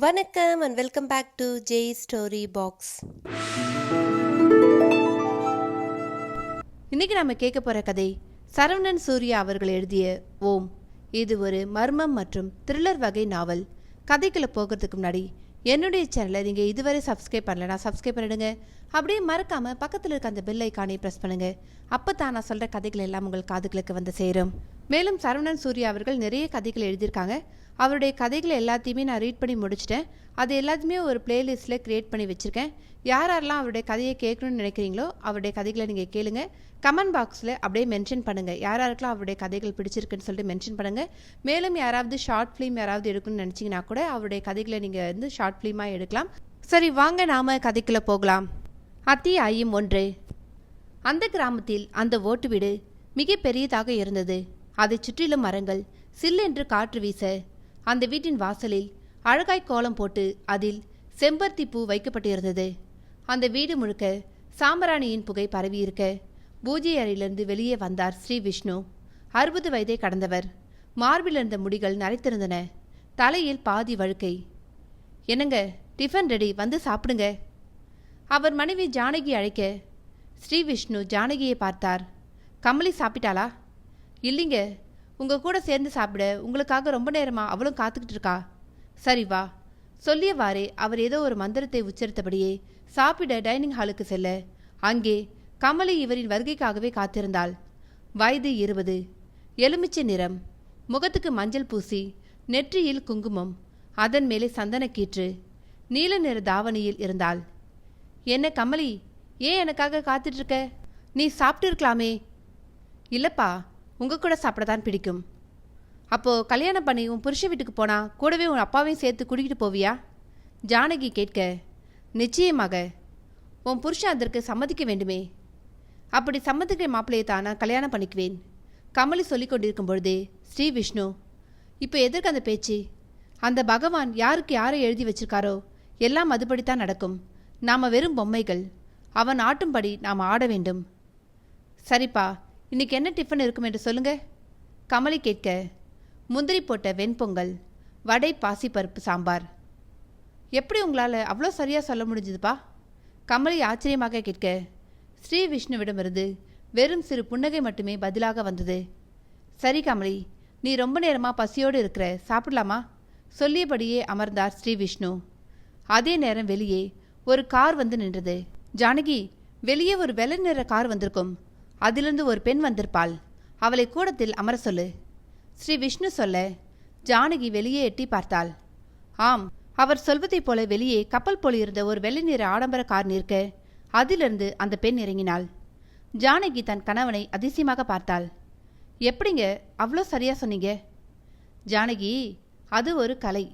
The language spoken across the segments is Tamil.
வணக்கம் and welcome back to J story box. இன்னைக்கு நம்ம கேட்க போற கதை சரவணன் சூர்யா அவர்கள் எழுதிய ஓம். இது ஒரு மர்மம் மற்றும் த்ரில்லர் வகை நாவல். கதைக்குள்ள போகிறதுக்கு முன்னாடி என்னுடைய சேனலை நீங்க இதுவரை சப்ஸ்கிரைப் பண்ணலனா சப்ஸ்கிரைப் பண்ணிடுங்க. அப்படியே மறக்காம பக்கத்தில் இருக்க அந்த பெல் ஐக்கானை பிரஸ் பண்ணுங்க. அப்பதான் நான் சொல்ற கதைகள் எல்லாம் உங்கள் காதுகளுக்கு வந்து சேரும். மேலும் சரவணன் சூர்யா அவர்கள் நிறைய கதைகள் எழுதியிருக்காங்க. அவருடைய கதைகளை எல்லாத்தையுமே நான் ரீட் பண்ணி முடிச்சிட்டேன். அது எல்லாத்தையுமே ஒரு பிளேலிஸ்ட்டில் க்ரியேட் பண்ணி வச்சுருக்கேன். யாரெல்லாம் அவருடைய கதையை கேட்கணும்னு நினைக்கிறீங்களோ அவருடைய கதைகளை நீங்கள் கேளுங்க. கமெண்ட் பாக்ஸில் அப்படியே மென்ஷன் பண்ணுங்கள். யாராருக்கெல்லாம் அவருடைய கதைகள் பிடிச்சிருக்குன்னு சொல்லிட்டு மென்ஷன் பண்ணுங்கள். மேலும் யாராவது ஷார்ட் ஃபிலிம் யாராவது எடுக்கணும்னு நினச்சிங்கன்னா கூட அவருடைய கதைகளை நீங்கள் வந்து ஷார்ட் ஃபிலிமாக எடுக்கலாம். சரி, வாங்க நாம் கதைக்குள்ளே போகலாம். அத்தியாயம் 1. அந்த கிராமத்தில் அந்த ஓட்டு வீடு மிக பெரியதாக இருந்தது. அதை சுற்றிலும் மரங்கள், சில்லென்று காற்று வீச அந்த வீட்டின் வாசலில் அழகாய் கோலம் போட்டு அதில் செம்பருத்தி பூ வைக்கப்பட்டிருந்தது. அந்த வீடு முழுக்க சாம்பிராணியின் புகை பரவியிருக்க பூஜை அறையிலிருந்து வெளியே வந்தார் ஸ்ரீ விஷ்ணு. 60 வயதை கடந்தவர். மார்பிலிருந்த முடிகள் நரைத்திருந்தன. தலையில் பாதி வழுக்கை. என்னங்க, டிஃபன் ரெடி, வந்து சாப்பிடுங்க. அவர் மனைவி ஜானகி அழைக்க ஸ்ரீ விஷ்ணு ஜானகியை பார்த்தார். கமலி சாப்பிட்டாளா? இல்லைங்க, உங்கள் கூட சேர்ந்து சாப்பிட உங்களுக்காக ரொம்ப நேரமா அவளும் காத்துக்கிட்டு இருக்கா. சரி வா. சொல்லியவாறே அவர் ஏதோ ஒரு மந்திரத்தை உச்சரித்தபடியே சாப்பிட டைனிங் ஹாலுக்கு செல்ல அங்கே கமலி இவரின் வருகைக்காகவே காத்திருந்தாள். வயது 20. எலுமிச்சை நிறம். முகத்துக்கு மஞ்சள் பூசி நெற்றியில் குங்குமம், அதன் மேலே சந்தனக்கீற்று. நீல நிற தாவணியில் இருந்தாள். என்ன கமலி, ஏன் எனக்காக காத்துட்டு இருக்க? நீ சாப்பிட்டு இருக்கலாமே. இல்லப்பா, உங்க கூட சாப்பிடத்தான் பிடிக்கும். அப்போ கல்யாணம் பண்ணி உன் புருஷ வீட்டுக்கு போனா கூடவே உன் அப்பாவையும் சேர்த்து கூட்டிகிட்டு போவியா? ஜானகி கேட்க, நிச்சயமாக. உன் புருஷன் அதற்கு சம்மதிக்க வேண்டுமே. அப்படி சம்மதிக்கிற மாப்பிள்ளையை தான் நான் கல்யாணம் பண்ணிக்குவேன். கமலி சொல்லிக் கொண்டிருக்கும் பொழுதே ஸ்ரீ விஷ்ணு, இப்போ எதற்கு அந்த பேச்சு? அந்த பகவான் யாருக்கு யாரை எழுதி வச்சிருக்காரோ எல்லாம் அதுபடித்தான் நடக்கும். நாம வெறும் பொம்மைகள். அவன் ஆட்டும்படி நாம் ஆட வேண்டும். சரிப்பா, இன்னைக்கு என்ன டிஃபன் இருக்கும் என்று சொல்லுங்க. கமலி கேட்க, முந்திரி போட்ட வெண்பொங்கல், வடை, பாசிப்பருப்பு சாம்பார். எப்படி உங்களால் அவ்வளோ சரியாக சொல்ல முடிஞ்சுதுப்பா? கமலி ஆச்சரியமாக கேட்க ஸ்ரீ விஷ்ணுவிடமிருந்து வெறும் சிறு புன்னகை மட்டுமே பதிலாக வந்தது. சரி கமலி, நீ ரொம்ப நேரமாக பசியோடு இருக்கிற, சாப்பிடலாமா? சொல்லியபடியே அமர்ந்தார் ஸ்ரீ விஷ்ணு. அதே நேரம் வெளியே ஒரு கார் வந்து நின்றது. ஜானகி, வெளியே ஒரு வெள்ளை நிற கார் வந்திருக்கும். அதிலிருந்து ஒரு பெண் வந்திருப்பாள். அவளை கூடத்தில் அமர சொல்லு. ஸ்ரீ விஷ்ணு சொல்ல ஜானகி வெளியே எட்டி பார்த்தாள். ஆம், அவர் சொல்வதைப் போல வெளியே கப்பல் போல இருந்த ஒரு வெள்ளை நிற ஆடம்பர கார் நிற்க அதிலிருந்து அந்த பெண் இறங்கினாள். ஜானகி தன் கணவனை அதிசயமாக பார்த்தாள். எப்படிங்க அவ்வளோ சரியா சொன்னீங்க? ஜானகி, அது ஒரு கலை.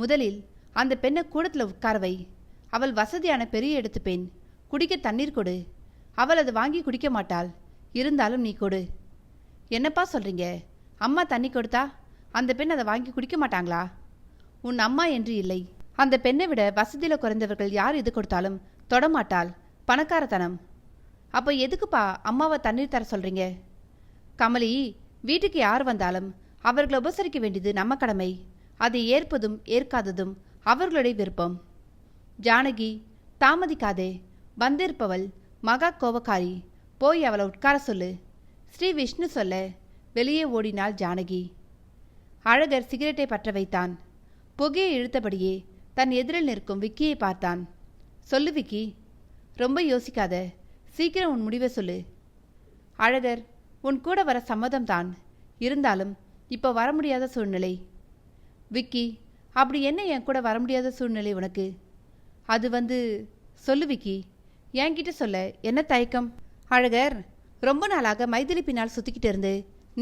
முதலில் அந்த பெண்ணை கூடத்தில் உட்காரவை. அவள் வசதியான பெரிய எடுத்து பெண். குடிக்க தண்ணீர் கொடு. அவள் அதை வாங்கி குடிக்க மாட்டாள். இருந்தாலும் நீ கொடு. என்னப்பா சொல்றீங்க? அம்மா தண்ணி கொடுத்தா அந்த பெண் அதை வாங்கி குடிக்க மாட்டாங்களா? உன் அம்மா என்று இல்லை. அந்த பெண்ணை விட வசதியில் குறைந்தவர்கள் யார் எது கொடுத்தாலும் தொடமாட்டாள். பணக்காரத்தனம். அப்போ எதுக்குப்பா அம்மாவை தண்ணீர் தர சொல்றீங்க? கமலி, வீட்டுக்கு யார் வந்தாலும் அவர்களை உபசரிக்க வேண்டியது நம்ம கடமை. அதை ஏற்பதும் ஏற்காததும் அவர்களுடைய விருப்பம். ஜானகி, தாமதிக்காதே. வந்திருப்பவள் மகா கோபக்காரி. போய் அவளை உட்கார சொல்லு. ஸ்ரீ விஷ்ணு சொல்ல வெளியே ஓடினாள் ஜானகி. அழகர் சிகரெட்டை பற்ற வைத்தான். புகையை இழுத்தபடியே தன் எதிரில் நிற்கும் விக்கியை பார்த்தான். சொல்லு விக்கி, ரொம்ப யோசிக்காத, சீக்கிரம் உன் முடிவை சொல்லு. அழகர், உன் கூட வர சம்மதம்தான். இருந்தாலும் இப்போ வர முடியாத சூழ்நிலை. விக்கி, அப்படி என்ன என் கூட வர முடியாத சூழ்நிலை உனக்கு? அது சொல்லு விக்கி, என்கிட்ட சொல்ல என்ன தயக்கம்? அழகர், ரொம்ப நாளாக மைதிலி பின்னால் சுத்திக்கிட்டு இருந்து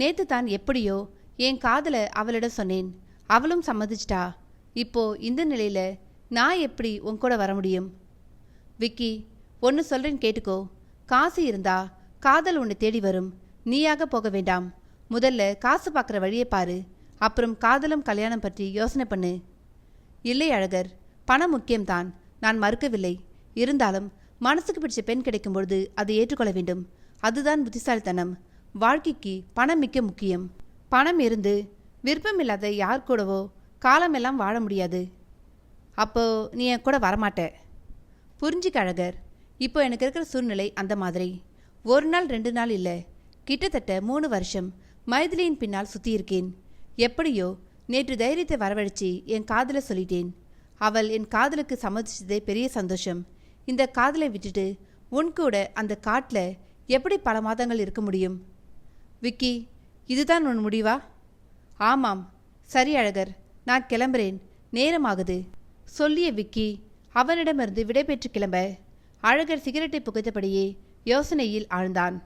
நேத்து தான் எப்படியோ என் காதலை அவளிடம் சொன்னேன். அவளும் சம்மதிச்சிட்டா. இப்போ இந்த நிலையில நான் எப்படி உன் கூட வர முடியும்? விக்கி, ஒன்று சொல்றேன்னு கேட்டுக்கோ. காசு இருந்தா காதல் உன்னை தேடி வரும். நீயாக போக வேண்டாம். முதல்ல காசு பார்க்குற வழியை பாரு. அப்புறம் காதலும் கல்யாணம் பற்றி யோசனை பண்ணு. இல்லை அழகர், பணம் முக்கியம்தான், நான் மறுக்கவில்லை. இருந்தாலும் மனசுக்கு பிடிச்ச பெண் கிடைக்கும் பொழுது அதை ஏற்றுக்கொள்ள வேண்டும். அதுதான் புத்திசாலித்தனம். வாழ்க்கைக்கு பணம் மிக்க முக்கியம். பணம் இருந்து விருப்பமில்லாத யார் கூடவோ காலமெல்லாம் வாழ முடியாது. அப்போ நீ என் கூட வரமாட்ட. புரிஞ்சுக்க அழகர், இப்போ எனக்கு இருக்கிற சூழ்நிலை அந்த மாதிரி. ஒரு நாள் 2 நாள் இல்லை, கிட்டத்தட்ட 3 வருஷம் மைதிலியின் பின்னால் சுற்றியிருக்கேன். எப்படியோ நேற்று தைரியத்தை வரவழைச்சி என் காதலை சொல்லிட்டேன். அவள் என் காதலுக்கு சம்மதிச்சதே பெரிய சந்தோஷம். இந்த காதலை விட்டுட்டு உன் கூட அந்த காட்டில் எப்படி பல மாதங்கள் இருக்க முடியும்? விக்கி, இதுதான் உன் முடிவா? ஆமாம். சரி அழகர், நான் கிளம்புறேன், நேரமாகுது சொல்லிய விக்கி அவனிடமிருந்து விடைபெற்று கிளம்ப அழகர் சிகரெட்டை புகைத்தபடியே யோசனையில் ஆழ்ந்தான்.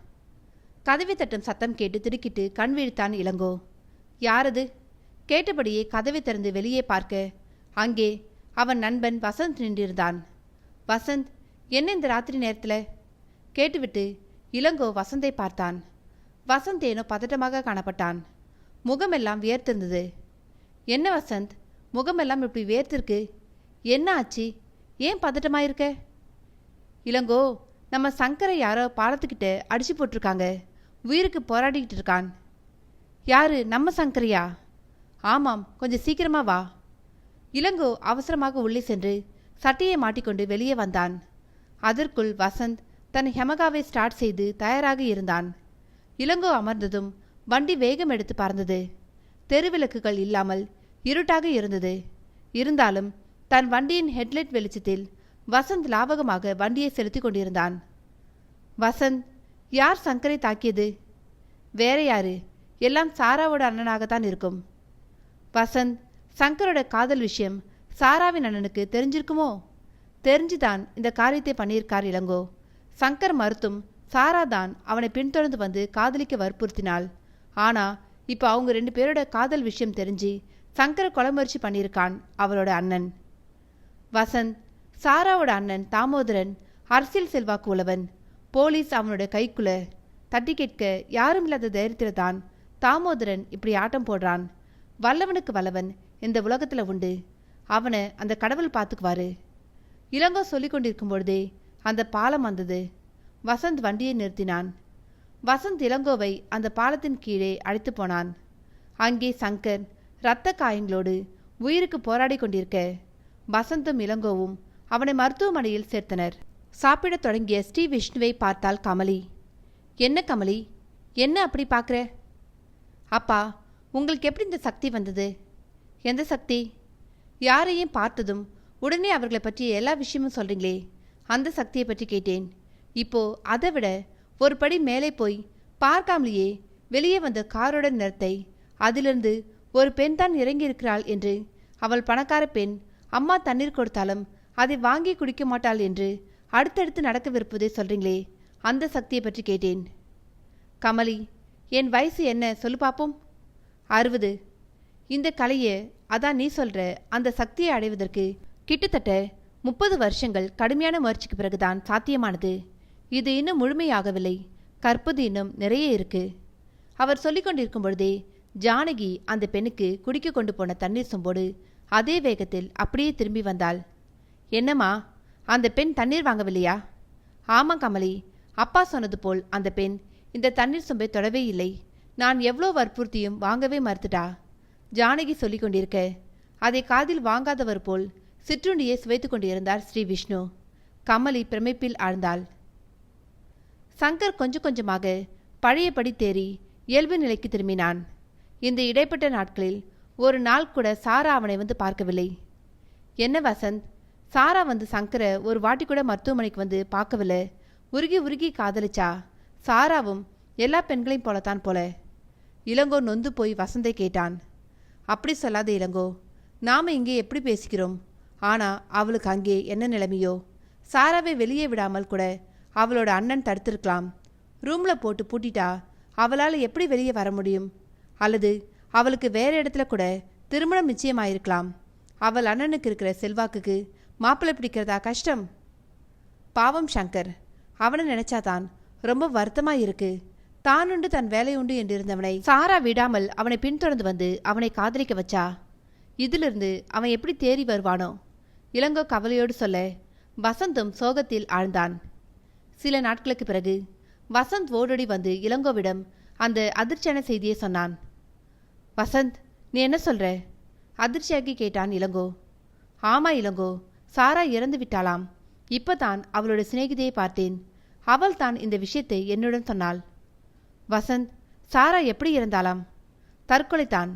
கதவை தட்டும் சத்தம் கேட்டு திடுக்கிட்டு கண் விழித்தான் இளங்கோ. யாரது? கேட்டபடியே கதவை திறந்து வெளியே பார்க்க அங்கே அவன் நண்பன் வசந்த் நின்றிருந்தான். வசந்த், என்ன இந்த ராத்திரி நேரத்தில்? கேட்டுவிட்டு இளங்கோ வசந்தை பார்த்தான். வசந்த் ஏனோ பதட்டமாக காணப்பட்டான். முகமெல்லாம் வியர்த்திருந்தது. என்ன வசந்த், முகமெல்லாம் இப்படி வேர்த்திருக்கு? என்ன ஆச்சு? ஏன் பதட்டமாயிருக்க? இளங்கோ, நம்ம சங்கரை யாரோ பாலத்துக்கிட்ட அடிச்சு போட்டிருக்காங்க. உயிருக்கு போராடிக்கிட்டு இருக்கான். யாரு? நம்ம சங்கரையா? ஆமாம், கொஞ்சம் சீக்கிரமா வா. இளங்கோ அவசரமாக உள்ளே சென்று சட்டையை மாட்டிக்கொண்டு வெளியே வந்தான். அதற்குள் வசந்த் தன் ஹெமகாவை ஸ்டார்ட் செய்து தயாராக இருந்தான். இளங்கோ அமர்ந்ததும் வண்டி வேகம் எடுத்து பறந்தது. தெருவிளக்குகள் இல்லாமல் இருட்டாக இருந்தது. இருந்தாலும் தன் வண்டியின் ஹெட்லைட் வெளிச்சத்தில் வசந்த் லாவகமாக வண்டியை செலுத்தி கொண்டிருந்தான். வசந்த், யார் சங்கரை தாக்கியது? வேற யாரு? எல்லாம் சாராவோட அண்ணனாகத்தான் இருக்கும். வசந்த், சங்கரோட காதல் விஷயம் சாராவின் அண்ணனுக்கு தெரிஞ்சிருக்குமோ? தெரிஞ்சுதான் இந்த காரியத்தை பண்ணியிருக்கார் இளங்கோ. சங்கர் மறுத்தும் சாராதான் அவனை பின்தொடர்ந்து வந்து காதலிக்க வற்புறுத்தினாள். ஆனா இப்போ அவங்க 2 பேரோட காதல் விஷயம் தெரிஞ்சு சங்கரை கொலை முயற்சி பண்ணியிருக்கான் அவளோட அண்ணன். வசந்த், சாராவோட அண்ணன் தாமோதரன் அரசியல் செல்வாக்கு உள்ளவன். போலீஸ் அவனோட கைக்குள்ள தட்டி கேட்க யாரும் இல்லாத தைரியத்தில் தான் தாமோதரன் இப்படி ஆட்டம் போடுறான். வல்லவனுக்கு வல்லவன் இந்த உலகத்தில் உண்டு. அவனை அந்த கடவுள் பார்த்துக்குவாரு. இளங்கோ சொல்லி கொண்டிருக்கும் பொழுதே அந்த பாலம் வந்தது. வசந்த் வண்டியை நிறுத்தினான். வசந்த் இளங்கோவை அந்த பாலத்தின் கீழே அழைத்து போனான். அங்கே சங்கர் இரத்த காயங்களோடு உயிருக்கு போராடி கொண்டிருக்க வசந்தும் இளங்கோவும் அவனை மருத்துவமனையில் சேர்த்தனர். சாப்பிடத் தொடங்கிய ஸ்ரீ விஷ்ணுவை பார்த்தாள் கமலி. என்ன கமலி, என்ன அப்படி பார்க்குற? அப்பா, உங்களுக்கு எப்படி இந்த சக்தி வந்தது? எந்த சக்தி? யாரையும் பார்த்ததும் உடனே அவர்களை பற்றி எல்லா விஷயமும் சொல்கிறீங்களே, அந்த சக்தியை பற்றி கேட்டேன். இப்போ அதை விட ஒரு படி மேலே போய் பார்க்காமலேயே வெளியே வந்த காரோட நிறத்தை, அதிலிருந்து ஒரு பெண் தான் இறங்கியிருக்கிறாள் என்று, அவள் பணக்கார பெண், அம்மா தண்ணீர் கொடுத்தாலும் அதை வாங்கி குடிக்க மாட்டாள் என்று அடுத்தடுத்து நடக்கவிருப்பதை சொல்கிறீங்களே, அந்த சக்தியை பற்றி கேட்டேன். கமலி, என் வயசு என்ன சொல்லு பார்ப்போம்? 60. இந்த கலையை, அதான் நீ சொல்கிற அந்த சக்தியை அடைவதற்கு கிட்டத்தட்ட 30 வருஷங்கள் கடுமையான முயற்சிக்கு பிறகுதான் சாத்தியமானது. இது இன்னும் முழுமையாகவில்லை. கற்பது இன்னும் நிறைய இருக்கு. அவர் சொல்லிக் கொண்டிருக்கும் பொழுதே ஜானகி அந்த பெண்ணுக்கு குடிக்க கொண்டு போன தண்ணீர் சொம்போடு அதே வேகத்தில் அப்படியே திரும்பி வந்தாள். என்னம்மா, அந்த பெண் தண்ணீர் வாங்கவில்லையா? ஆமாம் கமலி, அப்பா சொன்னது போல் அந்த பெண் இந்த தண்ணீர் சொம்பை தொடவே இல்லை. நான் எவ்வளோ வற்புறுத்தியும் வாங்கவே மறுத்துட்டா. ஜானகி சொல்லிக் கொண்டிருக்க அதை காதில் வாங்காதவர் போல் சிற்றுண்டியை சுவைத்து கொண்டிருந்தார் ஸ்ரீ விஷ்ணு. கமலி பிரமிப்பில் ஆழ்ந்தாள். சங்கர் கொஞ்சம் கொஞ்சமாக பழையபடி தேறி இயல்பு நிலைக்கு திரும்பினான். இந்த இடைப்பட்ட நாட்களில் ஒரு நாள் கூட சாரா அவனை வந்து பார்க்கவில்லை. என்ன வசந்த், சாரா வந்து சங்கரை ஒரு வாட்டி கூட மருத்துவமனைக்கு வந்து பார்க்கவில்லை. உருகி உருகி காதலிச்சா? சாராவும் எல்லா பெண்களையும் போலத்தான் போல. இளங்கோ நொந்து போய் வசந்தை கேட்டான். அப்படி சொல்லாத இளங்கோ, நாம் இங்கே எப்படி பேசிக்கிறோம். ஆனால் அவளுக்கு அங்கே என்ன நிலைமையோ. சாராவை வெளியே விடாமல் கூட அவளோட அண்ணன் தடுத்திருக்கலாம். ரூமில் போட்டு பூட்டிட்டா அவளால் எப்படி வெளியே வர முடியும்? அல்லது அவளுக்கு வேறு இடத்துல கூட திருமணம் நிச்சயமாயிருக்கலாம். அவள் அண்ணனுக்கு இருக்கிற செல்வாக்குக்கு மாப்பிள்ளை பிடிக்கிறதா கஷ்டம். பாவம் சங்கர், அவனை நினைச்சாதான் ரொம்ப வருத்தமாக இருக்கு. தானுண்டு தன் வேலையுண்டு என்றிருந்தவனை சாரா விடாமல் அவனை பின்தொடர்ந்து வந்து அவனை காதலிக்க வச்சா. இதிலிருந்து அவன் எப்படி தேறி வருவானோ? இளங்கோ கவலையோடு சொல்ல வசந்தும் சோகத்தில் ஆழ்ந்தான். சில நாட்களுக்கு பிறகு வசந்த் ஓடோடி வந்து இளங்கோவிடம் அந்த அதிர்ச்சியான செய்தியை சொன்னான். வசந்த், நீ என்ன சொல்ற? அதிர்ச்சியாகி கேட்டான் இளங்கோ. ஆமா இளங்கோ, சாரா இறந்து விட்டாளாம். இப்பதான் அவளோட சிநேகிதியை பார்த்தேன். அவள் தான் இந்த விஷயத்தை என்னுடன் சொன்னாள். வசந்த், சாரா எப்படி இறந்தாளாம்? தற்கொலைத்தான்.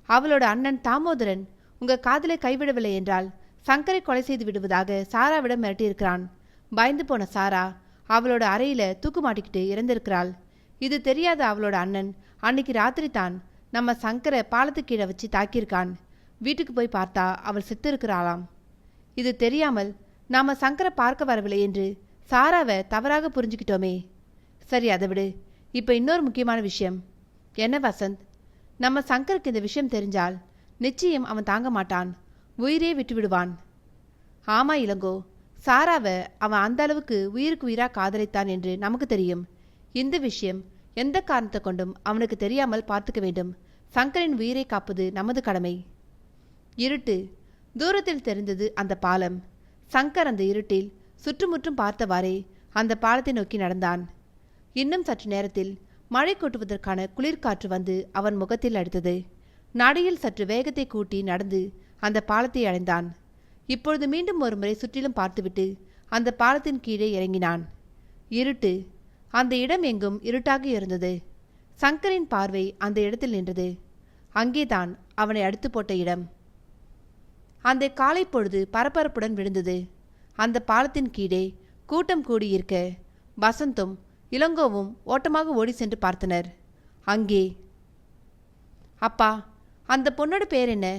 அவளோட அண்ணன் தாமோதரன் உங்க காதலை கைவிடவில்லை என்றால் சங்கரை கொலை செய்து விடுவதாக சாராவிடம் மிரட்டியிருக்கிறான். பயந்து போன சாரா அவளோட அறையில தூக்கு மாட்டிக்கிட்டு இறந்திருக்கிறாள். இது தெரியாத அவளோட அண்ணன் அன்னைக்கு ராத்திரி தான் நம்ம சங்கரை பாலத்து கீழே வச்சு தாக்கியிருக்கான். வீட்டுக்கு போய் பார்த்தா அவள் செத்து இருக்கிறாளாம். இது தெரியாமல் நாம சங்கரை பார்க்க வரவில்லை என்று சாராவை தவறாக புரிஞ்சுக்கிட்டோமே. சரி, அதை விடு. இப்போ இன்னொரு முக்கியமான விஷயம். என்ன வசந்த்? நம்ம சங்கருக்கு இந்த விஷயம் தெரிஞ்சால் நிச்சயம் அவன் தாங்க மாட்டான், உயிரே விட்டு விடுவான். ஆமா இளங்கோ, சாராவை அவன் அந்த அளவுக்கு உயிருக்கு உயிராக காதலித்தான் என்று நமக்கு தெரியும். இந்த விஷயம் எந்த காரணத்தை கொண்டும் அவனுக்கு தெரியாமல் பார்த்துக்க வேண்டும். சங்கரின் உயிரை காப்பது நமது கடமை. இருட்டு. தூரத்தில் தெரிந்தது அந்த பாலம். சங்கர் அந்த இருட்டில் சுற்றுமுற்றும் பார்த்தவாறே அந்த பாலத்தை நோக்கி நடந்தான். இன்னும் சற்று நேரத்தில் மழை கொட்டுவதற்கான குளிர்காற்று வந்து அவன் முகத்தில் அடித்தது. நடையில் சற்று வேகத்தை கூட்டி நடந்து அந்த பாலத்தை அடைந்தான். இப்பொழுது மீண்டும் ஒரு முறை சுற்றிலும் பார்த்துவிட்டு அந்த பாலத்தின் கீழே இறங்கினான். இருட்டு. அந்த இடம் எங்கும் இருட்டாக இருந்தது. சங்கரின் பார்வை அந்த இடத்தில் நின்றது. அங்கேதான் அவனை அடித்து போட்ட இடம். அந்த காலை பொழுது பரபரப்புடன் விழுந்தது. அந்த பாலத்தின் கீழே கூட்டம் கூடியிருக்க வசந்தும் இளங்கோவும் ஓட்டமாக ஓடி சென்று பார்த்தனர். அங்கே, அப்பா, அந்த பொண்ணோட பேர் என்ன?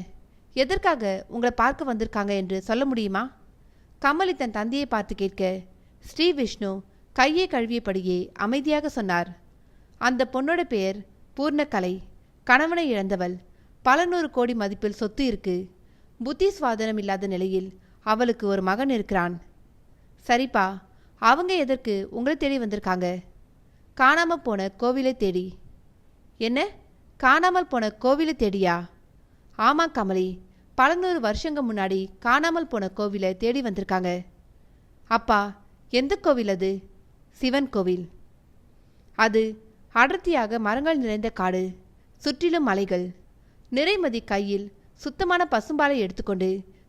எதற்காக உங்களை பார்க்க வந்திருக்காங்க என்று சொல்ல முடியுமா? கமலி தன் தந்தையை பார்த்து கேட்க ஸ்ரீ விஷ்ணு கையை கழுவியபடியே அமைதியாக சொன்னார். அந்த பொண்ணோட பெயர் பூர்ணகலை. கணவனை இழந்தவள். பல 100 கோடி மதிப்பில் சொத்து இருக்கு. புத்தி சுவாதனம் இல்லாத நிலையில் அவளுக்கு ஒரு மகன் இருக்கிறான். சரிப்பா, அவங்க எதற்கு உங்களை தேடி வந்திருக்காங்க? காணாம போன கோவிலை தேடி. என்ன, காணாமல் போன கோவிலை தேடியா? ஆமா கமலி, பல 100 வருஷங்க முன்னாடி காணாமல் போன கோவிலை தேடி வந்திருக்காங்க. அப்பா, எந்த கோவில் அது? சிவன் கோவில். அது அடர்த்தியாக மரங்கள் நிறைந்த காடு, சுற்றிலும் மலைகள். நிறைமதி கையில் சுத்தமான பசும்பாலை எடுத்துக்கொண்டு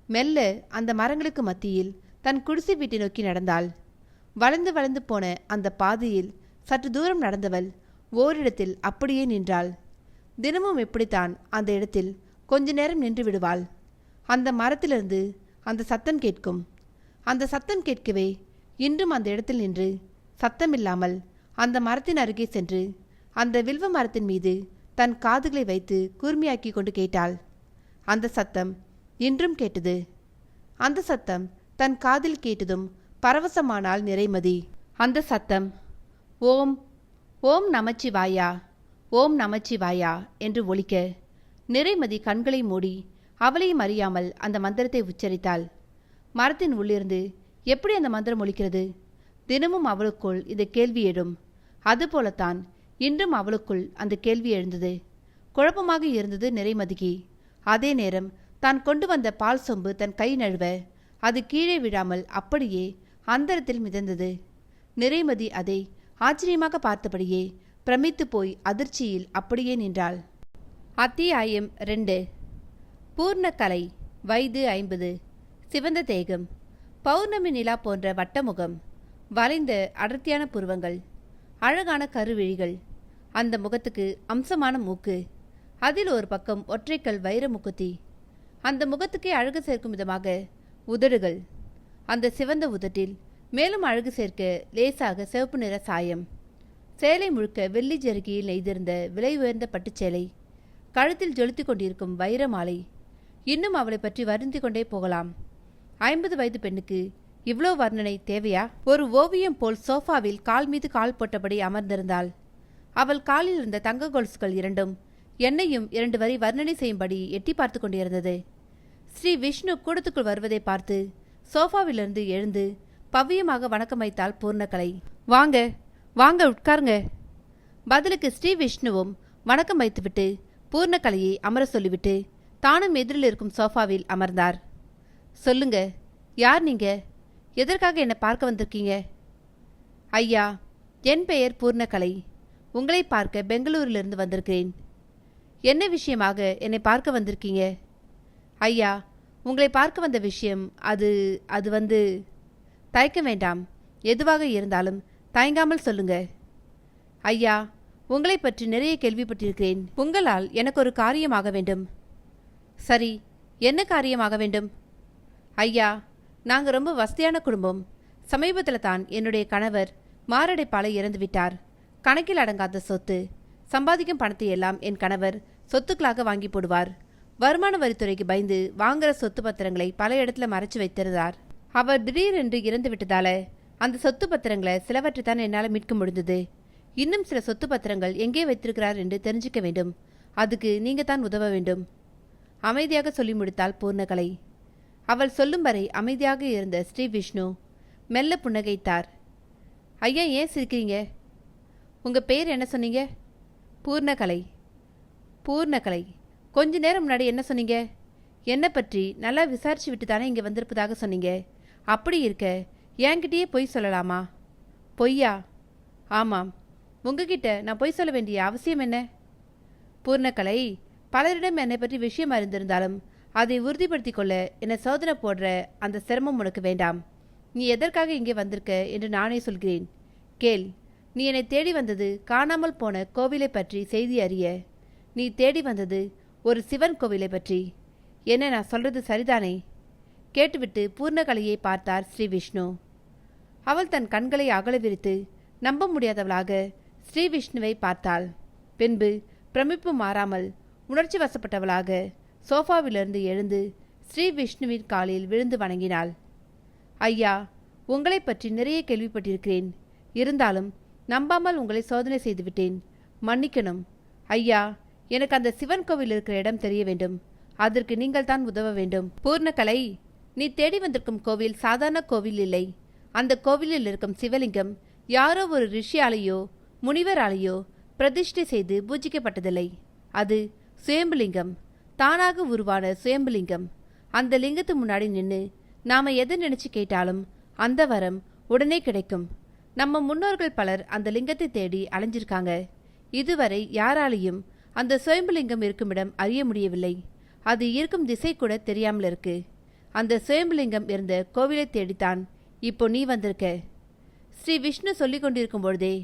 மெல்ல அந்த மரங்களுக்கு மத்தியில் தன் குடிசை வீட்டை நோக்கி நடந்தாள். வளர்ந்து வளர்ந்து போன அந்த பாதையில் சற்று தூரம் நடந்தவள் ஓரிடத்தில் அப்படியே நின்றாள். தினமும் எப்படித்தான் அந்த இடத்தில் கொஞ்ச நேரம் நின்று விடுவாள். அந்த மரத்திலிருந்து அந்த சத்தம் கேட்கும். அந்த சத்தம் கேட்கவே இன்றும் அந்த இடத்தில் நின்று சத்தமில்லாமல் அந்த மரத்தின் அருகே சென்று அந்த வில்வ மரத்தின் மீது தன் காதுகளை வைத்து கூர்மையாக்கி கொண்டு கேட்டாள். அந்த சத்தம் இன்றும் கேட்டது. அந்த சத்தம் தன் காதில் கேட்டதும் பரவசமானாள் நிறைமதி. அந்த சத்தம் ஓம் ஓம் நமச்சிவாயா, ஓம் நமச்சிவாயா என்று ஒலிக்க நிறைமதி கண்களை மூடி அவளையும் அறியாமல் அந்த மந்திரத்தை உச்சரித்தாள். மரத்தின் உள்ளிருந்து எப்படி அந்த மந்திரம் ஒலிக்கிறது? தினமும் அவளுக்குள் இந்த கேள்வி எழும். அதுபோலத்தான் இன்றும் அவளுக்குள் அந்த கேள்வி எழுந்தது. குழப்பமாக இருந்தது நிறைமதிக்கு. அதே நேரம் தான் கொண்டு வந்த பால் சொம்பு தன் கை நழுவ அது கீழே விழாமல் அப்படியே அந்தரத்தில் மிதந்தது. நிறைமதி அதை ஆச்சரியமாக பார்த்தபடியே பிரமித்து போய் அதிர்ச்சியில் அப்படியே நின்றாள். அத்தியாயம் 2. பூர்ணகலை. வயது 50. சிவந்த தேகம், பௌர்ணமி நிலா போன்ற வட்டமுகம், வளைந்த அடர்த்தியான புருவங்கள், அழகான கருவிழிகள். அந்த முகத்துக்கு அம்சமான மூக்கு, அதில் ஒரு பக்கம் ஒற்றைக்கல் வைர முக்குத்தி. அந்த முகத்துக்கே அழகு சேர்க்கும் விதமாக உதடுகள். அந்த சிவந்த உதட்டில் மேலும் அழகு சேர்க்க லேசாக சிவப்பு நிற சாயம். சேலை முழுக்க வெள்ளி ஜருகியில் நெய்திருந்த விலை உயர்ந்த பட்டுச்சேலை. கழுத்தில் ஜொலித்து கொண்டிருக்கும் வைர மாலை. இன்னும் அவளை பற்றி வருந்தி கொண்டே போகலாம். 50 வயது பெண்ணுக்கு இவ்வளோ வர்ணனை தேவையா? ஒரு ஓவியம் போல் சோஃபாவில் கால் மீது கால் போட்டபடி அமர்ந்திருந்தாள். அவள் காலில் இருந்த தங்க கொலுசுகள் இரண்டும் என்னையும் 2 வரி வர்ணனை செய்யும்படி எட்டி பார்த்து கொண்டிருந்தது. ஸ்ரீ விஷ்ணு கூடத்துக்குள் வருவதை பார்த்து சோஃபாவிலிருந்து எழுந்து பவ்யமாக வணக்கம் வைத்தாள் பூர்ணகலை. வாங்க வாங்க, உட்காருங்க. பதிலுக்கு ஸ்ரீ விஷ்ணுவும் வணக்கம் வைத்துவிட்டு பூர்ணகலையை அமர சொல்லிவிட்டு தானும் எதிரில் இருக்கும் சோஃபாவில் அமர்ந்தார். சொல்லுங்க, யார் நீங்க? எதற்காக என்னை பார்க்க வந்திருக்கீங்க? ஐயா, என் பெயர் பூர்ணகலை. உங்களை பார்க்க பெங்களூரிலிருந்து வந்திருக்கிறேன். என்ன விஷயமாக என்னை பார்க்க வந்திருக்கீங்க? ஐயா, உங்களை பார்க்க வந்த விஷயம் அது வந்து தயக்க வேண்டாம். எதுவாக இருந்தாலும் தயங்காமல் சொல்லுங்க. ஐயா, உங்களை பற்றி நிறைய கேள்விப்பட்டிருக்கிறேன். உங்களால் எனக்கு ஒரு காரியமாக வேண்டும். சரி, என்ன காரியமாக வேண்டும்? ஐயா, நாங்கள் ரொம்ப வசதியான குடும்பம். சமீபத்தில் தான் என்னுடைய கணவர் மாரடைப்பால இறந்து விட்டார். கணக்கில் அடங்காத சொத்து. சம்பாதிக்கும் பணத்தை எல்லாம் என் கணவர் சொத்துக்களாக வாங்கி போடுவார். வருமான வரித்துறைக்கு பயந்து வாங்குற சொத்து பத்திரங்களை பல இடத்துல மறைச்சு வைத்திருந்தார். அவர் திடீரென்று இறந்து விட்டதால அந்த சொத்து பத்திரங்களை சிலவற்றை தான் என்னால் மீட்க முடிந்தது. இன்னும் சில சொத்து பத்திரங்கள் எங்கே வைத்திருக்கிறார் என்று தெரிஞ்சுக்க வேண்டும். அதுக்கு நீங்க தான் உதவ வேண்டும். அமைதியாக சொல்லி முடித்தாள் பூர்ணகலை. அவள் சொல்லும் வரை அமைதியாக இருந்த ஸ்ரீ விஷ்ணு மெல்ல புன்னகைத்தார். ஐயா, ஏன் சிரிக்கிறீங்க? உங்க பேர் என்ன சொன்னீங்க? பூர்ணகலை. பூர்ணகலை, கொஞ்ச நேரம் முன்னாடி என்ன சொன்னீங்க? என்னை பற்றி நல்லா விசாரிச்சு விட்டு தானே இங்கே வந்திருப்பதாக சொன்னீங்க. அப்படி இருக்க என்கிட்டயே பொய் சொல்லலாமா? பொய்யா? ஆமாம். உங்ககிட்ட நான் பொய் சொல்ல வேண்டிய அவசியம் என்ன? பூர்ணகலை, பலரிடம் என்னை பற்றி விஷயம் அறிந்திருந்தாலும் அதை உறுதிப்படுத்திக் கொள்ள என்னை சோதனை போடுற அந்த சிரமம் உனக்கு வேண்டாம். நீ எதற்காக இங்கே வந்திருக்க என்று நானே சொல்கிறேன். கேள். நீ என்னை தேடி வந்தது காணாமல் போன கோவிலை பற்றி செய்தி அறிய. நீ தேடி வந்தது ஒரு சிவன் கோவிலை பற்றி. என்ன நான் சொல்றது சரிதானே? கேட்டுவிட்டு பூர்ணகலையை பார்த்தார் ஸ்ரீ விஷ்ணு. அவள் தன் கண்களை அகல விரித்து நம்ப முடியாதவளாக ஸ்ரீ விஷ்ணுவை பார்த்தாள். பின்பு பிரமிப்பு மாறாமல் உணர்ச்சி வசப்பட்டவளாக சோஃபாவிலிருந்து எழுந்து ஸ்ரீ விஷ்ணுவின் காலில் விழுந்து வணங்கினாள். ஐயா, உங்களை பற்றி நிறைய கேள்விப்பட்டிருக்கிறேன். இருந்தாலும் நம்பாமல் உங்களை சோதனை செய்துவிட்டேன். மன்னிக்கணும். ஐயா, எனக்கு அந்த சிவன் கோவில் இருக்கிற இடம் தெரிய வேண்டும். அதற்கு நீங்கள் தான் உதவ வேண்டும். பூர்ணகலை, நீ தேடி வந்திருக்கும் கோவில் சாதாரண கோவில் இல்லை. அந்த கோவிலில் இருக்கும் சிவலிங்கம் யாரோ ஒரு ரிஷியாலேயோ முனிவராலேயோ பிரதிஷ்டை செய்து பூஜிக்கப்பட்டதில்லை. அது சுயம்புலிங்கம், தானாக உருவான சுயம்புலிங்கம். அந்த லிங்கத்து முன்னாடி நின்று நாம எதை நினைச்சு கேட்டாலும் அந்த வரம் உடனே கிடைக்கும். நம்ம முன்னோர்கள் பலர் அந்த லிங்கத்தை தேடி அலைஞ்சிருக்காங்க. இதுவரை யாராலையும் அந்த சுயம்புலிங்கம் இருக்குமிடம் அறிய முடியவில்லை. அது இருக்கும் திசை கூட தெரியாமல் இருக்கு. அந்த சுயம்புலிங்கம் இருந்த கோவிலை தேடித்தான் இப்போ நீ வந்திருக்க. ஸ்ரீ விஷ்ணு சொல்லிக் கொண்டிருக்கும் பொழுதே,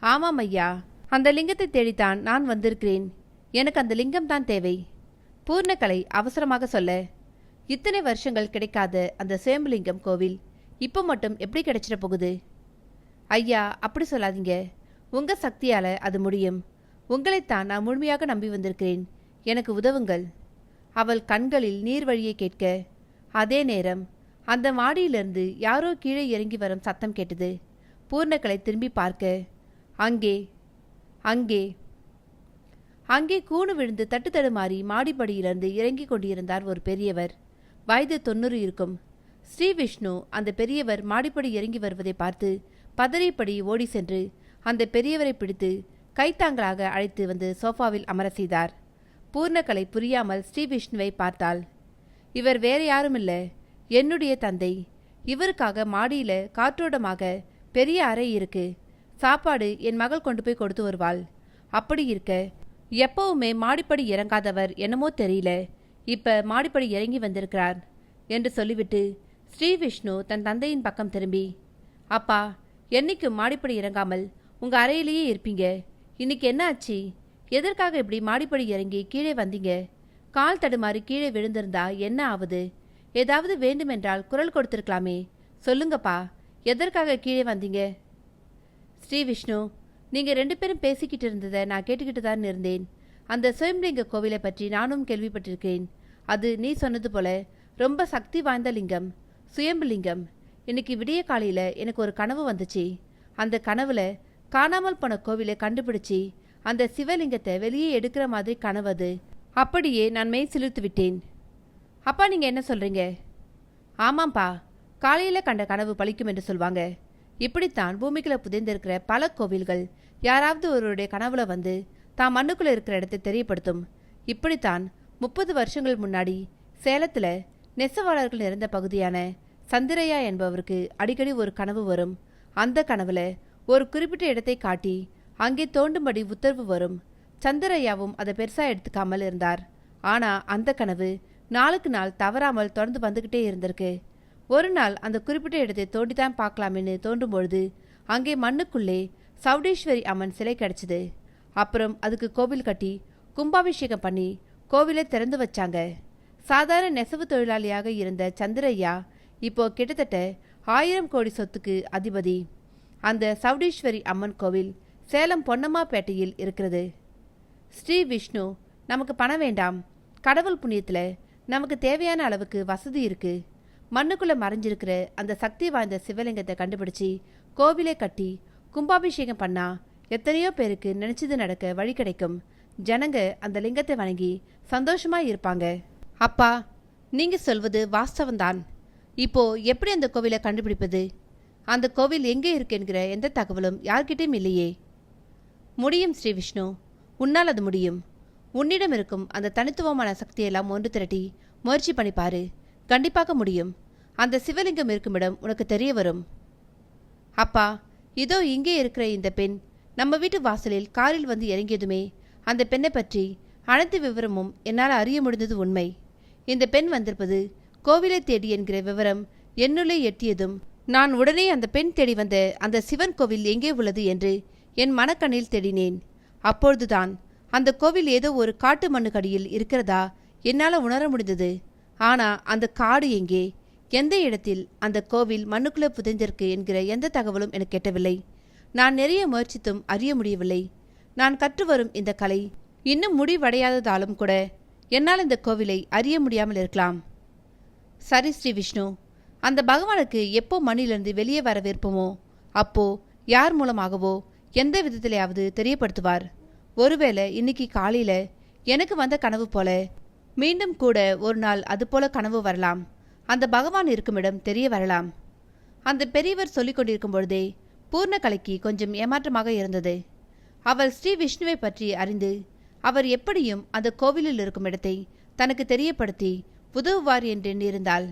ஆமாம் ஐயா, அந்த லிங்கத்தை தேடித்தான் நான் வந்திருக்கிறேன். எனக்கு அந்த லிங்கம் தான் தேவை. பூர்ணகலை அவசரமாக சொல்ல, இத்தனை வருஷங்கள் கிடைக்காத அந்த சுயம்புலிங்கம் கோவில் இப்போ மட்டும் எப்படி கிடைச்சிட போகுது? ஐயா, அப்படி சொல்லாதீங்க. உங்க சக்தியால அது முடியும். உங்களைத்தான் நான் முழுமையாக நம்பி வந்திருக்கிறேன். எனக்கு உதவுங்கள். அவள் கண்களில் நீர் வழியை கேட்க, அதே நேரம் அந்த மாடியிலிருந்து யாரோ கீழே இறங்கி வரும் சத்தம் கேட்டது. பூர்ணகலை திரும்பி பார்க்க, அங்கே அங்கே அங்கே கூணு விழுந்து தட்டு தடுமாறி மாடிப்படியிலிருந்து இறங்கி கொண்டிருந்தார் ஒரு பெரியவர். வயது 90 இருக்கும். ஸ்ரீ விஷ்ணு அந்த பெரியவர் மாடிப்படி இறங்கி வருவதை பார்த்து பதறிப்படி ஓடி சென்று அந்த பெரியவரை பிடித்து கைத்தாங்களாக அழைத்து வந்து சோஃபாவில் அமர செய்தார். பூர்ணகலை புரியாமல் ஸ்ரீ விஷ்ணுவை பார்த்தாள். இவர் வேற யாரும் இல்ல, என்னுடைய தந்தை. இவருக்காக மாடியில காற்றோட்டமாக பெரிய அறை இருக்கு. சாப்பாடு என் மகள் கொண்டு போய் கொடுத்து வருவாள். அப்படி இருக்க எப்பவுமே மாடிப்படி இறங்காதவர் என்னமோ தெரியல, இப்ப மாடிப்படி இறங்கி வந்திருக்கிறார் என்று சொல்லிவிட்டு ஸ்ரீ விஷ்ணு தன் தந்தையின் பக்கம் திரும்பி, அப்பா, என்னைக்கும் மாடிப்படி இறங்காமல் உங்க அறையிலேயே இருப்பீங்க. இன்னைக்கு என்ன ஆச்சு? எதற்காக இப்படி மாடிப்படி இறங்கி கீழே வந்தீங்க? கால் தடுமாறி கீழே விழுந்திருந்தா என்ன ஆகுது? ஏதாவது வேண்டுமென்றால் குரல் கொடுத்திருக்கலாமே. சொல்லுங்கப்பா, எதற்காக கீழே வந்தீங்க? ஸ்ரீ விஷ்ணு, நீங்க 2 பேரும் பேசிக்கிட்டு இருந்ததை நான் கேட்டுக்கிட்டு தான் இருந்தேன். அந்த சுயம்புலிங்க கோவிலை பற்றி நானும் கேள்விப்பட்டிருக்கேன். அது நீ சொன்னது போல ரொம்ப சக்தி வாய்ந்த லிங்கம், சுயம்புலிங்கம். இன்னைக்கு விடிய காலையில எனக்கு ஒரு கனவு வந்துச்சு. அந்த கனவுல காணாமல் போன கோவிலை கண்டுபிடிச்சி அந்த சிவலிங்கத்தை வெளியே எடுக்கிற மாதிரி கனவு அது. அப்படியே நான் மெய் சிலிர்த்து விட்டேன். அப்பா, நீங்க என்ன சொல்றீங்க? ஆமாம்பா, காலையில கண்ட கனவு பலிக்கும் என்று சொல்வாங்க. இப்படித்தான் பூமிக்குள்ள புதைந்திருக்கிற பல கோவில்கள் யாராவது ஒருவருடைய கனவுல வந்து தான் மண்ணுக்குள்ள இருக்கிற இடத்தை தெரியப்படுத்தும். இப்படித்தான் 30 வருஷங்கள் முன்னாடி சேலத்துல நெசவாளர்கள் இருந்த பகுதியான சந்திரையா என்பவருக்கு அடிக்கடி ஒரு கனவு வரும். அந்த கனவுல ஒரு குறிப்பிட்ட இடத்தை காட்டி அங்கே தோண்டும்படி உத்தரவு வரும். சந்திரையாவும் அதை பெருசா எடுத்துக்காமல் இருந்தார். ஆனா அந்த கனவு நாளுக்கு நாள் தவறாமல் தொடர்ந்து வந்துக்கிட்டே இருந்திருக்கு. ஒரு நாள் அந்த குறிப்பிட்ட இடத்தை தோண்டித்தான் பார்க்கலாம்னு தோண்டும் பொழுது அங்கே மண்ணுக்குள்ளே சவுடேஸ்வரி அம்மன் சிலை கிடைச்சிது. அப்புறம் அதுக்கு கோவில் கட்டி கும்பாபிஷேகம் பண்ணி கோவிலை திறந்து வச்சாங்க. சாதாரண நெசவு தொழிலாளியாக இருந்த சந்திரையா இப்போ கிட்டத்தட்ட 1000 கோடி சொத்துக்கு அதிபதி. அந்த சவுடேஸ்வரி அம்மன் கோவில் சேலம் பொன்னம்மாப்பேட்டையில் இருக்கிறது. ஸ்ரீ விஷ்ணு, நமக்கு பணம் வேண்டாம், கடவுள் புண்ணியத்தில் நமக்கு தேவையான அளவுக்கு வசதி இருக்கு. மண்ணுக்குள்ளே மறைஞ்சிருக்கிற அந்த சக்தி வாய்ந்த சிவலிங்கத்தை கண்டுபிடிச்சி கோவிலை கட்டி கும்பாபிஷேகம் பண்ணா எத்தனையோ பேருக்கு நினைச்சது நடக்க வழி கிடைக்கும். ஜனங்க அந்த லிங்கத்தை வணங்கி சந்தோஷமா இருப்பாங்க. அப்பா, நீங்க சொல்வது வாஸ்தவம்தான். இப்போ எப்படி அந்த கோவிலை கண்டுபிடிப்பது? அந்த கோவில் எங்கே இருக்கு என்கிற எந்த தகவலும் யார்கிட்டையும் இல்லையே. முடியும் ஸ்ரீ விஷ்ணு, உன்னால் அது முடியும். உன்னிடம் இருக்கும் அந்த தனித்துவமான சக்தியெல்லாம் ஒன்று திரட்டி முயற்சி பண்ணிப்பாரு, கண்டிப்பாக முடியும். அந்த சிவலிங்கம் இருக்கும் இடம் உனக்கு தெரிய வரும். அப்பா, இதோ இங்கே இருக்கிற இந்த பெண் நம்ம வீட்டு வாசலில் காரில் வந்து இறங்கியதுமே அந்த பெண்ணை பற்றி அனைத்து விவரமும் என்னால் அறிய முடிந்தது உண்மை. இந்த பெண் வந்திருப்பது கோவிலை தேடி என்கிற விவரம் என்னுள்ளே எட்டியதும் நான் உடனே அந்த பெண் தேடி வந்த அந்த சிவன் கோவில் எங்கே உள்ளது என்று என் மனக்கண்ணில் தேடினேன். அப்பொழுதுதான் அந்த கோவில் ஏதோ ஒரு காட்டு மண்ணுக்கடியில் இருக்கிறதா என்னால் உணர முடிந்தது. ஆனா அந்த காடு எங்கே, எந்த இடத்தில் அந்த கோவில் மண்ணுக்குள்ளே புதைந்திருக்கு என்கிற எந்த தகவலும் எனக்கு எட்டவில்லை. நான் நிறைய முயற்சித்தும் அறிய முடியவில்லை. நான் கற்று வரும் இந்த கலை இன்னும் முடிவடையாததாலும் கூட என்னால் இந்த கோவிலை அறிய முடியாமல் இருக்கலாம். சரி ஸ்ரீ விஷ்ணு, அந்த பகவானுக்கு எப்போ மண்ணிலிருந்து வெளியே வர விருப்பமோ அப்போ யார் மூலமாகவோ எந்த விதத்திலேயாவது தெரியப்படுத்துவார். ஒருவேளை இன்னைக்கு காலையில எனக்கு வந்த கனவு போல மீண்டும் கூட ஒரு நாள் அது போல கனவு வரலாம். அந்த பகவான் இருக்கும் இடம் தெரிய வரலாம். அந்த பெரியவர் சொல்லிக் கொண்டிருக்கும் பொழுதே பூர்ணகலைக்கு கொஞ்சம் ஏமாற்றமாக இருந்தது. அவள் ஸ்ரீ விஷ்ணுவை பற்றி அறிந்து அவர் எப்படியும் அந்த கோவிலில் இருக்கும் இடத்தை தனக்கு தெரியப்படுத்தி உதவுவார் என்று எண்ணியிருந்தாள்.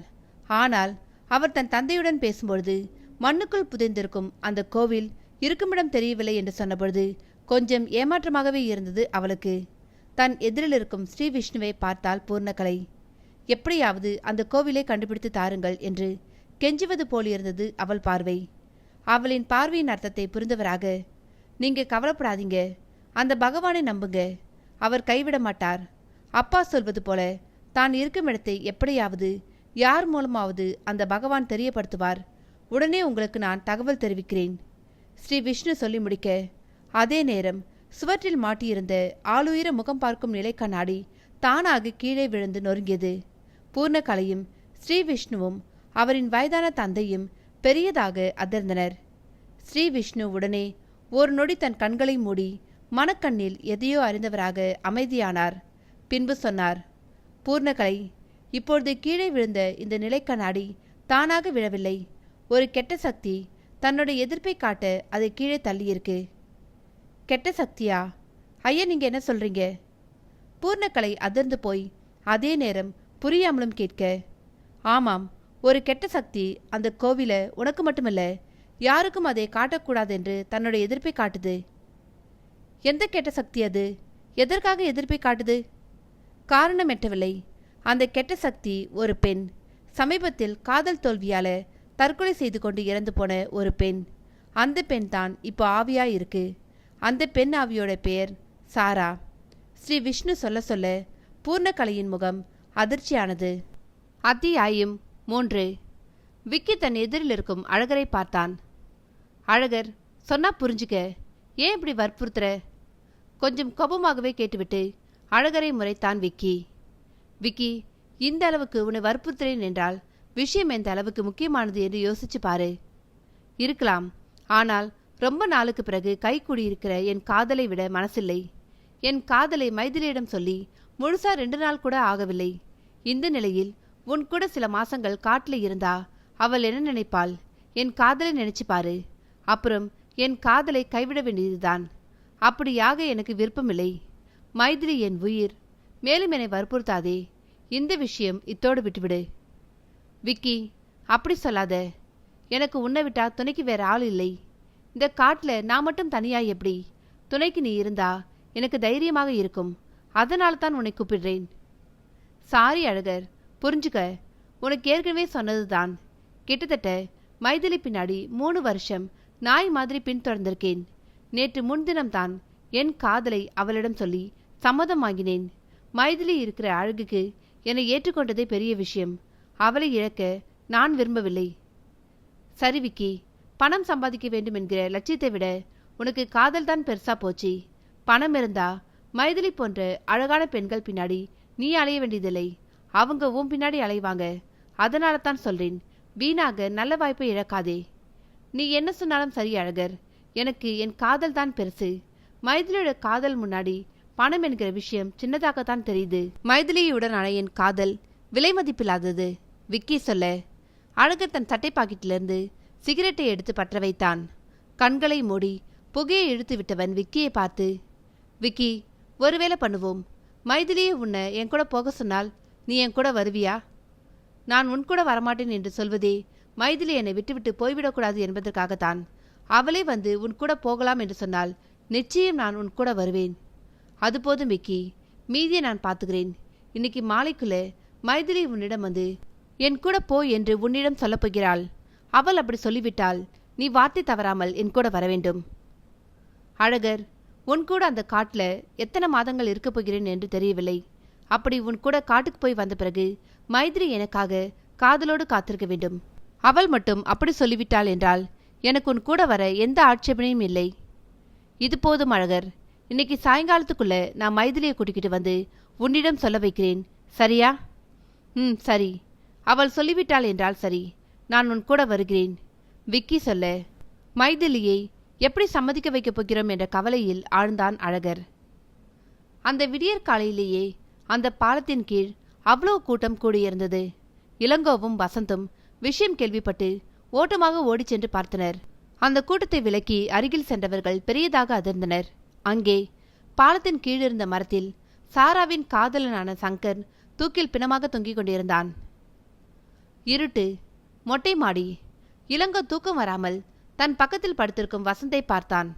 ஆனால் அவர் தன் தந்தையுடன் பேசும்பொழுது மண்ணுக்குள் புதைந்திருக்கும் அந்த கோவில் இருக்குமிடம் தெரியவில்லை என்று சொன்னபொழுது கொஞ்சம் ஏமாற்றமாகவே இருந்தது அவளுக்கு. தன் எதிரில் இருக்கும் ஸ்ரீ விஷ்ணுவை பார்த்தாள் பூர்ணகலை. எப்படியாவது அந்த கோவிலை கண்டுபிடித்து தாருங்கள் என்று கெஞ்சுவது போலிருந்தது அவள் பார்வை. அவளின் பார்வையின் அர்த்தத்தை புரிந்தவராக, நீங்க கவலைப்படாதீங்க, அந்த பகவானை நம்புங்க, அவர் கைவிட மாட்டார். அப்பா சொல்வது போல தான் இருக்கும் இடத்தை எப்படியாவது யார் மூலமாவது அந்த பகவான் தெரியப்படுத்துவார். உடனே உங்களுக்கு நான் தகவல் தெரிவிக்கிறேன். ஸ்ரீ விஷ்ணு சொல்லி முடிக்க அதே நேரம் சுவற்றில் மாட்டியிருந்த ஆளுயிர முகம் பார்க்கும் நிலை கண்ணாடி தானாக கீழே விழுந்து நொறுங்கியது. பூர்ணகலையும் ஸ்ரீ விஷ்ணுவும் அவரின் வயதான தந்தையும் பெரியதாக அதிர்ந்தனர். ஸ்ரீ விஷ்ணு உடனே ஒரு நொடி தன் கண்களை மூடி மனக்கண்ணில் எதையோ அறிந்தவராக அமைதியானார். பின்பு சொன்னார், பூர்ணகலை, இப்பொழுது கீழே விழுந்த இந்த நிலை கண்ணாடி தானாக விழவில்லை. ஒரு கெட்ட சக்தி தன்னுடைய எதிர்ப்பை காட்ட அதை கீழே தள்ளியிருக்கு. கெட்ட சக்தியா? ஐயா, நீங்க என்ன சொல்றீங்க? பூர்ணகலை அதிர்ந்து போய் அதே நேரம் புரியாமலும் கேட்க, ஆமாம், ஒரு கெட்ட சக்தி அந்த கோவிலை உனக்கு மட்டுமல்ல யாருக்கும் அதை காட்டக்கூடாதென்று தன்னுடைய எதிர்ப்பை காட்டுது. எந்த கெட்ட சக்தி அது? எதற்காக எதிர்ப்பை காட்டுது? காரணம் எட்டவில்லை. அந்த கெட்ட சக்தி ஒரு பெண். சமீபத்தில் காதல் தோல்வியால தற்கொலை செய்து கொண்டு இறந்து போன ஒரு பெண். அந்த பெண் தான் இப்போ ஆவியா இருக்கு. அந்த பெண் ஆவியோட பெயர் சாரா. ஸ்ரீ விஷ்ணு சொல்ல சொல்ல பூர்ணகலையின் முகம் அதிர்ச்சியானது. அத்தியாயம் 3. விக்கி தன் எதிரில் இருக்கும் அழகரை பார்த்தான். அழகர், சொன்னா புரிஞ்சுக்க, ஏன் இப்படி வற்புறுத்துற? கொஞ்சம் கோபமாகவே கேட்டுவிட்டு அழகரை முறைத்தான் விக்கி. விக்கி, இந்த அளவுக்கு உன்னை வற்புறுத்துறேன் என்றால் விஷயம் எந்த அளவுக்கு முக்கியமானது என்று யோசிச்சு பாரு. இருக்கலாம், ஆனால் ரொம்ப நாளுக்கு பிறகு கை கூடியிருக்கிற என் காதலை விட மனசில்லை. என் காதலை மைதிலியிடம் சொல்லி முழுசா 2 நாள் கூட ஆகவில்லை. இந்த நிலையில் உன் கூட சில மாசங்கள் காட்டுல இருந்தா அவள் என்ன நினைப்பாள்? என் காதலை நினைச்சு பாரு. அப்புறம் என் காதலை கைவிட வேண்டியதுதான். அப்படியாக எனக்கு விருப்பமில்லை. மைதிலி என் உயிர். மேலும் என்னை வற்புறுத்தாதே. இந்த விஷயம் இத்தோடு விட்டுவிடு. விக்கி, அப்படி சொல்லாத. எனக்கு உன்னை விட்டா துணைக்கு வேற ஆள் இல்லை. இந்த காட்டுல நான் மட்டும் தனியா எப்படி? துணைக்கு நீ இருந்தா எனக்கு தைரியமாக இருக்கும். அதனால தான் உன்னை கூப்பிடுறேன். சாரி அழகர், புரிஞ்சுக்க. உனக்கு ஏற்கனவே சொன்னதுதான். கிட்டத்தட்ட மைதிலி பின்னாடி 3 வருஷம் நாய் மாதிரி பின்தொடர்ந்திருக்கேன். நேற்று முன்தினம்தான் என் காதலை அவளிடம் சொல்லி சம்மதம் வாங்கினேன். மைதிலி இருக்கிற அழகுக்கு என்னை ஏற்றுக்கொண்டதே பெரிய விஷயம். அவளை இழக்க நான் விரும்பவில்லை. சரி விக்கி, பணம் சம்பாதிக்க வேண்டும் என்கிற லட்சியத்தை விட உனக்கு காதல் தான் பெருசா போச்சு. பணம் இருந்தா மைதிலி போன்ற அழகான பெண்கள் பின்னாடி நீ அலைய வேண்டியதில்லை. அவங்க உன் பின்னாடி அலைவாங்க. அதனால தான் சொல்றேன், வீணாக நல்ல வாய்ப்பை இழக்காதே. நீ என்ன சொன்னாலும் சரி அழகர், எனக்கு என் காதல் தான் பெருசு. மைதிலியோட காதல் முன்னாடி பணம் என்கிற விஷயம் சின்னதாகத்தான் தெரியுது. மைதிலியுடனான என் காதல் விலை மதிப்பில்லாதது, விக்கி சொல்ல. அழகர் தன் சட்டை பாக்கெட்டிலிருந்து சிகரெட்டை எடுத்து பற்ற வைத்தான். கண்களை மூடி புகையை இழுத்து விட்டவன் விக்கியை பார்த்து, விக்கி, ஒருவேளை பண்ணுவோம். மைதிலியை உன்னை என் கூட போக சொன்னால் நீ என் கூட வருவியா? நான் உன் கூட வரமாட்டேன் என்று சொல்வதே மைதிலி என்னை விட்டுவிட்டு போய்விடக்கூடாது என்பதற்காகத்தான். அவளே வந்து உன் கூட போகலாம் என்று சொன்னால் நிச்சயம் நான் உன் கூட வருவேன். அது போதும் விக்கி, மீதியை நான் பார்த்துக்கிறேன். இன்னைக்கு மாலைக்குள்ள மைதிலி உன்னிடம் வந்து என் கூட போ என்று உன்னிடம் சொல்லப் போகிறாள். அவள் அப்படி சொல்லிவிட்டால் நீ வார்த்தை தவறாமல் என் கூட வர வேண்டும். அழகர், உன் கூட அந்த காட்டுல எத்தனை மாதங்கள் இருக்கப் போகிறேன் என்று தெரியவில்லை. அப்படி உன் கூட காட்டுக்கு போய் வந்த பிறகு மைதிலி எனக்காக காதலோடு காத்திருக்க வேண்டும். அவள் மட்டும் அப்படி சொல்லிவிட்டாள் என்றால் எனக்கு உன் கூட வர எந்த ஆட்சேபனையும் இல்லை. இது போதும் அழகர், இன்னைக்கு சாயங்காலத்துக்குள்ள நான் மைதிலியை கூட்டிக்கிட்டு வந்து உன்னிடம் சொல்ல வைக்கிறேன், சரியா? சரி. அவள் சொல்லிவிட்டாள் என்றால் சரி, நான் உன் கூட வருகிறேன், விக்கி சொல்ல. மைதிலியை எப்படி சம்மதிக்க வைக்கப் போகிறோம் என்ற கவலையில் ஆழ்ந்தான் அழகர். அந்த விடியற் காலையிலேயே அந்த பாலத்தின் கீழ் அவ்வளவு கூட்டம் கூடியிருந்தது. இளங்கோவும் வசந்தும் விஷயம் கேள்விப்பட்டு ஓட்டமாக ஓடிச் சென்று பார்த்தனர். அந்த கூட்டத்தை விலக்கி அருகில் சென்றவர்கள் பெரியதாக அதிர்ந்தனர். அங்கே பாலத்தின் கீழிருந்த மரத்தில் சாராவின் காதலனான சங்கர் தூக்கில் பிணமாக தொங்கிக் கொண்டிருந்தான். இருட்டு, மொட்டை மாடி. இளங்கோ தூக்கம் வராமல் தன் பக்கத்தில் படுத்திருக்கும் வசந்தை பார்த்தான்.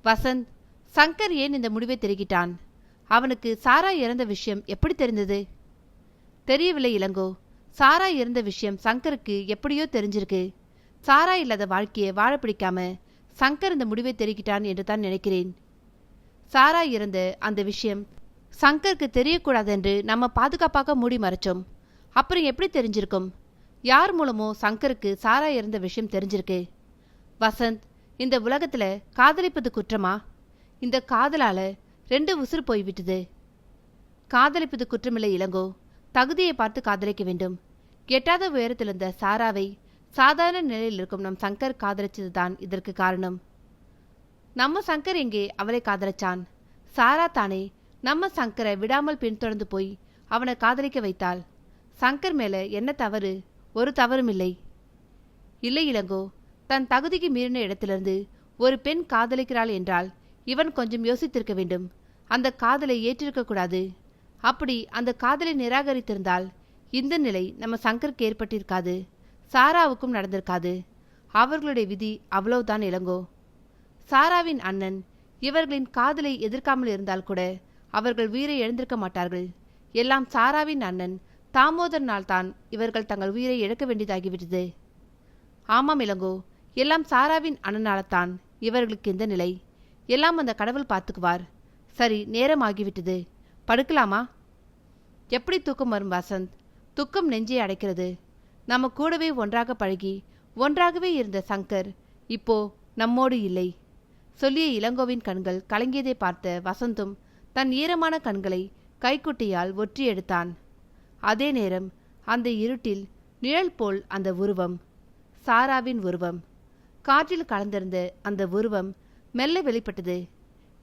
வசந்த், சங்கர் ஏன் இந்த முடிவை தெரிவித்தான்? அவனுக்கு சாரா இறந்த விஷயம் எப்படி தெரிந்தது? தெரியவில்லை இளங்கோ. சாரா இறந்த விஷயம் சங்கருக்கு எப்படியோ தெரிஞ்சிருக்கு. சாரா இல்லாத வாழ்க்கையை வாழ பிடிக்காம சங்கர் இந்த முடிவை தெரிவித்தான் என்று தான் நினைக்கிறேன். சாரா இறந்த அந்த விஷயம் சங்கருக்கு தெரியக்கூடாதென்று நம்ம பாதுகாப்பாக மூடி மறைச்சோம். அப்புறம் எப்படி தெரிஞ்சிருக்கும்? யார் மூலமோ சங்கருக்கு சாரா இறந்த விஷயம் தெரிஞ்சிருக்கு. வசந்த், இந்த உலகத்துல காதலிப்பது குற்றமா? இந்த காதலால 2 உசுறு போய்விட்டது. காதலிப்பது குற்றமில்லை இளங்கோ, தகுதியை பார்த்து காதலிக்க வேண்டும். எட்டாத உயரத்தில் இருந்த சாராவை சாதாரண நிலையில் இருக்கும் நம் சங்கர் காதலிச்சதுதான் இதற்கு காரணம். நம்ம சங்கர் எங்கே அவளை காதலிச்சான்? சாரா தானே நம்ம சங்கரை விடாமல் பின்தொடர்ந்து போய் அவனை காதலிக்க வைத்தாள். சங்கர் மேல என்ன தவறு? ஒரு தவறும் இல்லை. இல்லை இளங்கோ, தன் தகுதிக்கு மீறின இடத்திலிருந்து ஒரு பெண் காதலிக்கிறாள் என்றால் இவன் கொஞ்சம் யோசித்திருக்க வேண்டும். அந்த காதலை ஏற்றிருக்க கூடாது. அப்படி அந்த காதலை நிராகரித்திருந்தால் இந்த நிலை நம்ம சங்கருக்கு ஏற்பட்டிருக்காது, சாராவுக்கும் நடந்திருக்காது. அவர்களுடைய விதி அவ்வளவுதான் இளங்கோ. சாராவின் அண்ணன் இவர்களின் காதலை எதிர்க்காமல் இருந்தால் கூட அவர்கள் உயிரை இழந்திருக்க மாட்டார்கள். எல்லாம் சாராவின் அண்ணன் தாமோதரனால் தான் இவர்கள் தங்கள் உயிரை இழக்க வேண்டியதாகிவிட்டது. ஆமாம் இளங்கோ, எல்லாம் சாராவின் அண்ணனால்தான் இவர்களுக்கு இந்த நிலை. எல்லாம் அந்த கடவுள் பார்த்துக்குவார். சரி, நேரம் ஆகிவிட்டது, படுக்கலாமா? எப்படி தூக்கம் வரும் வசந்த்? துக்கம் நெஞ்சை அடைக்கிறது. நம்ம கூடவே ஒன்றாக பழகி ஒன்றாகவே இருந்த சங்கர் இப்போ நம்மோடு இல்லை. சொல்லிய இளங்கோவின் கண்கள் கலங்கியதை பார்த்த வசந்தும் தன் ஈரமான கண்களை கைக்குட்டையால் ஒற்றி எடுத்தான். அதே நேரம் அந்த இருட்டில் நிழல் போல் அந்த உருவம், சாராவின் உருவம், காற்றில் கலந்திருந்த அந்த உருவம் மெல்ல வெளிப்பட்டது.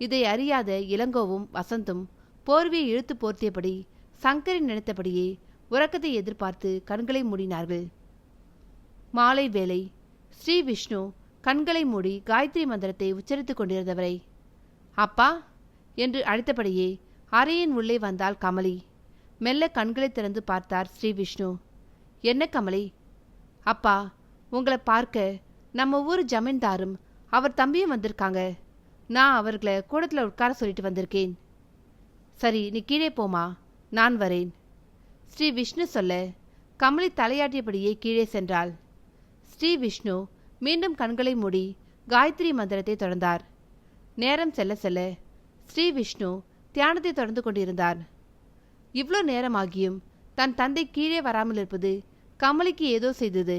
இதை அறியாத இளங்கோவும் வசந்தும் போர்வையை இழுத்து போர்த்தியபடி சங்கரின் நினைத்தபடியே உறக்கத்தை எதிர்பார்த்து கண்களை மூடினார்கள். மாலை வேளை. ஸ்ரீ விஷ்ணு கண்களை மூடி காயத்ரி மந்திரத்தை உச்சரித்துக் கொண்டிருந்தவரை அப்பா என்று அழைத்தபடியே அறையின் உள்ளே வந்தாள் கமலி. மெல்ல கண்களை திறந்து பார்த்தார் ஸ்ரீ விஷ்ணு. என்ன கமலி? அப்பா, உங்களை பார்க்க நம்ம ஊர் ஜமீன்தாரும் அவர் தம்பியும் வந்திருக்காங்க. நான் அவர்களை கூடத்தில் உட்கார சொல்லிட்டு வந்திருக்கேன். சரி, நீ கீழே போமா, நான் வரேன். ஸ்ரீ விஷ்ணு சொல்ல கமலி தலையாட்டியபடியே கீழே சென்றாள். ஸ்ரீ விஷ்ணு மீண்டும் கண்களை மூடி காயத்ரி மந்திரத்தை தொடர்ந்தார். நேரம் செல்ல செல்ல ஸ்ரீ விஷ்ணு தியானத்தை தொடர்ந்து கொண்டிருந்தார். இவ்வளோ நேரமாகியும் தன் தந்தை கீழே வராமல் இருப்பது கமலிக்கு ஏதோ செய்தது.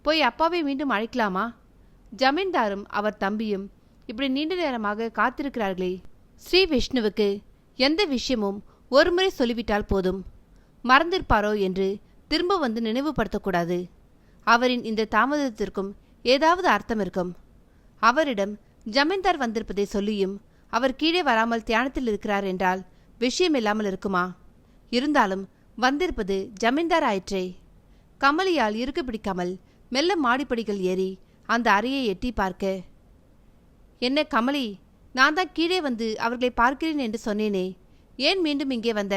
போய் அப்பாவை மீண்டும் அழைக்கலாமா? ஜமீன்தாரும் அவர் தம்பியும் இப்படி நீண்ட நேரமாக காத்திருக்கிறார்களே. ஸ்ரீ விஷ்ணுவுக்கு எந்த விஷயமும் ஒருமுறை சொல்லிவிட்டால் போதும். மறந்திருப்பாரோ என்று திரும்ப வந்து நினைவுபடுத்தக்கூடாது. அவரின் இந்த தாமதத்திற்கும் ஏதாவது அர்த்தம் இருக்கும். அவரிடம் ஜமீன்தார் வந்திருப்பதை சொல்லியும் அவர் கீழே வராமல் தியானத்தில் இருக்கிறார் என்றால் விஷயம் இல்லாமல் இருக்குமா? இருந்தாலும் வந்திருப்பது ஜமீன்தார் ஆயிற்றே. கமலியால் இருக்க பிடிக்காமல் மெல்ல மாடிப்படிகள் ஏறி அந்த அறையை எட்டி பார்க்க, என்ன கமலி, நான் தான் கீழே வந்து அவர்களை பார்க்கிறேன் என்று சொன்னேனே, ஏன் மீண்டும் இங்கே வந்த?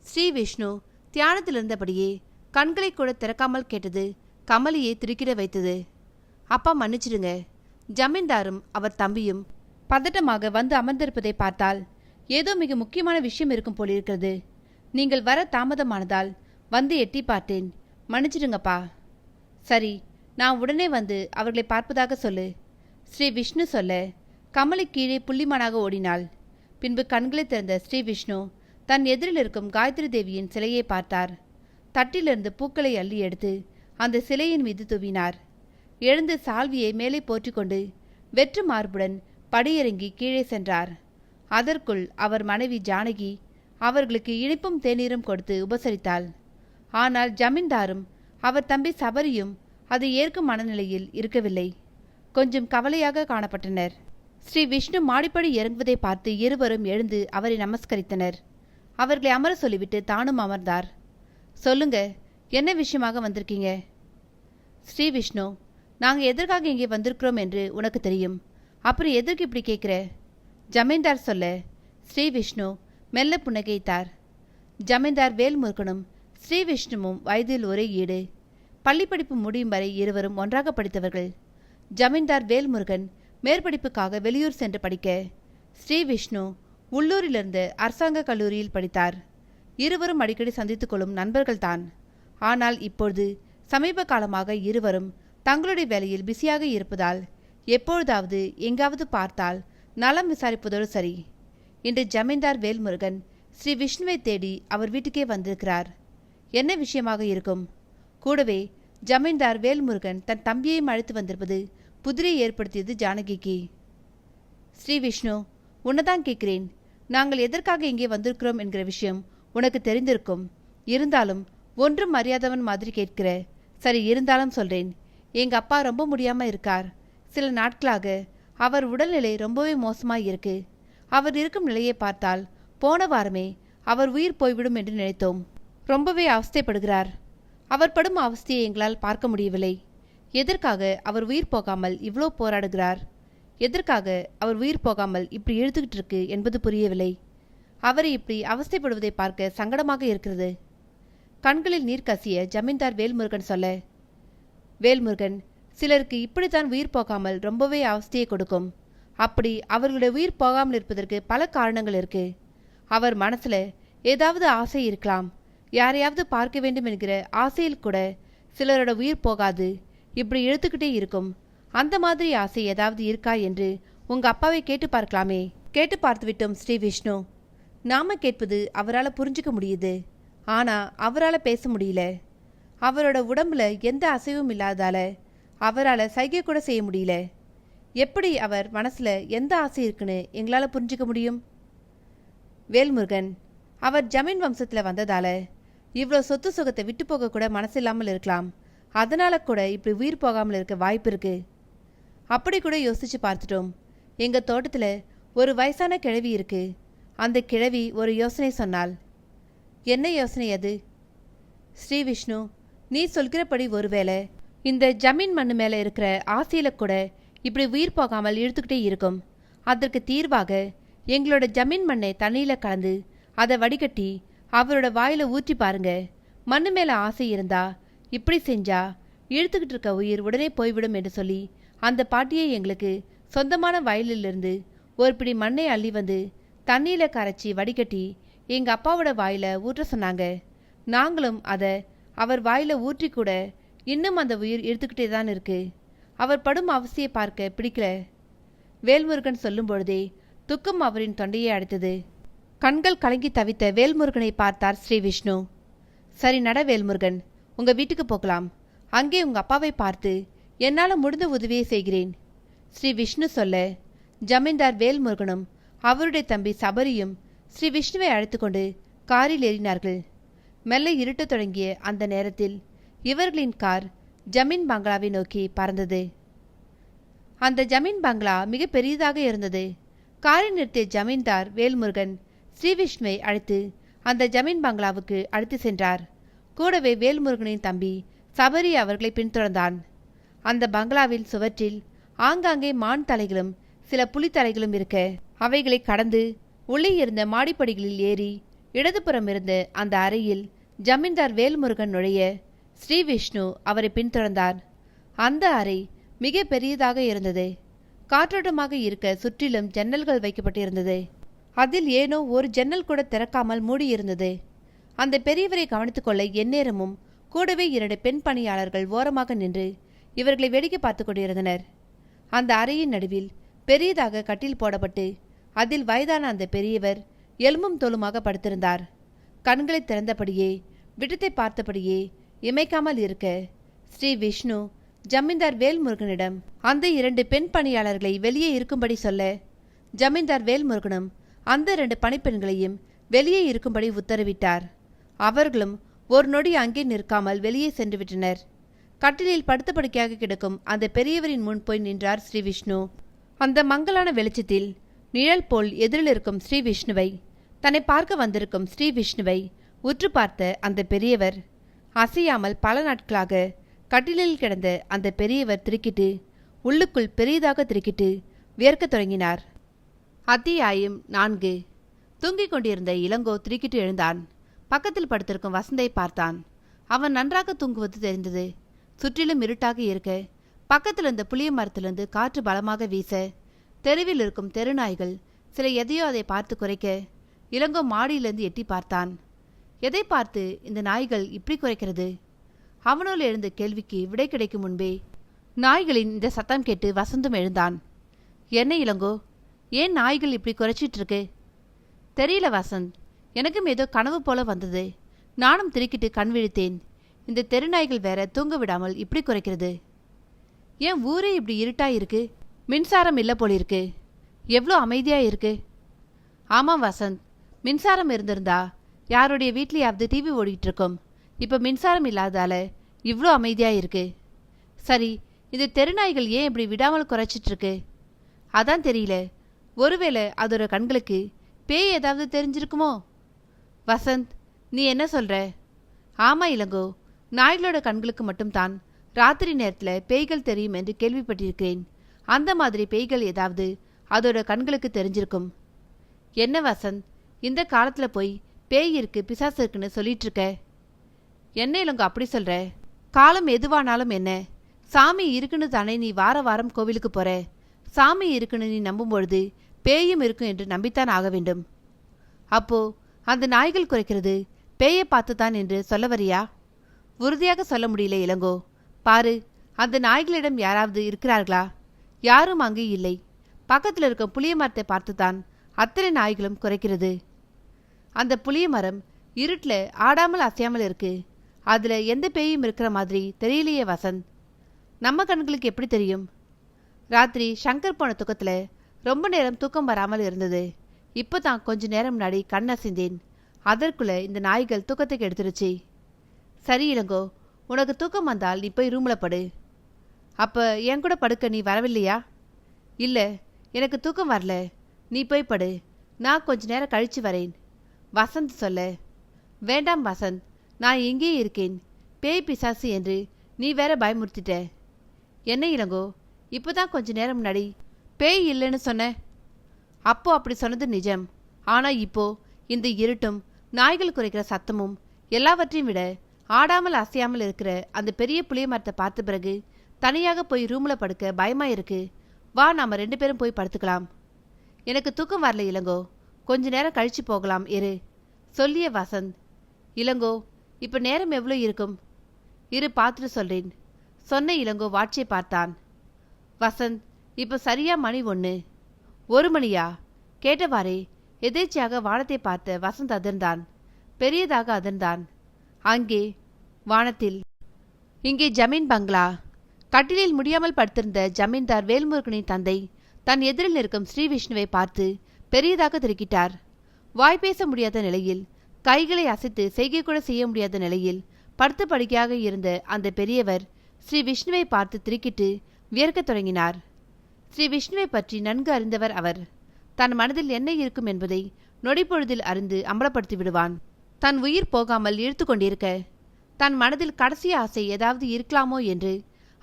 ஸ்ரீ விஷ்ணு தியானத்தில் இருந்தபடியே கண்களை கூட திறக்காமல் கேட்டது கமலியை திருக்கிட வைத்தது. அப்பா மன்னிச்சிடுங்க. ஜமீன்தாரும் அவர் தம்பியும் பதட்டமாக வந்து அமர்ந்திருப்பதை பார்த்தால் ஏதோ மிக முக்கியமான விஷயம் இருக்கும் போலிருக்கிறது. நீங்கள் வர தாமதமானதால் வந்து எட்டி பார்த்தேன். மன்னிச்சிடுங்கப்பா. சரி, நான் உடனே வந்து அவர்களை பார்ப்பதாக சொல்லு. ஸ்ரீ விஷ்ணு சொல்ல கமலி கீழே புள்ளிமானாக ஓடினாள். பின்பு கண்களை திறந்த ஸ்ரீ விஷ்ணு தன் எதிரில் இருக்கும் காயத்ரி தேவியின் சிலையை பார்த்தார். தட்டிலிருந்து பூக்களை அள்ளி எடுத்து அந்த சிலையின் மீது துவினார். எழுந்து சால்வியை மேலே போற்றிக்கொண்டு வெற்று மார்புடன் படியிறங்கி கீழே சென்றார். அதற்குள் அவர் மனைவி ஜானகி அவர்களுக்கு இனிப்பும் தேநீரும் கொடுத்து உபசரித்தாள். ஆனால் ஜமீன்தாரும் அவர் தம்பி சபரியும் அதை ஏற்கும் மனநிலையில் இருக்கவில்லை. கொஞ்சம் கவலையாக காணப்பட்டனர். ஸ்ரீ விஷ்ணு மாடிப்படி இறங்குவதை பார்த்து இருவரும் எழுந்து அவரை நமஸ்கரித்தனர். அவர்களை அமர சொல்லிவிட்டு தானும் அமர்ந்தார். சொல்லுங்க, என்ன விஷயமாக வந்திருக்கீங்க? ஸ்ரீ விஷ்ணு, நாங்கள் எதற்காக இங்கே வந்திருக்கிறோம் என்று உனக்கு தெரியும். அப்புறம் எதற்கு இப்படி கேட்குற? ஜமீன்தார் சொல்ல ஸ்ரீ விஷ்ணு மெல்ல புன்னகைத்தார். ஜமீன்தார் வேல்முருகனும் ஸ்ரீ விஷ்ணுவும் வயதில் ஒரே ஈடு. பள்ளிப்படிப்பு முடியும் வரை இருவரும் ஒன்றாக படித்தவர்கள். ஜமீன்தார் வேல்முருகன் மேற்படிப்புக்காக வெளியூர் சென்று படிக்க, ஸ்ரீ விஷ்ணு உள்ளூரிலிருந்து அரசாங்க கல்லூரியில் படித்தார். இருவரும் அடிக்கடி சந்தித்துக் கொள்ளும் நண்பர்கள்தான். ஆனால் இப்பொழுது சமீப காலமாக இருவரும் தங்களுடைய வேலையில் பிஸியாக இருப்பதால் எப்பொழுதாவது எங்காவது பார்த்தால் நலம் விசாரிப்பதோடு சரி. இன்று ஜமீன்தார் வேல்முருகன் ஸ்ரீ விஷ்ணுவை தேடி அவர் வீட்டுக்கே வந்திருக்கிறார். என்ன விஷயமாக இருக்கும்? கூடவே ஜமீன்தார் வேல்முருகன் தன் தம்பியையும் அழைத்து வந்திருப்பது புதிரை ஏற்படுத்தியது ஜானகிக்கு. ஸ்ரீ விஷ்ணு, உன்னதான் கேட்கிறேன். நாங்கள் எதற்காக இங்கே வந்திருக்கிறோம் என்கிற விஷயம் உனக்கு தெரிந்திருக்கும். இருந்தாலும் ஒன்றும் அறியாதவன் மாதிரி கேட்கிற. சரி, இருந்தாலும் சொல்றேன். எங்க அப்பா ரொம்ப முடியாம இருக்கார். சில நாட்களாக அவர் உடல்நிலை ரொம்பவே மோசமாய் இருக்கு. அவர் இருக்கும் நிலையை பார்த்தால் போன வாரமே அவர் உயிர் போய்விடும் என்று நினைத்தோம். ரொம்பவே அவஸ்தைப்படுகிறார். அவர் படும் அவஸ்தையை எங்களால் பார்க்க முடியவில்லை. எதற்காக அவர் உயிர் போகாமல் இவ்வளோ போராடுகிறார்? எதற்காக அவர் உயிர் போகாமல் இப்படி இழுத்துக்கிட்டு இருக்கு என்பது புரியவில்லை. அவரை இப்படி அவஸ்தைப்படுவதை பார்க்க சங்கடமாக இருக்கிறது. கண்களில் நீர் கசிய ஜமீன்தார் வேல்முருகன் சொல்ல, வேல்முருகன், சிலருக்கு இப்படித்தான் உயிர் போகாமல் ரொம்பவே அவஸ்தையை கொடுக்கும். அப்படி அவர்களுடைய உயிர் போகாமல் இருப்பதற்கு பல காரணங்கள் இருக்கு. அவர் மனசுல ஏதாவது ஆசை இருக்கலாம். யாரையாவது பார்க்க வேண்டும் என்கிற ஆசையில் கூட சிலரோட உயிர் போகாது, இப்படி இழுத்துக்கிட்டே இருக்கும். அந்த மாதிரி ஆசை ஏதாவது இருக்கா என்று உங்க அப்பாவை கேட்டு பார்க்கலாமே. கேட்டு பார்த்து விட்டோம் ஸ்ரீ விஷ்ணு. நாம கேட்பது அவரால் புரிஞ்சுக்க முடியுது. ஆனா அவரால் பேச முடியல. அவரோட உடம்புல எந்த அசைவும் இல்லாதால அவரால் சைகை கூட செய்ய முடியல. எப்படி அவர் மனசுல எந்த ஆசை இருக்குன்னு எங்களால் புரிஞ்சுக்க முடியும்? வேல்முருகன், அவர் ஜமீன் வம்சத்தில் வந்ததால இவ்வளோ சொத்து சுகத்தை விட்டு போக கூட மனசு இல்லாமல் இருக்கலாம். அதனால கூட இப்படி உயிர் போகாமல் இருக்க வாய்ப்பு இருக்கு. அப்படி கூட யோசிச்சு பார்த்துட்டோம். எங்க தோட்டத்தில் ஒரு வயசான கிழவி இருக்கு. அந்த கிழவி ஒரு யோசனை சொன்னாள். என்ன யோசனை அது? ஸ்ரீ விஷ்ணு, நீ சொல்கிறபடி ஒருவேளை இந்த ஜமீன் மண்ணு மேலே இருக்கிற ஆசையில கூட இப்படி உயிர் போகாமல் இழுத்துக்கிட்டே இருக்கும். அதற்கு தீர்வாக எங்களோட ஜமீன் மண்ணை தண்ணியில் கலந்து அதை வடிகட்டி அவரோட வாயில ஊற்றி பாருங்க. மண்ணு மேலே ஆசை இருந்தா இப்படி செஞ்சா இழுத்துக்கிட்டு இருக்க உயிர் உடனே போய்விடும் என்று சொல்லி அந்த பாட்டியை எங்களுக்கு சொந்தமான வயலிலிருந்து ஒரு பிடி மண்ணை அள்ளி வந்து தண்ணியில் கரைச்சி வடிகட்டி எங்கள் அப்பாவோட வாயில ஊற்ற சொன்னாங்க. நாங்களும் அதை அவர் வாயில ஊற்றி கூட இன்னும் அந்த உயிர் எடுத்துக்கிட்டே தான் இருக்கு. அவர் படும் அவசியை பார்க்க பிடிக்கல. வேல்முருகன் சொல்லும் பொழுதே துக்கம் அவரின் தொண்டையை அடைத்தது. கண்கள் கலங்கி தவித்த வேல்முருகனை பார்த்தார் ஸ்ரீ விஷ்ணு. சரி நட வேல்முருகன், உங்க வீட்டுக்கு போகலாம். அங்கே உங்க அப்பாவை பார்த்து என்னால் முடிந்த உதவியை செய்கிறேன். ஸ்ரீ விஷ்ணு சொல்ல ஜமீன்தார் வேல்முருகனும் அவருடைய தம்பி சபரியும் ஸ்ரீ விஷ்ணுவை அழைத்து கொண்டு காரில் ஏறினார்கள். மெல்ல இருட்டத் தொடங்கிய அந்த நேரத்தில் இவர்களின் கார் ஜமீன் பங்களாவை நோக்கி பறந்தது. அந்த ஜமீன் பங்களா மிக பெரியதாக இருந்தது. காரை நிறுத்திய ஜமீன்தார் வேல்முருகன் ஸ்ரீ விஷ்ணுவை அழைத்து அந்த ஜமீன் பங்களாவுக்கு அழைத்து சென்றார். கூடவே வேல்முருகனின் தம்பி சபரி அவர்களை பின்தொடர்ந்தான். அந்த பங்களாவில் சுவற்றில் ஆங்காங்கே மான் தலைகளும் சில புலித்தலைகளும் இருக்க அவைகளை கடந்து உள்ளே இருந்த மாடிப்படிகளில் ஏறி இடதுபுறம் இருந்த அந்த அறையில் ஜமீன்தார் வேல்முருகன் நுழைய ஸ்ரீ விஷ்ணு அவரை பின்தொடர்ந்தார். அந்த அறை மிக பெரியதாக இருந்தது. காற்றோட்டமாக இருக்க சுற்றிலும் ஜன்னல்கள் வைக்கப்பட்டிருந்தது. அதில் ஏனோ ஒரு ஜன்னல் கூட திறக்காமல் மூடியிருந்தது. அந்த பெரியவரை கவனித்துக் கொள்ள எந்நேரமும் கூடவே 2 பெண் பணியாளர்கள் ஓரமாக நின்று இவர்களை வேடிக்கை பார்த்து கொண்டிருந்தனர். அந்த அறையின் நடுவில் பெரியதாக கட்டில் போடப்பட்டு அதில் வயதான அந்த பெரியவர் எலும்பும் தோலுமாக படுத்திருந்தார். கண்களை திறந்தபடியே விட்டத்தை பார்த்தபடியே இமைக்காமல் இருக்க ஸ்ரீ விஷ்ணு ஜமீன்தார் வேல்முருகனிடம் அந்த 2 பெண் பணியாளர்களை வெளியே இருக்கும்படி சொல்ல ஜமீன்தார் வேல்முருகனும் அந்த 2 பணிப்பெண்களையும் வெளியே இருக்கும்படி உத்தரவிட்டார். அவர்களும் ஒரு நொடி அங்கே நிற்காமல் வெளியே சென்று விட்டனர். கட்டிலில் படுத்த படுக்கையாக கிடக்கும் அந்த பெரியவரின் முன் போய் நின்றார் ஸ்ரீ விஷ்ணு. அந்த மங்கலான வெளிச்சத்தில் நிழல் போல் எதிரில் இருக்கும் ஸ்ரீ விஷ்ணுவை, தன்னை பார்க்க வந்திருக்கும் ஸ்ரீ விஷ்ணுவை உற்று பார்த்த அந்த பெரியவர் அசையாமல் பல நாட்களாக கட்டிலில் கிடந்த அந்த பெரியவர் திருக்கிட்டு உள்ளுக்குள் பெரியதாக திருக்கிட்டு வியர்க்கத் தொடங்கினார். அத்தியாயம் 4. தூங்கிக் கொண்டிருந்த இளங்கோ திருக்கிட்டு எழுந்தான். பக்கத்தில் படுத்திருக்கும் வசந்தை பார்த்தான். அவன் நன்றாக தூங்குவது தெரிந்தது. சுற்றிலும் இருட்டாக இருக்க பக்கத்தில் இருந்த புளிய மரத்திலிருந்து காற்று பலமாக வீச தெருவில் இருக்கும் தெருநாய்கள் சில எதையோ அதை பார்த்து குறைக்க இளங்கோ மாடியிலிருந்து எட்டி பார்த்தான். எதை பார்த்து இந்த நாய்கள் இப்படி குறைக்கிறது? அவனுள் எழுந்த கேள்விக்கு விடை கிடைக்கும் முன்பே நாய்களின் இந்த சத்தம் கேட்டு வசந்தும் எழுந்தான். என்ன இளங்கோ, ஏன் நாய்கள் இப்படி குறைச்சிட்டு இருக்கு? தெரியல வசந்த், எனக்கும் ஏதோ கனவு போல வந்தது. நானும் திருக்கிட்டு கண் விழித்தேன். இந்த தெருநாய்கள் வேற தூங்க விடாமல் இப்படி குறைக்கிறது. ஏன் ஊரே இப்படி இருட்டா இருக்கு? மின்சாரம் இல்லை போலிருக்கு. எவ்வளோ அமைதியா இருக்கு. ஆமாம் வசந்த், மின்சாரம் இருந்திருந்தா யாருடைய வீட்லையாவது டிவி ஓடிட்டு இருக்கும். இப்போ மின்சாரம் இல்லாதால இவ்வளோ அமைதியா இருக்கு. சரி, இந்த தெருநாய்கள் ஏன் இப்படி விடாமல் குறைச்சிட்டு இருக்கு? அதான் தெரியல. ஒருவேளை அதோட கண்களுக்கு பேய் ஏதாவது தெரிஞ்சிருக்குமோ? வசந்த், நீ என்ன சொல்ற? ஆமா இளங்கோ, நாய்களோட கண்களுக்கு மட்டும்தான் ராத்திரி நேரத்தில் பேய்கள் தெரியும் என்று கேள்விப்பட்டிருக்கிறேன். அந்த மாதிரி பேய்கள் ஏதாவது அதோட கண்களுக்கு தெரிஞ்சிருக்கும். என்ன வசந்த், இந்த காலத்தில் போய் பேய் இருக்கு பிசாசு இருக்குன்னு சொல்லிட்டு இருக்க? என்ன இளங்கோ அப்படி சொல்ற? காலம் எதுவானாலும் என்ன, சாமி இருக்குன்னு தானே நீ வார வாரம் கோவிலுக்கு போற. சாமி இருக்குன்னு நீ நம்பும் பொழுது பேயும் இருக்கும் என்று நம்பித்தான் ஆக வேண்டும். அப்போ அந்த நாய்கள் குறைக்கிறது பேயை பார்த்துத்தான் என்று சொல்ல வரியா? உறுதியாக சொல்ல முடியல இளங்கோ. பாரு, அந்த நாய்களிடம் யாராவது இருக்கிறார்களா? யாரும் அங்கே இல்லை. பக்கத்தில் இருக்கும் புளிய மரத்தை பார்த்துத்தான் அத்தனை நாய்களும் குறைக்கிறது. அந்த புளிய மரம் இருட்டில் ஆடாமல் அசையாமல் இருக்கு. அதில் எந்த பேயும் இருக்கிற மாதிரி தெரியலையே வசந்த். நம்ம கண்களுக்கு எப்படி தெரியும்? ராத்திரி சங்கர் போன தூக்கத்தில் ரொம்ப நேரம் தூக்கம் வராமல் இருந்தது. இப்போ தான் கொஞ்ச நேரம் முன்னாடி கண் அசைந்தேன். அதற்குள்ள இந்த நாய்கள் தூக்கத்தை கெடுத்துருச்சு. சரி இளங்கோ, உனக்கு தூக்கம் வந்தால் நீ போய் ரூமில் படு. அப்போ என் கூட படுக்க நீ வரவில்லையா? இல்லை, எனக்கு தூக்கம் வரல. நீ போய் படு, நான் கொஞ்ச நேரம் கழிச்சு வரேன். வசந்த் சொல்ல. வேண்டாம் வசந்த், நான் இங்கேயே இருக்கேன். பேய் பிசாசு என்று நீ வேற பயமுறுத்திட்ட. என்ன இளங்கோ, இப்போதான் கொஞ்ச நேரம் முன்னாடி பேய் இல்லைன்னு சொன்ன. அப்போ அப்படி சொன்னது நிஜம். ஆனால் இப்போ இந்த இருட்டும் நாய்கள் குறைக்கிற சத்தமும் எல்லாவற்றையும் விட ஆடாமல் அசையாமல் இருக்கிற அந்த பெரிய புளிய மரத்தை பார்த்த பிறகு தனியாக போய் ரூமில் படுக்க பயமா இருக்கு. வா, நாம 2 பேரும் போய் படுத்துக்கலாம். எனக்கு தூக்கம் வரல இளங்கோ, கொஞ்ச நேரம் கழிச்சு போகலாம் இரு சொல்லிய வசந்த். இளங்கோ, இப்போ நேரம் எவ்வளோ இருக்கும்? இரு பார்த்துட்டு சொல்கிறேன். சொன்ன இளங்கோ வாட்சியை பார்த்தான். வசந்த், இப்போ சரியா மணி 1. 1 மணியா? கேட்டவாறே எதேச்சியாக வானத்தை பார்த்த வசந்த் அதிர்ந்தான். பெரியதாக அதிர்ந்தான். அங்கே வானத்தில், இங்கே ஜமீன் பங்களா. கட்டிலில் முடியாமல் படுத்திருந்த ஜமீன்தார் வேல்முருகனின் தந்தை தன் எதிரில் இருக்கும் ஸ்ரீ விஷ்ணுவை பார்த்து பெரியதாக திடுக்கிட்டார். வாய் பேச முடியாத நிலையில், கைகளை அசைத்து செய்கை கூட செய்ய முடியாத நிலையில் படுத்து படுக்கையாக இருந்த அந்த பெரியவர் ஸ்ரீ விஷ்ணுவை பார்த்து திடுக்கிட்டு வியர்க்கத் தொடங்கினார். ஸ்ரீ விஷ்ணுவை பற்றி நன்கு அறிந்தவர் அவர். தன் மனதில் என்ன இருக்கும் என்பதை நொடிப்பொழுதில் அறிந்து அம்பலப்படுத்தி விடுவான். தன் உயிர் போகாமல் இழுத்து கொண்டிருக்க தன் மனதில் கடைசி ஆசை ஏதாவது இருக்கலாமோ என்று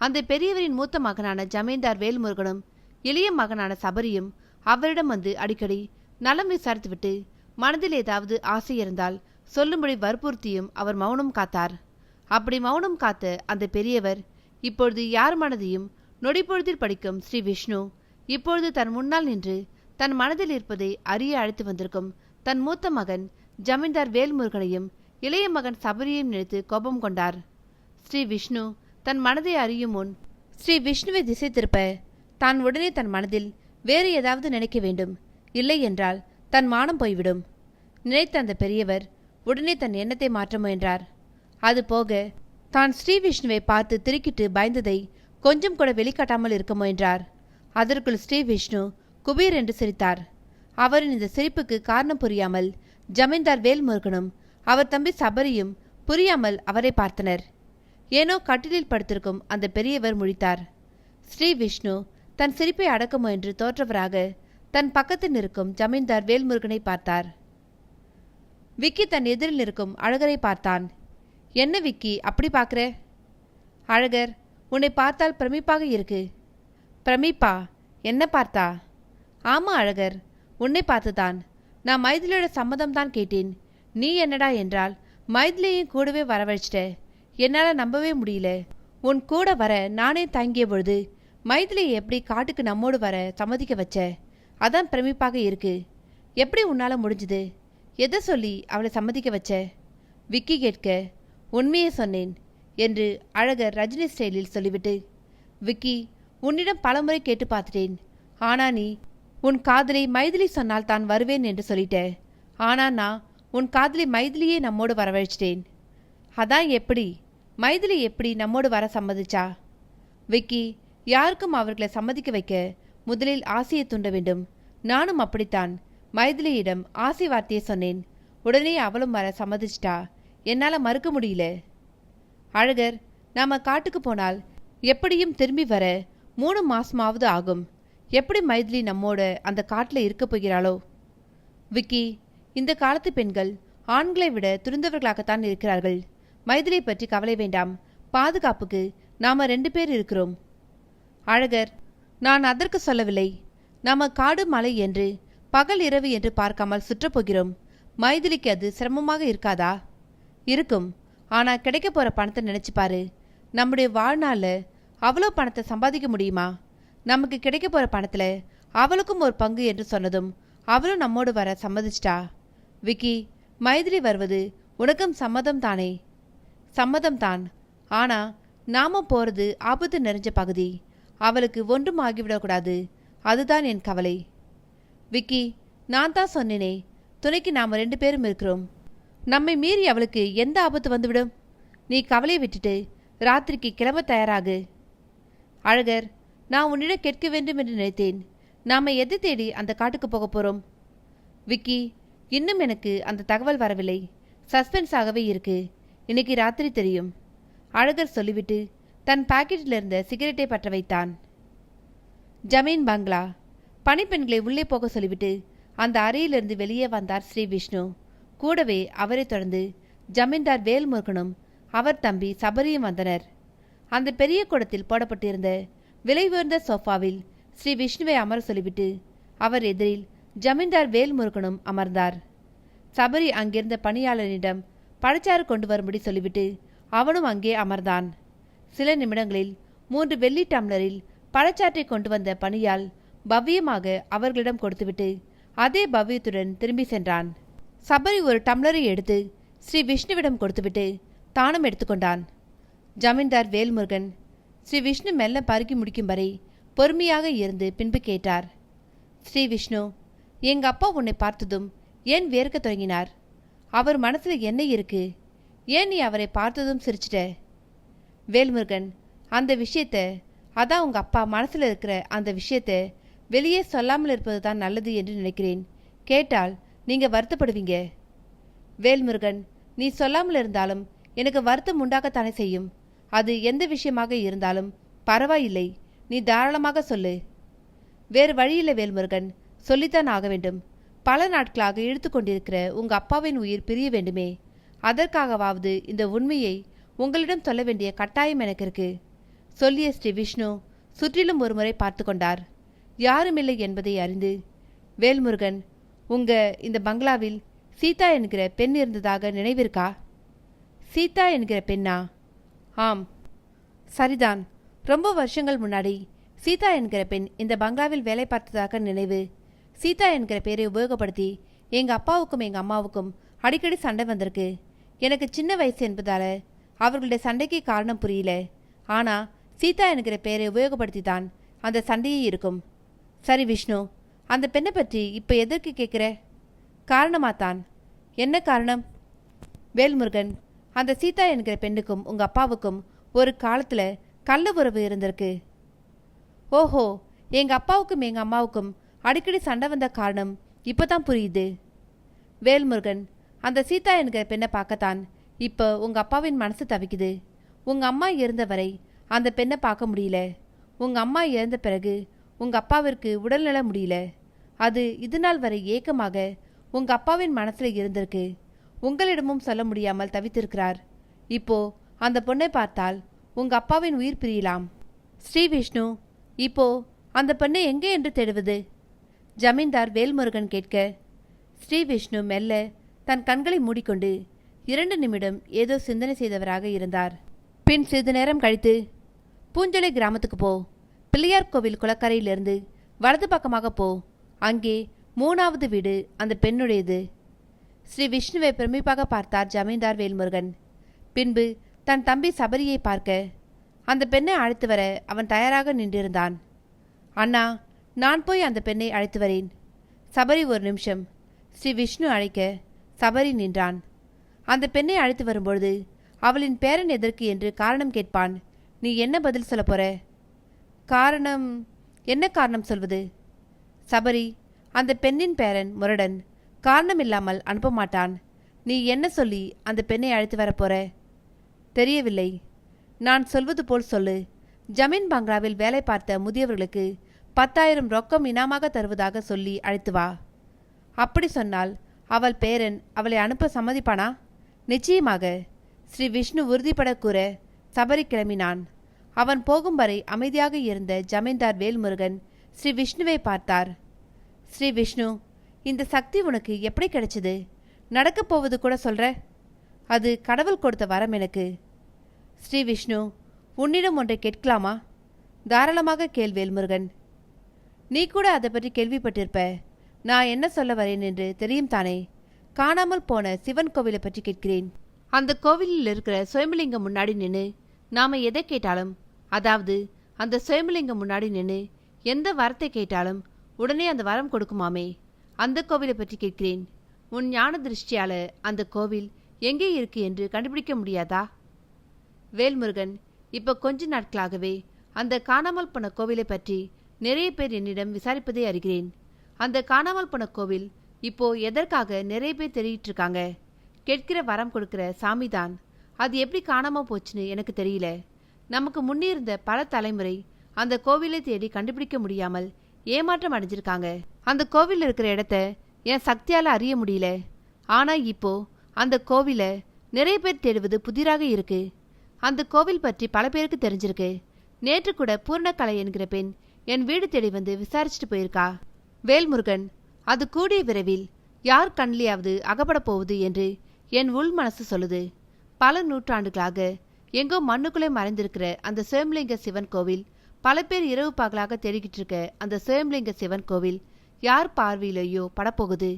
அந்த பெரியவரின் மூத்த மகனான ஜமீன்தார் வேல்முருகனும் இளைய மகனான சபரியும் அவரிடம் வந்து அடிக்கடி நலம் விசாரித்துவிட்டு மனதில் ஏதாவது ஆசை இருந்தால் சொல்லும்படி வற்புறுத்தியும் அவர் மௌனம் காத்தார். அப்படி மௌனம் காத்த அந்த பெரியவர் இப்பொழுது யார் மனதையும் நொடிப்பொழுதில் படிக்கும் ஸ்ரீ விஷ்ணு இப்பொழுது தன் முன்னால் நின்று தன் மனதில் இருப்பதை அறிய அழைத்து வந்திருக்கும் தன் மூத்த மகன் ஜமீன்தார் வேல்முருகனையும் இளைய மகன் சபரியையும் நினைத்து கோபம் கொண்டார். ஸ்ரீ விஷ்ணு தன் மனதை அறியும் முன் ஸ்ரீ விஷ்ணுவை திசை திருப்ப தான் உடனே தன் மனதில் வேறு ஏதாவது நினைக்க வேண்டும். இல்லை என்றால் தன் மானம் போய்விடும். நினைத்த அந்த பெரியவர் உடனே தன் எண்ணத்தை மாற்ற முயன்றார். அதுபோக தான் ஸ்ரீ விஷ்ணுவை பார்த்து திடுக்கிட்டு பயந்ததை கொஞ்சம் கூட வெளிக்காட்டாமல் இருக்க முயன்றார். அதற்குள் ஸ்ரீ விஷ்ணு குபீர் என்று சிரித்தார். அவரின் இந்த சிரிப்புக்கு காரணம் புரியாமல் ஜமீன்தார் வேல்முருகனும் அவர் தம்பி சபரியும் புரியாமல் அவரை பார்த்தனர். ஏனோ கட்டிலில் படுத்திருக்கும் அந்த பெரியவர் முழித்தார். ஸ்ரீ விஷ்ணு தன் சிரிப்பை அடக்க முயன்று தோற்றவராக தன் பக்கத்தில் இருக்கும் ஜமீன்தார் வேல்முருகனை பார்த்தார். விக்கி தன் எதிரில் இருக்கும் அழகரை பார்த்தான். என்ன விக்கி அப்படி பார்க்குற? அழகர், உன்னை பார்த்தால் பிரமிப்பாக இருக்கு. பிரமிப்பா? என்ன பார்த்தா? ஆமா அழகர், உன்னை பார்த்துதான். நான் மைதிலியோட சம்மதம் தான் கேட்டேன். நீ என்னடா என்றால் மைதிலியையும் கூடவே வரவழைச்சிட்ட. என்னால் நம்பவே முடியல. உன் கூட வர நானே தங்கிய பொழுது மைதிலியை எப்படி காட்டுக்கு நம்மோடு வர சம்மதிக்க வச்ச? அதான் பிரமிப்பாக இருக்கு. எப்படி உன்னால முடிஞ்சுது? எதை சொல்லி அவளை சம்மதிக்க வச்ச? விக்கி கேட்க, உண்மையே சொன்னேன் என்று அழகர் ரஜினி ஸ்டைலில் சொல்லிவிட்டு, விக்கி, உன்னிடம் பலமுறை கேட்டு பார்த்துட்டேன். ஆனா நீ உன் காதலை மைதிலி சொன்னால் தான் வருவேன் என்று சொல்லிட்ட. ஆனா நான் உன் காதலை மைதிலியே நம்மோடு வரவழைச்சிட்டேன். அதான் எப்படி? மைதிலி எப்படி நம்மோடு வர சம்மதிச்சா? விக்கி, யாருக்கும் அவர்களை சம்மதிக்க வைக்க முதலில் ஆசையை தூண்ட வேண்டும். நானும் அப்படித்தான் மைதிலியிடம் ஆசை வார்த்தையை சொன்னேன். உடனே அவளும் வர சம்மதிச்சிட்டா. என்னால் மறுக்க முடியல. அழகர், நாம காட்டுக்கு போனால் எப்படியும் திரும்பி வர 3 மாசமாவது ஆகும். எப்படி மைதிலி நம்மோட அந்த காட்டில் இருக்க போகிறாளோ? விக்கி, இந்த காலத்து பெண்கள் ஆண்களை விட துணிந்தவர்களாகத்தான் இருக்கிறார்கள். மைதிலியை பற்றி கவலை வேண்டாம். பாதுகாப்புக்கு நாம 2 பேர் இருக்கிறோம். அழகர், நான் அதற்கு சொல்லவில்லை. நாம காடு மலை என்று பகல் இரவு என்று பார்க்காமல் சுற்றப்போகிறோம். மைதிலிக்கு அது சிரமமாக இருக்காதா? இருக்கும். ஆனா கிடைக்க போற பணத்தை நினைச்சு பாரு. நம்முடைய வாழ்நாள்ல அவ்வளோ பணத்தை சம்பாதிக்க முடியுமா? நமக்கு கிடைக்க போற பணத்துல அவளுக்கும் ஒரு பங்கு என்று சொன்னதும் அவளும் நம்மோடு வர சம்மதிச்சிட்டா. விக்கி, மைதிலி வருவது உனக்கும் சம்மதம் தானே? சம்மதம்தான். ஆனா நாம போறது ஆபத்து நிறைஞ்ச பகுதி. அவளுக்கு ஒன்றும் ஆகிவிடக்கூடாது. அதுதான் என் கவலை. விக்கி, நான் தான் சொன்னேனே, துணைக்கு நாம 2 பேரும் இருக்கிறோம். நம்மை மீறி அவளுக்கு எந்த ஆபத்து வந்துவிடும்? நீ கவலையை விட்டுட்டு ராத்திரிக்கு கிளம்ப தயாராகு. அழகர், நான் உன்னிடம் கேட்க வேண்டும் என்று நினைத்தேன். நாம எதை தேடி அந்த காட்டுக்கு போக போறோம்? விக்கி, இன்னும் எனக்கு அந்த தகவல் வரவில்லை. சஸ்பென்ஸாகவே இருக்கு. இன்னைக்கு ராத்திரி தெரியும். அழகர் சொல்லிவிட்டு தன் பாக்கெட்டில் இருந்த சிகரெட்டை பற்ற வைத்தான். ஜமீன் பங்களா. பணிப்பெண்களை உள்ளே போக சொல்லிவிட்டு அந்த அறையிலிருந்து வெளியே வந்தார் ஸ்ரீ விஷ்ணு. கூடவே அவரை தொடர்ந்து ஜமீன்தார் வேல்முருகனும் அவர் தம்பி சபரியும் வந்தனர். அந்த பெரிய குடத்தில் போடப்பட்டிருந்த விலை உயர்ந்த சோஃபாவில் ஸ்ரீ விஷ்ணுவை அமர சொல்லிவிட்டு அவர் எதிரில் ஜமீன்தார் வேல்முருகனும் அமர்ந்தார். சபரி அங்கிருந்த பணியாளரிடம் பழச்சாறு கொண்டு வரும்படி சொல்லிவிட்டு அவனும் அங்கே அமர்ந்தான். சில நிமிடங்களில் 3 வெள்ளி டம்ளரில் பழச்சாற்றை கொண்டு வந்த பணியால் பவ்யமாக அவர்களிடம் கொடுத்துவிட்டு அதே பவ்யத்துடன் திரும்பி சென்றான். சபரி ஒரு டம்ளரை எடுத்து ஸ்ரீ விஷ்ணுவிடம் கொடுத்துவிட்டு தானும் எடுத்துக்கொண்டான். ஜமீன்தார் வேல்முருகன் ஸ்ரீ விஷ்ணு மெல்ல பருகி முடிக்கும் வரை பொறுமையாக இருந்து பின்பு கேட்டார். ஸ்ரீ விஷ்ணு, எங்க அப்பா உன்னை பார்த்ததும் ஏன் வேர்க்க தொடங்கினார்? அவர் மனசுல என்ன இருக்கு? ஏன் நீ அவரை பார்த்ததும் சிரிச்சிட்ட? வேல்முருகன், அந்த விஷயத்த, அதான் உங்க அப்பா மனசுல இருக்கிற அந்த விஷயத்த வெளியே சொல்லாமல் இருப்பது தான் நல்லது என்று நினைக்கிறேன். கேட்டால் நீங்க வருத்தப்படுவீங்க. வேல்முருகன், நீ சொல்லாமல் இருந்தாலும் எனக்கு வருத்தம் உண்டாகத்தானே செய்யும். அது எந்த விஷயமாக இருந்தாலும் பரவாயில்லை, நீ தாராளமாக சொல்லு. வேறு வழியில்லை வேல்முருகன், சொல்லித்தான் ஆக வேண்டும். பல நாட்களாக இழுத்து கொண்டிருக்கிற உங்க அப்பாவின் உயிர் பிரிய வேண்டுமே, அதற்காகவாவது இந்த உண்மையை உங்களிடம் சொல்ல வேண்டிய கட்டாயம் எனக்கு இருக்கு. சொல்லிய ஸ்ரீ விஷ்ணு சுற்றிலும் ஒருமுறை பார்த்து கொண்டார். யாருமில்லை என்பதை அறிந்து, வேல்முருகன், உங்க இந்த பங்களாவில் சீதா என்கிற பெண் இருந்ததாக நினைவிருக்கா? சீதா என்கிற பெண்ணா? ஆம், சரிதான். ரொம்ப வருஷங்கள் முன்னாடி சீதா என்கிற பெண் இந்த பங்களாவில் வேலை பார்த்ததாக நினைவு. சீதா என்கிற பெயரை உபயோகப்படுத்தி எங்க அப்பாவுக்கும் எங்க அம்மாவுக்கும் அடிக்கடி சண்டை வந்திருக்கு. எனக்கு சின்ன வயசு என்பதால அவர்களுடைய சண்டைக்கு காரணம் புரியல. ஆனா சீதா என்கிற பெயரை உபயோகப்படுத்தி தான் அந்த சண்டையே இருக்கும். சரி விஷ்ணு, அந்த பெண்ணை பற்றி இப்ப எதற்கு கேட்குற? காரணமாத்தான். என்ன காரணம்? வேல்முருகன், அந்த சீதா என்கிற பெண்ணுக்கும் உங்க அப்பாவுக்கும் ஒரு காலத்துல கள்ள உறவு இருந்திருக்கு. ஓஹோ, எங்க அப்பாவுக்கும் எங்க அம்மாவுக்கும் அடிக்கடி சண்டை வந்த காரணம் இப்பதான் புரியுது. வேல்முருகன், அந்த சீதா என்கிற பெண்ணை பார்க்கத்தான் இப்போ உங்க அப்பாவின் மனசு தவிக்குது. உங்க அம்மா இறந்த வரை அந்த பெண்ணை பார்க்க முடியல. உங்க அம்மா இறந்த பிறகு உங்க அப்பாவிற்கு உடல்நல முடியல. அது இது நாள் வரை ஏக்கமாக உங்க அப்பாவின் மனசுல இருந்திருக்கு. உங்களிடமும் சொல்ல முடியாமல் தவித்திருக்கிறார். இப்போ அந்த பொண்ணை பார்த்தால் உங்க அப்பாவின் உயிர் பிரியலாம். ஸ்ரீ விஷ்ணு, இப்போ அந்த பெண்ணை எங்கே என்று தேடுவது? ஜமீன்தார் வேல்முருகன் கேட்க, ஸ்ரீ விஷ்ணு மெல்ல தன் கண்களை மூடிக்கொண்டு 2 நிமிடம் ஏதோ சிந்தனை செய்தவராக இருந்தார். பின் சிறிது நேரம் கழித்து, பூஞ்சலை கிராமத்துக்கு போ. பிள்ளையார் கோவில் குளக்கரையிலிருந்து வலது பக்கமாக போ. அங்கே 3வது வீடு அந்த பெண்ணுடையது. ஸ்ரீ விஷ்ணுவை பிரமிப்பாக பார்த்தார் ஜமீன்தார் வேல்முருகன். பின்பு தன் தம்பி சபரியை பார்க்க அந்த பெண்ணை அழைத்து வர அவன் தயாராக நின்றிருந்தான். அண்ணா, நான் போய் அந்த பெண்ணை அழைத்து வரேன். சபரி, ஒரு நிமிஷம். ஸ்ரீ விஷ்ணு அழைக்க சபரி நின்றான். அந்த பெண்ணை அழைத்து வரும்பொழுது அவளின் பேரன் எதற்கு என்று காரணம் கேட்பான். நீ என்ன பதில் சொல்ல போற? காரணம்? என்ன காரணம் சொல்வது? சபரி, அந்த பெண்ணின் பேரன் முரடன். காரணம் இல்லாமல் அனுப்ப மாட்டான். நீ என்ன சொல்லி அந்த பெண்ணை அழைத்து வரப்போற? தெரியவில்லை. நான் சொல்வது போல் சொல்லு. ஜமீன் பங்களாவில் வேலை பார்த்த முதியவர்களுக்கு 10,000 ரொக்கம் இனாமாக தருவதாக சொல்லி அழைத்து வா. அப்படி சொன்னால் அவள் பேரன் அவளை அனுப்ப சம்மதிப்பானா? நிச்சயமாக. ஸ்ரீ விஷ்ணு உறுதிப்பட கூற சபரி கிளம்பினான். அவன் போகும் வரை அமைதியாக இருந்த ஜமீன்தார் வேல்முருகன் ஸ்ரீ விஷ்ணுவை பார்த்தார். ஸ்ரீ விஷ்ணு, இந்த சக்தி உனக்கு எப்படி கிடைச்சது? நடக்கப் போவது கூட சொல்ற? அது கடவுள் கொடுத்த வரம் எனக்கு. ஸ்ரீ விஷ்ணு, உன்னிடம் ஒன்றை கேட்கலாமா? தாராளமாக கேள் வேல்முருகன். நீ கூட அதை பற்றி கேள்விப்பட்டிருப்ப. நான் என்ன சொல்ல வரேன் என்று தெரியும் தானே? காணாமல் போன சிவன் கோவிலை பற்றி கேட்கிறேன். அந்த கோவிலில் இருக்கிற சுயம்பலிங்கம் முன்னாடி நின்று நாம எதை கேட்டாலும், அதாவது அந்த சுயம்பலிங்கம் முன்னாடி நின்று எந்த வரத்தை கேட்டாலும் உடனே அந்த வரம் கொடுக்குமாமே, அந்த கோவிலை பற்றி கேட்கிறேன். உன் ஞான திருஷ்டியால அந்த கோவில் எங்கே இருக்கு என்று கண்டுபிடிக்க முடியாதா? வேல்முருகன், இப்ப கொஞ்ச நாட்களாகவே அந்த காணாமல் போன கோவிலை பற்றி நிறைய பேர் என்னிடம் விசாரிப்பதை அறிகிறேன். அந்த காணாமல் போன கோவில் இப்போ எதற்காக நிறைய பேர் தெரிவிட்டு இருக்காங்க. கேட்கிற வரம் கொடுக்கிற சாமிதான். அது எப்படி காணாம போச்சுன்னு எனக்கு தெரியல. நமக்கு முன்னிருந்த பல தலைமுறை அந்த கோவிலை தேடி கண்டுபிடிக்க முடியாமல் ஏமாற்றம் அடைஞ்சிருக்காங்க. அந்த கோவில் இருக்கிற இடத்த என் சக்தியால அறிய முடியல. ஆனா இப்போ அந்த கோவிலை நிறைய பேர் தேடுவது புதிராக இருக்கு. அந்த கோவில் பற்றி பல பேருக்கு தெரிஞ்சிருக்கு. நேற்று கூட பூர்ணகலை என்கிற பெண் என் வீடு தேடி வந்து விசாரிச்சுட்டு போயிருக்கா. வேல்முருகன், அது கூடிய விரைவில் யார் கண்ணிலையாவது அகப்பட போகுது என்று என் உள் மனசு சொல்லுது. பல நூற்றாண்டுகளாக எங்கோ மண்ணுக்குள்ளே மறைந்திருக்கிற அந்த சுயம்பலிங்க சிவன் கோவில், பல பேர் இரவு பகலாக தேடிக்கிட்டு இருக்க அந்த சுயம்பலிங்க சிவன் கோவில் யார் பார்வையிலேயோ படப்போகுது.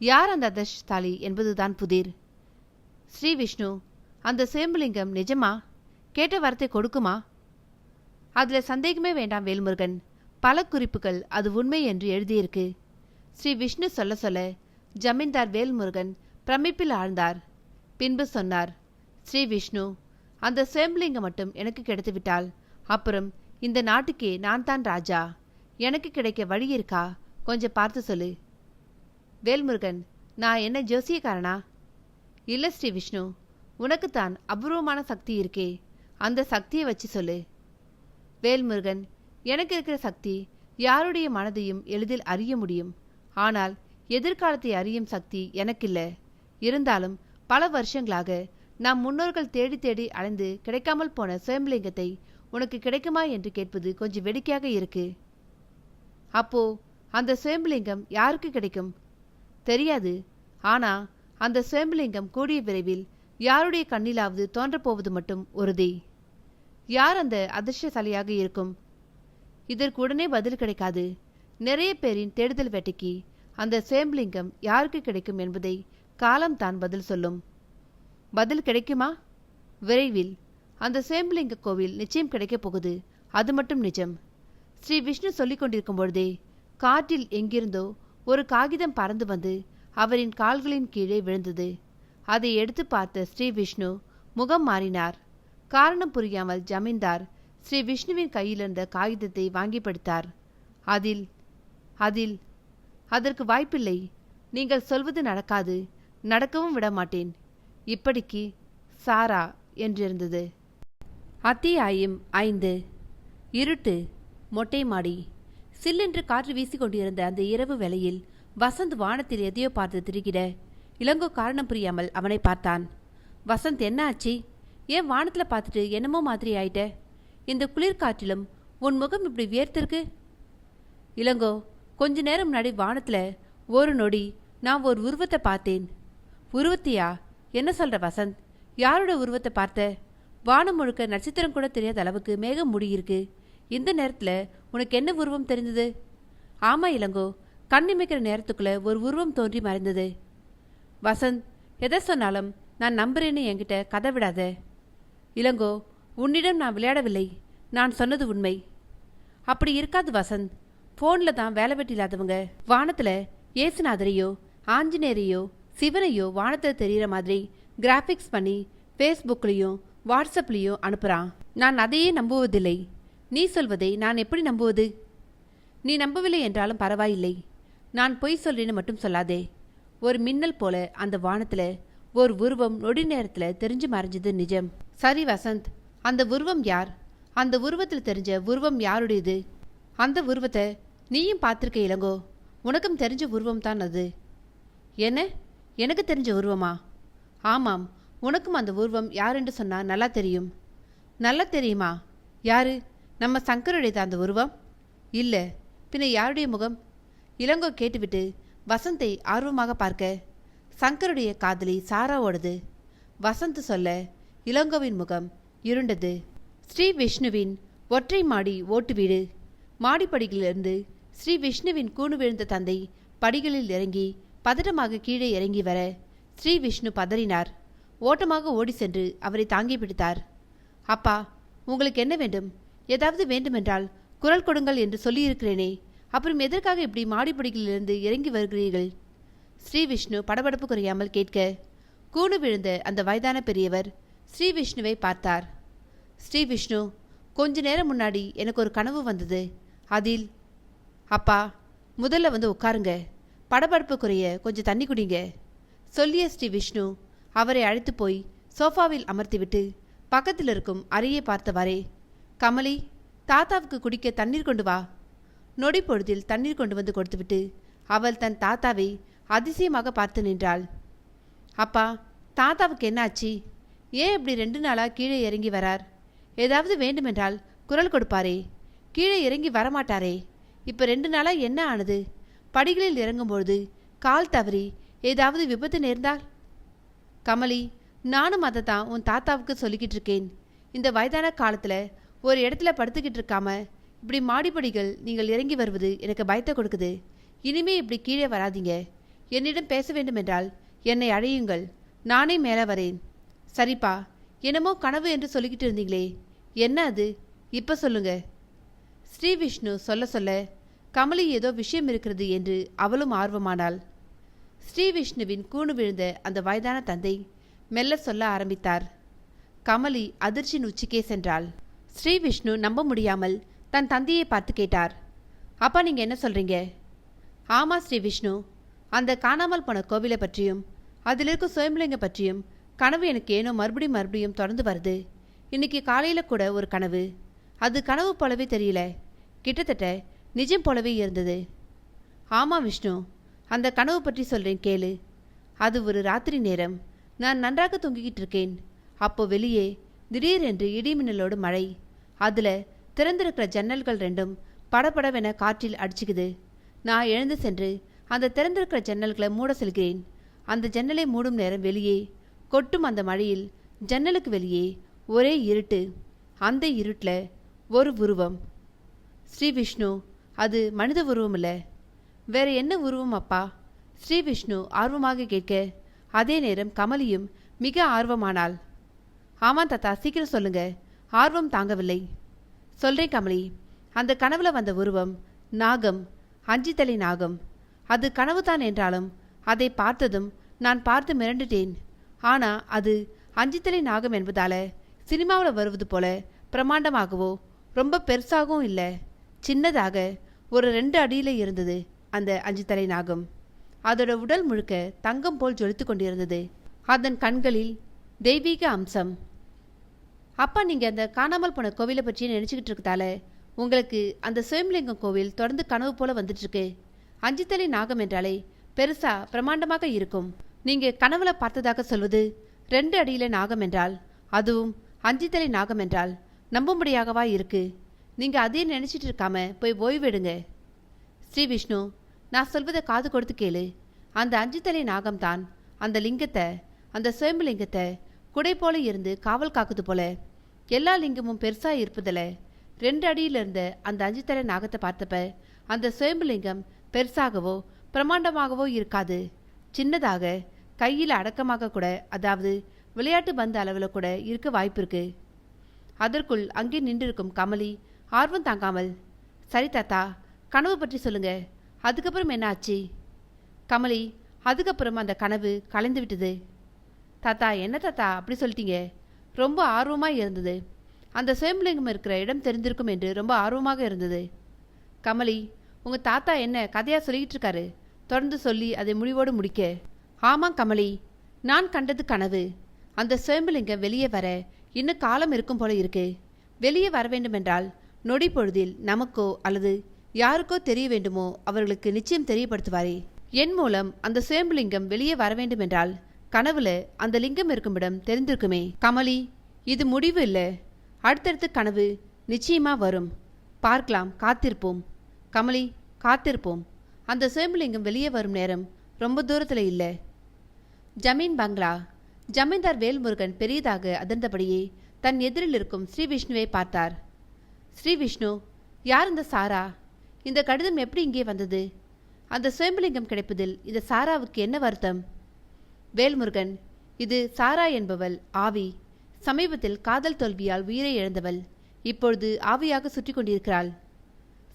யார் அந்த அதிர்ஷ்டசாலி என்பதுதான் புதிர். ஸ்ரீ விஷ்ணு, அந்த சுயம்புலிங்கம் நிஜமா? கேட்ட வரத்தை கொடுக்குமா? அதுல சந்தேகமே வேண்டாம் வேல்முருகன். பல குறிப்புகள் அது உண்மை என்று எழுதியிருக்கு. ஸ்ரீ விஷ்ணு சொல்ல சொல்ல ஜமீன்தார் வேல்முருகன் பிரமிப்பில் ஆழ்ந்தார். பின்பு சொன்னார், ஸ்ரீ விஷ்ணு, அந்த சுயம்புலிங்கம் மட்டும் எனக்கு கிடைத்துவிட்டால் அப்புறம் இந்த நாட்டுக்கே நான் தான் ராஜா. எனக்கு கிடைக்க வழி இருக்கா? கொஞ்சம் பார்த்து சொல்லு. வேல்முருகன், நான் என்ன ஜோசியக்காரனா? இல்லை ஸ்ரீ விஷ்ணு, உனக்குத்தான் அபூர்வமான சக்தி இருக்கே, அந்த சக்தியை வச்சு சொல்லு. வேல்முருகன், எனக்கு இருக்கிற சக்தி யாருடைய மனதையும் எளிதில் அறிய முடியும். ஆனால் எதிர்காலத்தை அறியும் சக்தி எனக்கில்ல. இருந்தாலும் பல வருஷங்களாக நாம் முன்னோர்கள் தேடி தேடி அலைந்து கிடைக்காமல் போன சுயம்புலிங்கத்தை உனக்கு கிடைக்குமா என்று கேட்பது கொஞ்சம் வேடிக்கையாக இருக்கு. அப்போ அந்த சுயம்புலிங்கம் யாருக்கு கிடைக்கும்? தெரியாது. ஆனா அந்த சுயம்புலிங்கம் கூடிய விரைவில் யாருடைய கண்ணிலாவது தோன்றப்போவது மட்டும் உறுதி. யார் அந்த அதிர்ஷ்டசாலியாக இருக்கும்? இதற்கு உடனே பதில் கிடைக்காது. நிறைய பேரின் தேடுதல் வேட்டைக்கு அந்த சுயம்புலிங்கம் யாருக்கு கிடைக்கும் என்பதை காலம்தான் பதில் சொல்லும். பதில் கிடைக்குமா? விரைவில் அந்த சுயம்புலிங்க கோவில் நிச்சயம் கிடைக்கப் போகுது. அது மட்டும் நிஜம். ஸ்ரீ விஷ்ணு சொல்லிக் கொண்டிருக்கும் பொழுதே காற்றில் எங்கிருந்தோ ஒரு காகிதம் பறந்து வந்து அவரின் கால்களின் கீழே விழுந்தது. அதை எடுத்து பார்த்த ஸ்ரீ விஷ்ணு முகம் மாறினார். காரணம் புரியாமல் ஜமீன்தார் ஸ்ரீ விஷ்ணுவின் கையிலிருந்த காகிதத்தை வாங்கி படித்தார். அதில் அதில் அதற்கு வாய்ப்பில்லை. நீங்கள் சொல்வது நடக்காது. நடக்கவும் விடமாட்டேன். இப்படிக்கு சாரா என்றிருந்தது. அத்தியாயம் 5. இருட்டு. மொட்டை மாடி. சில்லென்று காற்று வீசிக்கொண்டிருந்த அந்த இரவு வேளையில் வசந்த் வானத்தில் எதையோ பார்த்து திரிகிட இளங்கோ காரணம் புரியாமல் அவனை பார்த்தான். வசந்த், என்ன ஆச்சு? ஏன் வானத்தில் பார்த்துட்டு என்னமோ மாதிரி ஆயிட்ட? இந்த குளிர்காற்றிலும் உன் முகம் இப்படி வியர்த்திருக்கு. இளங்கோ, கொஞ்ச நேரம் முன்னாடி வானத்தில் ஒரு நொடி நான் ஒரு உருவத்தை பார்த்தேன். உருவத்தையா? என்ன சொல்ற வசந்த்? யாரோட உருவத்தை பார்த்த? வானம் முழுக்க நட்சத்திரம் கூட தெரியாத அளவுக்கு மேகம் மூடியிருக்கு. இந்த நேரத்தில் உனக்கு என்ன உருவம் தெரிந்தது? ஆமா இளங்கோ, கண்ணிமைக்கிற நேரத்துக்குள்ள ஒரு உருவம் தோன்றி மறைந்தது. வசந்த், எதை சொன்னாலும் நான் நம்புறேன்னு என்கிட்ட கதை விடாத. இளங்கோ, உன்னிடம் நான் விளையாடவில்லை. நான் சொன்னது உண்மை. அப்படி இருக்காது வசந்த். ஃபோனில் தான் வேலை வெட்டி இல்லாதவங்க வானத்தில் ஏசுநாதரையோ ஆஞ்சநேயரையோ சிவனையோ வானத்தில் தெரிகிற மாதிரி கிராஃபிக்ஸ் பண்ணி ஃபேஸ்புக்லேயும் வாட்ஸ்அப்லேயும் அனுப்புகிறான். நான் அதையே நம்புவதில்லை. நீ சொல்வதை நான் எப்படி நம்புவது? நீ நம்பவில்லை என்றாலும் பரவாயில்லை. நான் பொய் சொல்றேன்னு மட்டும் சொல்லாதே. ஒரு மின்னல் போல அந்த வானத்தில் ஒரு உருவம் நொடி நேரத்தில் தெரிஞ்சு மறைஞ்சது நிஜம். சரி வசந்த், அந்த உருவம் யார்? அந்த உருவத்தில் தெரிஞ்ச உருவம் யாருடையது? அந்த உருவத்தை நீயும் பார்த்துருக்க இளங்கோ. உனக்கும் தெரிஞ்ச உருவம் தான் அது. என்ன, எனக்கு தெரிஞ்ச உருவமா? ஆமாம், உனக்கும் அந்த உருவம் யாருன்னு சொன்னா நல்லா தெரியும். நல்லா தெரியுமா? யாரு? நம்ம சங்கருடையது அந்த உருவம்? இல்லை, பின்ன யாருடைய முகம்? இளங்கோ கேட்டுவிட்டு வசந்தை ஆர்வமாக பார்க்க, சங்கருடைய காதலி சாராவோடது. வசந்த் சொல்ல இளங்கோவின் முகம் இருண்டது. ஸ்ரீ விஷ்ணுவின் ஒற்றை மாடி ஓட்டு வீடு. மாடிப்படிகளிலிருந்து ஸ்ரீ விஷ்ணுவின் கூணு விழுந்த தந்தை படிகளில் இறங்கி பதட்டமாக கீழே இறங்கி வர ஸ்ரீ விஷ்ணு பதறினார். ஓட்டமாக ஓடி சென்று அவரை தாங்கி பிடித்தார். அப்பா, உங்களுக்கு என்ன வேண்டும்? ஏதாவது வேண்டுமென்றால் குரல் கொடுங்கள் என்று சொல்லியிருக்கிறேனே, அப்புறம் எதற்காக இப்படி மாடிப்படிகளிலிருந்து இறங்கி வருகிறீர்கள்? ஸ்ரீ விஷ்ணு படபடப்பு குறையாமல் கேட்க, கூணு விழுந்த அந்த வயதான பெரியவர் ஸ்ரீ விஷ்ணுவை பார்த்தார். ஸ்ரீ விஷ்ணு, கொஞ்ச நேரம் முன்னாடி எனக்கு ஒரு கனவு வந்தது. அதில் அப்பா, முதல்ல வந்து உட்காருங்க. படபடப்பு குறைய கொஞ்சம் தண்ணி குடிங்க சொல்லிய ஸ்ரீ விஷ்ணு அவரை அழைத்து போய் சோஃபாவில் அமர்த்திவிட்டு பக்கத்தில் இருக்கும் அறையை பார்த்தவாறே, கமலி, தாத்தாவுக்கு குடிக்க தண்ணீர் கொண்டு வா. நொடி பொழுதில் தண்ணீர் கொண்டு வந்து கொடுத்துவிட்டு அவள் தன் தாத்தாவை அதிசயமாக பார்த்து நின்றாள். அப்பா, தாத்தாவுக்கு என்ன ஆச்சு? ஏன் இப்படி 2 நாளாக கீழே இறங்கி வரார்? ஏதாவது வேண்டுமென்றால் குரல் கொடுப்பாரே, கீழே இறங்கி வரமாட்டாரே. இப்போ 2 நாளாக என்ன ஆனது? படிகளில் இறங்கும்பொழுது கால் தவறி ஏதாவது விபத்து நேர்ந்தால்? கமலி, நானும் அதை தான் உன் தாத்தாவுக்கு சொல்லிக்கிட்டு இருக்கேன். இந்த வயதான காலத்தில் ஒரு இடத்துல படுத்துக்கிட்டு இருக்காம இப்படி மாடிப்படிகள் நீங்கள் இறங்கி வருவது எனக்கு பயத்தை கொடுக்குது. இனிமே இப்படி கீழே வராதீங்க. என்னிடம் பேச வேண்டுமென்றால் என்னை அழையுங்கள். நானே மேலே வரேன். சரிப்பா, என்னமோ கனவு என்று சொல்லிக்கிட்டு இருந்தீங்களே, என்ன அது? இப்போ சொல்லுங்க. ஸ்ரீ விஷ்ணு சொல்ல சொல்ல கமலி ஏதோ விஷயம் இருக்கிறது என்று அவளும் ஆர்வமானாள். ஸ்ரீ விஷ்ணுவின் கூணு விழுந்த அந்த வயதான தந்தை மெல்ல சொல்ல ஆரம்பித்தார். கமலி அதிர்ச்சியின் உச்சிக்கே சென்றாள். ஸ்ரீ விஷ்ணு நம்ப முடியாமல் தன் தந்தையை பார்த்து கேட்டார். அப்பா, நீங்கள் என்ன சொல்கிறீங்க? ஆமாம் ஸ்ரீ விஷ்ணு, அந்த காணாமல் போன கோவிலை பற்றியும் அதில் இருக்கும் சுயம்பலிங்க பற்றியும் கனவு எனக்கு ஏனோ மறுபடியும் தொடர்ந்து வருது. இன்னைக்கு காலையில் கூட ஒரு கனவு. அது கனவு போலவே தெரியல, கிட்டத்தட்ட நிஜம் போலவே இருந்தது. ஆமாம் விஷ்ணு, அந்த கனவு பற்றி சொல்கிறேன் கேளு. அது ஒரு ராத்திரி நேரம். நான் நன்றாக தூங்கிக்கிட்டு இருக்கேன். அப்போ வெளியே திடீரென்று இடிமின்னலோடு மழை. அதில் திறந்திருக்கிற ஜன்னல்கள் ரெண்டும் படபடவென காற்றில் அடிச்சுக்குது. நான் எழுந்து சென்று அந்த திறந்திருக்கிற ஜன்னல்களை மூட செல்கிறேன். அந்த ஜன்னலை மூடும் நேரம் வெளியே கொட்டும் அந்த மழையில் ஜன்னலுக்கு வெளியே ஒரே இருட்டு. அந்த இருட்டில் ஒரு உருவம். ஸ்ரீ விஷ்ணு, அது மனித உருவம் இல்லை, வேற என்ன உருவம் அப்பா? ஸ்ரீ விஷ்ணு ஆர்வமாக கேட்க, அதே நேரம் கமலியும் மிக ஆர்வமானாள். ஆமாம் தாத்தா, சீக்கிரம் சொல்லுங்க, ஆர்வம் தாங்கவில்லை. சொல்றேன் கமலி. அந்த கனவுல வந்த உருவம் நாகம், 5 தலை நாகம். அது கனவுதான் என்றாலும் அதை பார்த்ததும் நான் பார்த்து மிரண்டுட்டேன். ஆனா அது 5 தலை நாகம் என்பதால சினிமாவில் வருவது போல பிரமாண்டமாகவோ ரொம்ப பெருசாகவும் இல்லை, சின்னதாக ஒரு 2 அடியில் இருந்தது அந்த 5 தலை நாகம். அதோட உடல் முழுக்க தங்கம் போல் ஜொலித்து கொண்டிருந்தது. அதன் கண்களில் தெய்வீக அம்சம். அப்பா, நீங்கள் அந்த காணாமல் போன கோவிலை பற்றி நினச்சிக்கிட்டு இருக்கதால உங்களுக்கு அந்த சுயம்பலிங்கம் கோவில் தொடர்ந்து கனவு போல வந்துட்டுருக்கு. 5 தலை நாகம் என்றாலே பெருசா பிரமாண்டமாக இருக்கும். நீங்கள் கனவுல பார்த்ததாக சொல்வது 2 அடியில் நாகம் என்றால், அதுவும் 5 தலை நாகம் என்றால் நம்பும்படியாகவா இருக்கு? நீங்கள் அதே நினச்சிட்டு இருக்காம போய் ஓய்வெடுங்க. ஸ்ரீ விஷ்ணு, நான் சொல்வதை காது கொடுத்து கேளு. அந்த 5 தலை நாகம்தான் அந்த லிங்கத்தை, அந்த சுயம்பலிங்கத்தை குடை போல இருந்து காவல் காக்குது போல. எல்லா லிங்கமும் பெருசா இருப்பதில்ல. 2 அடியில் இருந்த அந்த 5 தலை நாகத்தை பார்த்தப்ப அந்த சுயம்பலிங்கம் பெருசாகவோ பிரமாண்டமாகவோ இருக்காது, சின்னதாக கையில் அடக்கமாக கூட, அதாவது விளையாட்டு பந்து அளவில் கூட இருக்க வாய்ப்பு இருக்கு. அதற்குள் அங்கே நின்றிருக்கும் கமலி ஆர்வம் தாங்காமல், சரி தாத்தா, கனவு பற்றி சொல்லுங்க, அதுக்கப்புறம் என்ன ஆச்சு? கமலி, அதுக்கப்புறம் அந்த கனவு கலைந்து விட்டது. தாத்தா, என்ன தாத்தா அப்படி சொல்லிட்டீங்க? ரொம்ப ஆர்வமாக இருந்தது. அந்த சுயம்பலிங்கம் இருக்கிற இடம் தெரிந்திருக்கும் என்று ரொம்ப ஆர்வமாக இருந்தது. கமலி, உங்கள் தாத்தா என்ன கதையாக சொல்லிக்கிட்டு இருக்காரு? தொடர்ந்து சொல்லி அதை முடிவோடு முடிக்க. ஆமாம் கமலி, நான் கண்டது கனவு. அந்த சுயம்பலிங்கம் வெளியே வர இன்னும் காலம் இருக்கும் போல இருக்கு. வெளியே வர வேண்டுமென்றால் நொடி பொழுதில் நமக்கோ அல்லது யாருக்கோ தெரிய வேண்டுமோ அவர்களுக்கு நிச்சயம் தெரியப்படுத்துவாரே. என் மூலம் அந்த சுயம்பலிங்கம் வெளியே வர வேண்டுமென்றால் கனவுல அந்த லிங்கம் இருக்கும் இடம் தெரிந்திருக்குமே. கமலி, இது முடிவு இல்லை, அடுத்தடுத்து கனவு நிச்சயமா வரும். பார்க்கலாம், காத்திருப்போம். கமலி, காத்திருப்போம். அந்த சுயம்பலிங்கம் வெளியே வரும் நேரம் ரொம்ப தூரத்தில் இல்லை. ஜமீன் பங்களா. ஜமீன்தார் வேல்முருகன் பெரியதாக அதிர்ந்தபடியே தன் எதிரில் இருக்கும் ஸ்ரீ விஷ்ணுவை பார்த்தார். ஸ்ரீ விஷ்ணு, யார் இந்த சாரா? இந்த கடிதம் எப்படி இங்கே வந்தது? அந்த சுயம்பலிங்கம் கிடைப்பதில் இந்த சாராவுக்கு என்ன வருத்தம்? வேல்முருகன், இது சாரா என்பவள் ஆவி. சமீபத்தில் காதல் தோல்வியால் உயிரை இழந்தவள். இப்பொழுது ஆவியாக சுற்றி கொண்டிருக்கிறாள்.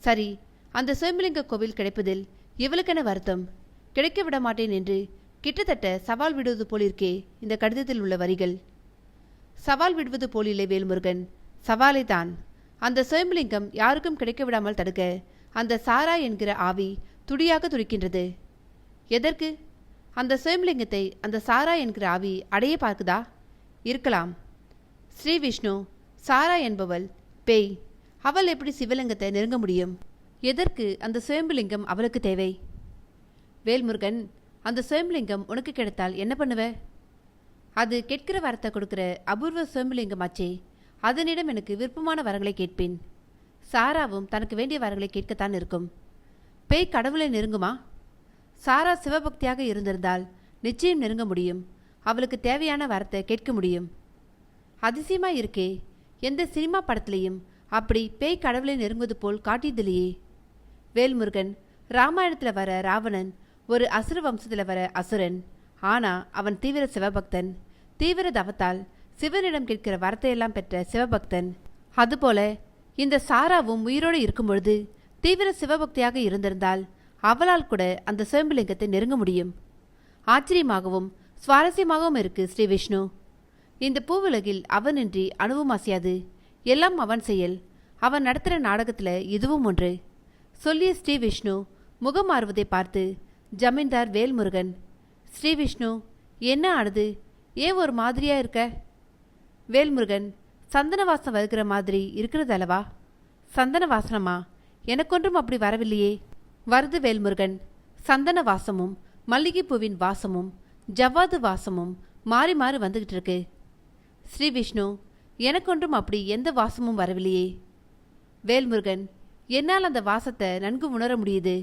சரி, அந்த சுயம்பலிங்க கோவில் கிடைப்பதில் இவளுக்கென வருத்தம்? கிடைக்க விட மாட்டேன் என்று கிட்டத்தட்ட சவால் விடுவது போலிருக்கே இந்த கடிதத்தில் உள்ள வரிகள். சவால் விடுவது போலில்லை வேல்முருகன், சவாலை தான். அந்த சுயம்பலிங்கம் யாருக்கும் கிடைக்க விடாமல் தடுக்க அந்த சாரா என்கிற ஆவி துடியாக துடிக்கின்றது. எதற்கு? அந்த சுயம்பலிங்கத்தை அந்த சாரா என்கிற ஆவி அடைய பார்க்குதா? இருக்கலாம். ஸ்ரீ விஷ்ணு, சாரா என்பவள் பேய். அவள் எப்படி சிவலிங்கத்தை நெருங்க முடியும்? எதற்கு அந்த சுயம்பலிங்கம் அவளுக்கு தேவை? வேல்முருகன், அந்த சுயம்பலிங்கம் உனக்கு கிடைத்தால் என்ன பண்ணுவ? அது கேட்கிற வரத்தை கொடுக்கிற அபூர்வ சுயம்பலிங்கமாச்சே. அதனிடம் எனக்கு விருப்பமான வரங்களை கேட்பேன். சாராவும் தனக்கு வேண்டிய வரங்களை கேட்கத்தான் இருக்கும். பேய் கடவுளை நெருங்குமா? சாரா சிவபக்தியாக இருந்திருந்தால் நிச்சயம் நெருங்க முடியும். அவளுக்கு தேவையான வரத்தை கேட்க முடியும். அதிசயமா இருக்கே, எந்த சினிமா படத்திலையும் அப்படி பேய் கடவுளை நெருங்குவது போல் காட்டியதில்லையே. வேல்முருகன், ராமாயணத்தில் வர ராவணன் ஒரு அசுர வம்சத்தில் வர அசுரன். ஆனா அவன் தீவிர சிவபக்தன். தீவிர தவத்தால் சிவனிடம் கேட்கிற வரத்தையெல்லாம் பெற்ற சிவபக்தன். அதுபோல இந்த சாராவும் உயிரோடு இருக்கும் பொழுது தீவிர சிவபக்தியாக இருந்திருந்தால் அவளால் கூட அந்த சுயம்புலிங்கத்தை நெருங்க முடியும். ஆச்சரியமாகவும் சுவாரஸ்யமாகவும் இருக்கு ஸ்ரீ விஷ்ணு. இந்த பூவுலகில் அவனின்றி அணுவும் அசையாது. எல்லாம் அவன் செயல். அவன் நடத்துகிற நாடகத்தில் இதுவும் ஒன்று சொல்லிய ஸ்ரீ விஷ்ணு முகம் மாறுவதை பார்த்து ஜமீன்தார் வேல்முருகன், ஸ்ரீ விஷ்ணு என்ன ஆனது, ஏன் ஒரு மாதிரியா இருக்க? வேல்முருகன், சந்தன வாசம் வருகிற மாதிரி இருக்கிறது அல்லவா? சந்தன வாசனமா? எனக்கொன்றும் அப்படி வரவில்லையே. வருது வேல்முருகன். சந்தன வாசமும் மல்லிகைப்பூவின் வாசமும் ஜவ்வாது வாசமும் மாறி மாறி வந்துகிட்டு இருக்கு. ஸ்ரீ விஷ்ணு, எனக்கொன்றும் அப்படி எந்த வாசமும் வரவில்லையே. வேல்முருகன், என்னால் அந்த வாசத்தை நன்கு உணர முடியுது.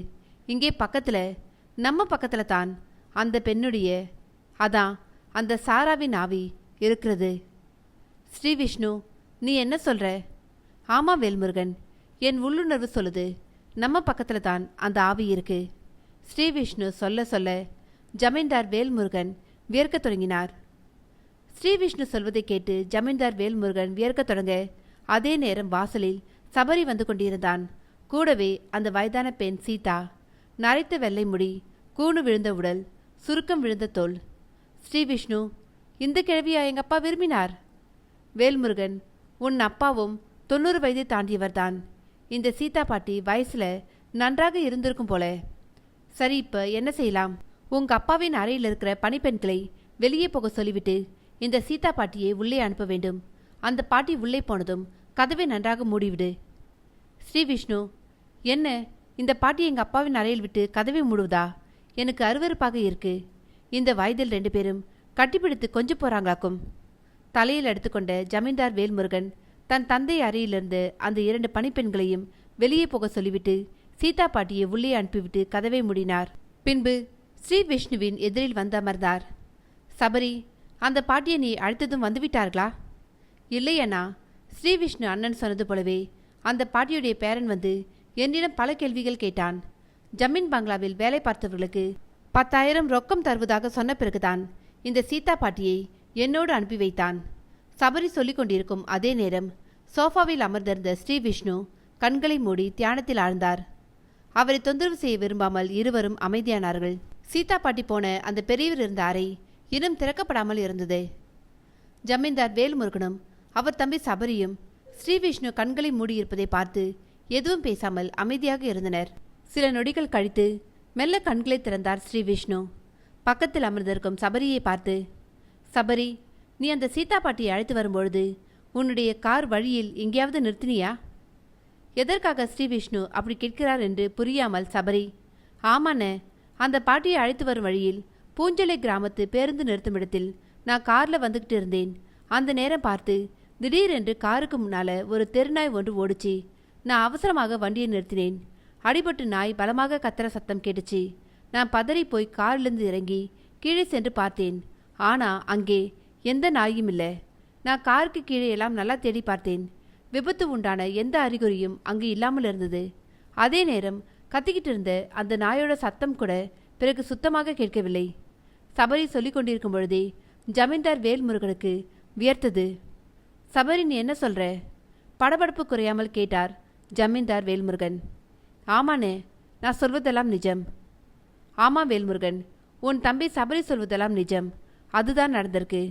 இங்கே பக்கத்தில், நம்ம பக்கத்தில் தான் அந்த பெண்ணுடைய, அதான் அந்த சாராவின் ஆவி இருக்கிறது. ஸ்ரீ விஷ்ணு, நீ என்ன சொல்ற? ஆமாம் வேல்முருகன், என் உள்ளுணர்வு சொல்லுது நம்ம பக்கத்தில் தான் அந்த ஆவி இருக்கு. ஸ்ரீ விஷ்ணு சொல்ல சொல்ல ஜமீன்தார் வேல்முருகன் வியர்க்கத் தொடங்கினார். ஸ்ரீ விஷ்ணு சொல்வதை கேட்டு ஜமீன்தார் வேல்முருகன் வியர்க்கத் தொடங்க அதே நேரம் வாசலில் சபரி வந்து கொண்டிருந்தான். கூடவே அந்த வயதான பெண் சீதா. நரைத்த வெள்ளை முடி, கூணு விழுந்த உடல், சுருக்கம் விழுந்த தோல். ஸ்ரீ விஷ்ணு, இந்த கிழவியா எங்க அப்பா விரும்பினார்? வேல்முருகன், உன் அப்பாவும் 90 வயதை தாண்டியவர்தான். இந்த சீதா பாட்டி வயசுல நன்றாக இருந்திருக்கும் போல. சரி, இப்ப என்ன செய்யலாம்? உங்க அப்பாவின் அறையில் இருக்கிற பணிப்பெண்களை வெளியே போக சொல்லிவிட்டு இந்த சீதா பாட்டியை உள்ளே அனுப்ப வேண்டும். அந்த பாட்டி உள்ளே போனதும் கதவை நன்றாக மூடிவிடு. ஸ்ரீ விஷ்ணு, என்ன, இந்த பாட்டி எங்க அப்பாவின் அறையில் விட்டு கதவை மூடுவதா? எனக்கு அருவருப்பாக இருக்கு. இந்த வயதில் 2 பேரும் கட்டிப்பிடித்து கொஞ்சம் போறாங்களாக்கும். தலையில் எடுத்துக்கொண்ட ஜமீன்தார் வேல்முருகன் தன் தந்தை அறையிலிருந்து அந்த 2 பணிப்பெண்களையும் வெளியே போக சொல்லிவிட்டு சீதா பாட்டியை உள்ளே அனுப்பிவிட்டு கதவை மூடினார். பின்பு ஸ்ரீ விஷ்ணுவின் எதிரில் வந்து அமர்ந்தார். சபரி, அந்த பாட்டியை நீ அழைத்ததும் வந்துவிட்டார்களா? இல்லை அண்ணா. ஸ்ரீ விஷ்ணு அண்ணன் சொன்னது போலவே அந்த பாட்டியுடைய பேரன் வந்து என்னிடம் பல கேள்விகள் கேட்டான். ஜமீன் பங்களாவில் வேலை பார்த்தவர்களுக்கு 10,000 ரொக்கம் தருவதாக சொன்ன பிறகுதான் இந்த சீதா பாட்டியை என்னோடு அனுப்பி வைத்தான். சபரி சொல்லிக் கொண்டிருக்கும் அதே நேரம் சோஃபாவில் அமர்ந்திருந்த ஸ்ரீ விஷ்ணு கண்களை மூடி தியானத்தில் ஆழ்ந்தார். அவரை தொந்தரவு செய்ய விரும்பாமல் இருவரும் அமைதியானார்கள். சீதா பாட்டி போன அந்த பெரியவர் இருந்த அறை இன்னும் திறக்கப்படாமல் இருந்தது. ஜமீன்தார் வேல்முருகனும் அவர் தம்பி சபரியும் ஸ்ரீ விஷ்ணு கண்களை மூடியிருப்பதை பார்த்து எதுவும் பேசாமல் அமைதியாக இருந்தனர். சில நொடிகள் கழித்து மெல்ல கண்களை திறந்தார் ஸ்ரீ விஷ்ணு. பக்கத்தில் அமர்ந்திருக்கும் சபரியை பார்த்து, சபரி, நீ அந்த சீதா பாட்டியை அழைத்து வரும்பொழுது உன்னுடைய கார் வழியில் எங்கேயாவது நிறுத்தினியா? எதற்காக ஸ்ரீ விஷ்ணு அப்படி கேட்கிறார் என்று புரியாமல் சபரி, ஆமாண்ணே, அந்த பாட்டியை அழைத்து வரும் வழியில் பூஞ்சலை கிராமத்து பேருந்து நிறுத்தும் இடத்தில் நான் காரில் வந்துக்கிட்டு இருந்தேன். அந்த நேரம் பார்த்து திடீரென்று காருக்கு முன்னால் ஒரு தெருநாய் ஒன்று ஓடிச்சு. நான் அவசரமாக வண்டியை நிறுத்தினேன். அடிபட்டு நாய் பலமாக கத்துற சத்தம் கேட்டுச்சு. நான் பதறி போய் காரிலிருந்து இறங்கி கீழே சென்று பார்த்தேன். ஆனால் அங்கே எந்த நாயும் இல்லை. நான் காருக்கு கீழே எல்லாம் நல்லா தேடி பார்த்தேன். விபத்து உண்டான எந்த அறிகுறியும் அங்கு இல்லாமல் இருந்தது. அதே நேரம் கத்திக்கிட்டு இருந்த அந்த நாயோட சத்தம் கூட பிறகு சுத்தமாக கேட்கவில்லை. சபரி சொல்லிக் கொண்டிருக்கும் பொழுதே ஜமீன்தார் வேல்முருகனுக்கு வியர்த்தது. சபரி, நீ என்ன சொல்ற? படபடப்பு குறையாமல் கேட்டார் ஜமீன்தார் வேல்முருகன். ஆமாண்ணே, நான் சொல்வதெல்லாம் நிஜம். ஆமாம் வேல்முருகன், உன் தம்பி சபரி சொல்வதெல்லாம் நிஜம். அதுதான் நடந்திருக்கு.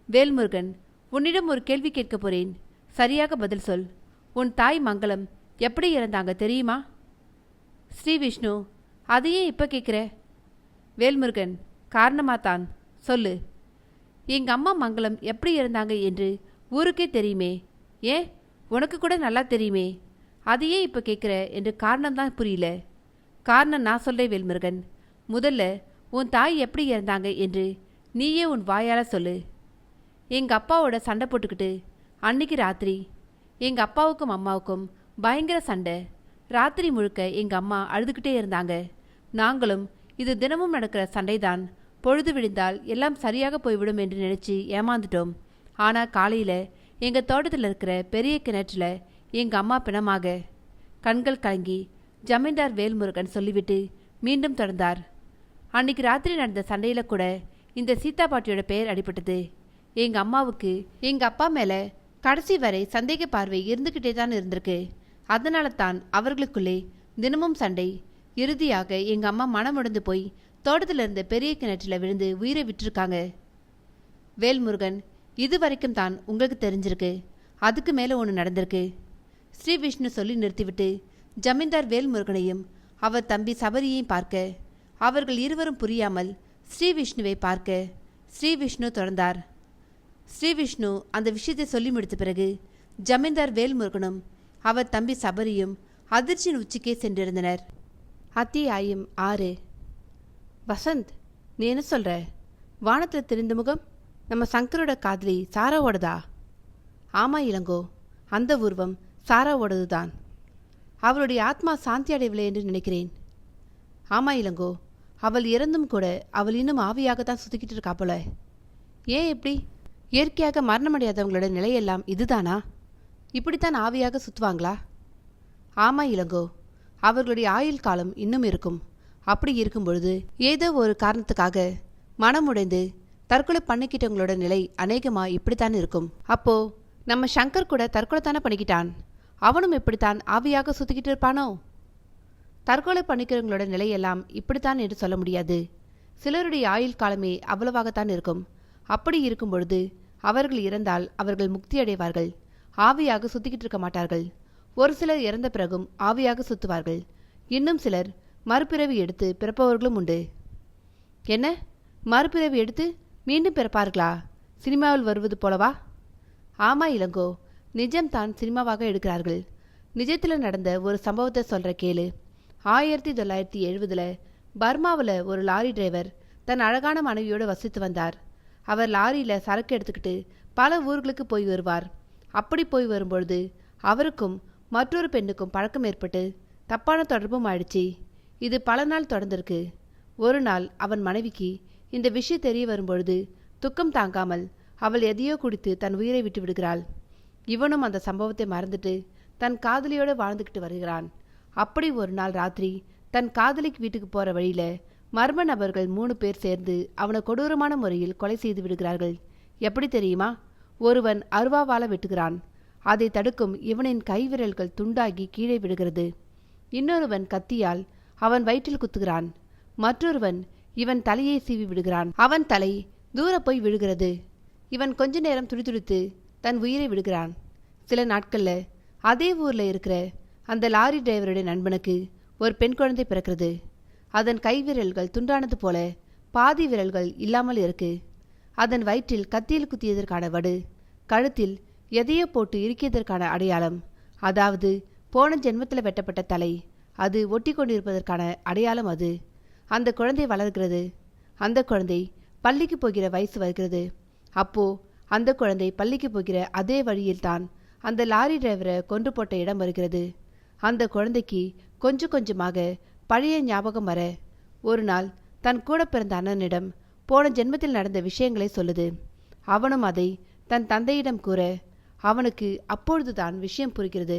வேல்முருகன், உன்னிடம் ஒரு கேள்வி கேட்கப் போறேன். சரியாக பதில் சொல். உன் தாய் மங்களம் எப்படி இறந்தாங்க தெரியுமா? ஸ்ரீ விஷ்ணு, அதையே இப்போ கேட்குற? வேல்முருகன், காரணமாத்தான், சொல்லு. எங்கள் அம்மா மங்களம் எப்படி இறந்தாங்க என்று ஊருக்கே தெரியுமே. ஏன், உனக்கு கூட நல்லா தெரியுமே. அதையே இப்போ கேட்குற என்று காரணம்தான் புரியல. காரணம் நான் சொல்கிறேன் வேல்முருகன். முதல்ல உன் தாய் எப்படி இறந்தாங்க என்று நீயே உன் வாயால் சொல்லு. எங்கள் அப்பாவோட சண்டை போட்டுக்கிட்டு அன்னைக்கு ராத்திரி எங்கள் அப்பாவுக்கும் அம்மாவுக்கும் பயங்கர சண்டை. ராத்திரி முழுக்க எங்கள் அம்மா அழுதுகிட்டே இருந்தாங்க. நாங்களும் இது தினமும் நடக்கிற சண்டைதான், பொழுது விழுந்தால் எல்லாம் சரியாக போய்விடும் என்று நினச்சி ஏமாந்துட்டோம். ஆனால் காலையில் எங்கள் தோட்டத்தில் இருக்கிற பெரிய கிணற்றில் எங்கள் அம்மா பிணமாக. கண்கள் கலங்கி ஜமீன்தார் வேல்முருகன் சொல்லிவிட்டு மீண்டும் தொடர்ந்தார். அன்னைக்கு ராத்திரி நடந்த சண்டையில் கூட இந்த சீதா பாட்டியோட பெயர் அடிபட்டது. எங்கள் அம்மாவுக்கு எங்கள் அப்பா மேலே கடைசி வரை சந்தேக பார்வை இருந்துக்கிட்டே தான் இருந்திருக்கு. அதனால தான் அவர்களுக்குள்ளே தினமும் சண்டை. இறுதியாக எங்கள் அம்மா மனமுடைந்து போய் தோட்டத்தில் இருந்த பெரிய கிணற்றில் விழுந்து உயிரை விட்டுருக்காங்க. வேல்முருகன், இது வரைக்கும் தான் உங்களுக்கு தெரிஞ்சிருக்கு. அதுக்கு மேலே ஒன்று நடந்திருக்கு. ஸ்ரீ விஷ்ணு சொல்லி நிறுத்திவிட்டு ஜமீன்தார் வேல்முருகனையும் அவர் தம்பி சபரியையும் பார்க்க, அவர்கள் இருவரும் புரியாமல் ஸ்ரீ விஷ்ணுவை பார்க்க ஸ்ரீ விஷ்ணு தொடர்ந்தார். ஸ்ரீ விஷ்ணு அந்த விஷயத்தை சொல்லி முடித்த பிறகு ஜமீன்தார் வேல்முருகனும் அவர் தம்பி சபரியும் அதிர்ச்சியின் உச்சிக்கே சென்றிருந்தனர். அத்தியாயம் 6. வசந்த், நீ என்ன சொல்ற? வானத்தில் தெரிந்த முகம் நம்ம சங்கரோட காதலி சாராவோடதா? ஆமா இளங்கோ, அந்த உருவம் சாராவோடது தான். அவளுடைய ஆத்மா சாந்தி அடையவில்லை என்று நினைக்கிறேன். ஆமா இளங்கோ, அவள் இறந்தும் கூட அவள் இன்னும் ஆவியாகத்தான் சுத்திக்கிட்டு இருக்கா போல. ஏன் இப்படி? இயற்கையாக மரணமடையாதவங்களோட நிலையெல்லாம் இதுதானா? இப்படித்தான் ஆவியாக சுற்றுவாங்களா? ஆமா இளங்கோ, அவர்களுடைய ஆயுள் காலம் இன்னும் இருக்கும். அப்படி இருக்கும் பொழுது ஏதோ ஒரு காரணத்துக்காக மனமுடைந்து தற்கொலை பண்ணிக்கிட்டவங்களோட நிலை அநேகமா இப்படித்தான் இருக்கும். அப்போ நம்ம சங்கர் கூட தற்கொலை தானே பண்ணிக்கிட்டான். அவனும் இப்படித்தான் ஆவியாக சுத்திக்கிட்டு இருப்பானோ? தற்கொலை பண்ணிக்கிறவங்களோட நிலையெல்லாம் இப்படித்தான் என்று சொல்ல முடியாது. சிலருடைய ஆயுள் காலமே அவ்வளவாகத்தான் இருக்கும். அப்படி இருக்கும் பொழுது அவர்கள் இறந்தால் அவர்கள் முக்தி அடைவார்கள். ஆவியாக சுத்திக்கிட்டு இருக்க மாட்டார்கள். ஒரு சிலர் இறந்த பிறகும் ஆவியாக சுத்துவார்கள். இன்னும் சிலர் மறுபிறவி எடுத்து பிறப்பவர்களும் உண்டு. என்ன, மறுபிறவி எடுத்து மீண்டும் பிறப்பார்களா? சினிமாவில் வருவது போலவா? ஆமா இளங்கோ, நிஜம்தான் சினிமாவாக எடுக்கிறார்கள். நிஜத்தில் நடந்த ஒரு சம்பவத்தை சொல்ற கேளு. 1970 பர்மாவில் ஒரு லாரி டிரைவர் தன் அழகான மனைவியோடு வசித்து வந்தார். அவர் லாரியில் சரக்கு எடுத்துக்கிட்டு பல ஊர்களுக்கு போய் வருவார். அப்படி போய் வரும்பொழுது அவருக்கும் மற்றொரு பெண்ணுக்கும் பழக்கம் ஏற்பட்டு தப்பான தொடர்பும் ஆயிடுச்சு. இது பல நாள் தொடர்ந்திருக்கு. ஒரு நாள் அவன் மனைவிக்கு இந்த விஷயம் தெரிய வரும்பொழுது துக்கம் தாங்காமல் அவள் எதையோ குடித்து தன் உயிரை விட்டு விடுகிறாள். இவனும் அந்த சம்பவத்தை மறந்துட்டு தன் காதலியோடு வாழ்ந்துக்கிட்டு வருகிறான். அப்படி ஒரு நாள் ராத்திரி தன் காதலிக்கு வீட்டுக்கு போற வழியில மர்ம நபர்கள் 3 பேர் சேர்ந்து அவனை கொடூரமான முறையில் கொலை செய்து விடுகிறார்கள். எப்படி தெரியுமா? ஒருவன் அருவாவால வெட்டுகிறான். அதை தடுக்கும் இவனின் கைவிரல்கள் துண்டாகி கீழே விடுகிறது. இன்னொருவன் கத்தியால் அவன் வயிற்றில் குத்துகிறான். மற்றொருவன் இவன் தலையை சீவி விடுகிறான். அவன் தலை தூர போய் விழுகிறது. இவன் கொஞ்ச நேரம் துடிதுடித்து தன் உயிரை விடுகிறான். சில நாட்கள்ல அதே ஊர்ல இருக்கிற அந்த லாரி டிரைவருடைய நண்பனுக்கு ஒரு பெண் குழந்தை பிறக்கிறது. அதன் கைவிரல்கள் துண்டானது போல பாதி விரல்கள் இல்லாமல் இருக்கு. அதன் வயிற்றில் கத்தியில் குத்தியதற்கான வடு, கழுத்தில் எதையோ போட்டு இறுக்கியதற்கான அடையாளம், அதாவது போன ஜென்மத்தில் வெட்டப்பட்ட தலை, அது ஒட்டி கொண்டிருப்பதற்கான அடையாளம். அது அந்த குழந்தை வளர்கிறது. அந்த குழந்தை பள்ளிக்கு போகிற வயசு வருகிறது. அப்போ அந்த குழந்தை பள்ளிக்கு போகிற அதே வழியில்தான் அந்த லாரி டிரைவரை கொன்று போட்ட இடம் வருகிறது. அந்த குழந்தைக்கு கொஞ்சம் கொஞ்சமாக பழைய ஞாபகம் வர ஒரு நாள் தன் கூட பிறந்த அண்ணனிடம் போன ஜென்மத்தில் நடந்த விஷயங்களை சொல்லுது. அவனும் அதை தன் தந்தையிடம் கூற அவனுக்கு அப்பொழுதுதான் விஷயம் புரிகிறது.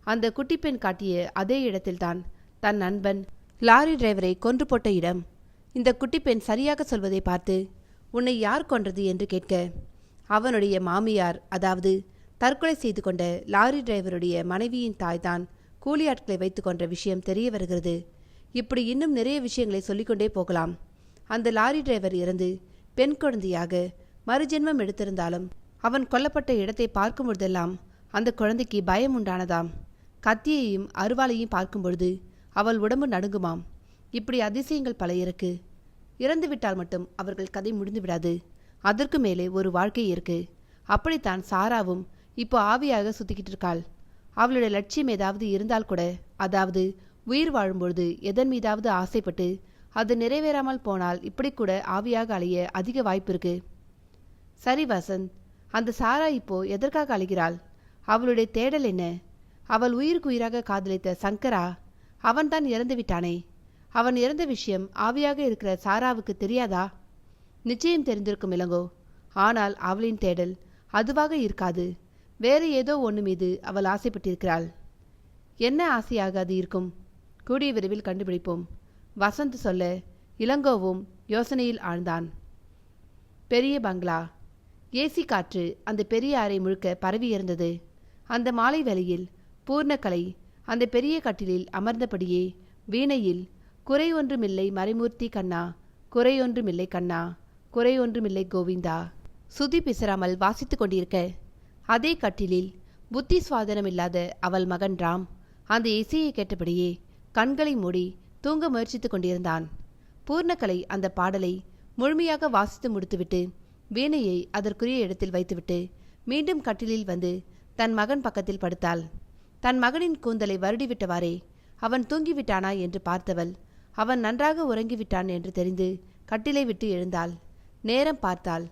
அந்த குட்டி பெண் காட்டிய அதே இடத்தில்தான் தன் நண்பன் லாரி டிரைவரை கொன்று போட்ட இடம். இந்த குட்டி பெண் சரியாக சொல்வதை பார்த்து உன்னை யார் கொன்றது என்று கேட்க அவனுடைய மாமியார், அதாவது தற்கொலை செய்து கொண்ட லாரி டிரைவருடைய மனைவியின் தாய்தான் கூலியாட்களை வைத்து கொன்ற விஷயம் தெரிய வருகிறது. இப்படி இன்னும் நிறைய விஷயங்களை சொல்லிக்கொண்டே போகலாம். அந்த லாரி டிரைவர் இறந்து பெண் குழந்தையாக மறுஜென்மம் எடுத்திருந்தாலும் அவன் கொல்லப்பட்ட இடத்தை பார்க்கும் பொழுதெல்லாம் அந்த குழந்தைக்கு பயம் உண்டானதாம். கத்தியையும் அருவாளையும் பார்க்கும் பொழுது அவள் உடம்பு நடுங்குமாம். இப்படி அதிசயங்கள் பல இருக்கு. இறந்து விட்டால் மட்டும் அவர்கள் கதை முடிந்து விடாது. அதற்கு மேலே ஒரு வாழ்க்கை இருக்கு. அப்படித்தான் சாராவும் இப்போ ஆவியாக சுத்திக்கிட்டு இருக்காள். அவளுடைய லட்சியம் ஏதாவது இருந்தால் கூட, அதாவது உயிர் வாழும்பொழுது எதன் மீதாவது ஆசைப்பட்டு அது நிறைவேறாமல் போனால் இப்படி கூட ஆவியாக அலைய அதிக வாய்ப்பு இருக்கு. சரி வசந்த், அந்த சாரா இப்போ எதற்காக அலைகிறாள்? அவளுடைய தேடல் என்ன? அவள் உயிருக்கு உயிராக காதலித்த சங்கரா அவன்தான் இறந்து விட்டானே. அவன் இறந்த விஷயம் ஆவியாக இருக்கிற சாராவுக்கு தெரியாதா? நிச்சயம் தெரிந்திருக்கும் இளங்கோ. ஆனால் அவளின் தேடல் அதுவாக இருக்காது. வேறு ஏதோ ஒன்று மீது அவள் ஆசைப்பட்டிருக்கிறாள். என்ன ஆசையாக அது இருக்கும்? கூடிய விரைவில் கண்டுபிடிப்போம். வசந்த் சொல்ல இளங்கோவும் யோசனையில் ஆழ்ந்தான். பெரிய பங்களா. ஏசி காற்று அந்த பெரிய அறை முழுக்க பரவி இருந்தது. அந்த மாலை வேளையில் பூர்ணகலை அந்த பெரிய கட்டிலில் அமர்ந்தபடியே வீணையில் குறை ஒன்றுமில்லை மறைமூர்த்தி கண்ணா, குறையொன்றுமில்லை கண்ணா, குறையொன்றுமில்லை கோவிந்தா சுதி பிசராமல் வாசித்து கொண்டிருக்க, அதே கட்டிலில் புத்தி சுவாதனமில்லாத அவள் மகன் ராம் அந்த இசையை கேட்டபடியே கண்களை மூடி தூங்க முயற்சித்து கொண்டிருந்தான். பூர்ணகலை அந்த பாடலை முழுமையாக வாசித்து முடித்துவிட்டு வீணையை அதற்குரிய இடத்தில் வைத்துவிட்டு மீண்டும் கட்டிலில் வந்து தன் மகன் பக்கத்தில் படுத்தாள். தன் மகனின் கூந்தலை வருடிவிட்டவாறே அவன் தூங்கிவிட்டானா என்று பார்த்தவள் அவன் நன்றாக உறங்கிவிட்டான் என்று தெரிந்து கட்டிலை விட்டு எழுந்தாள். நேரம் பார்த்தாள்.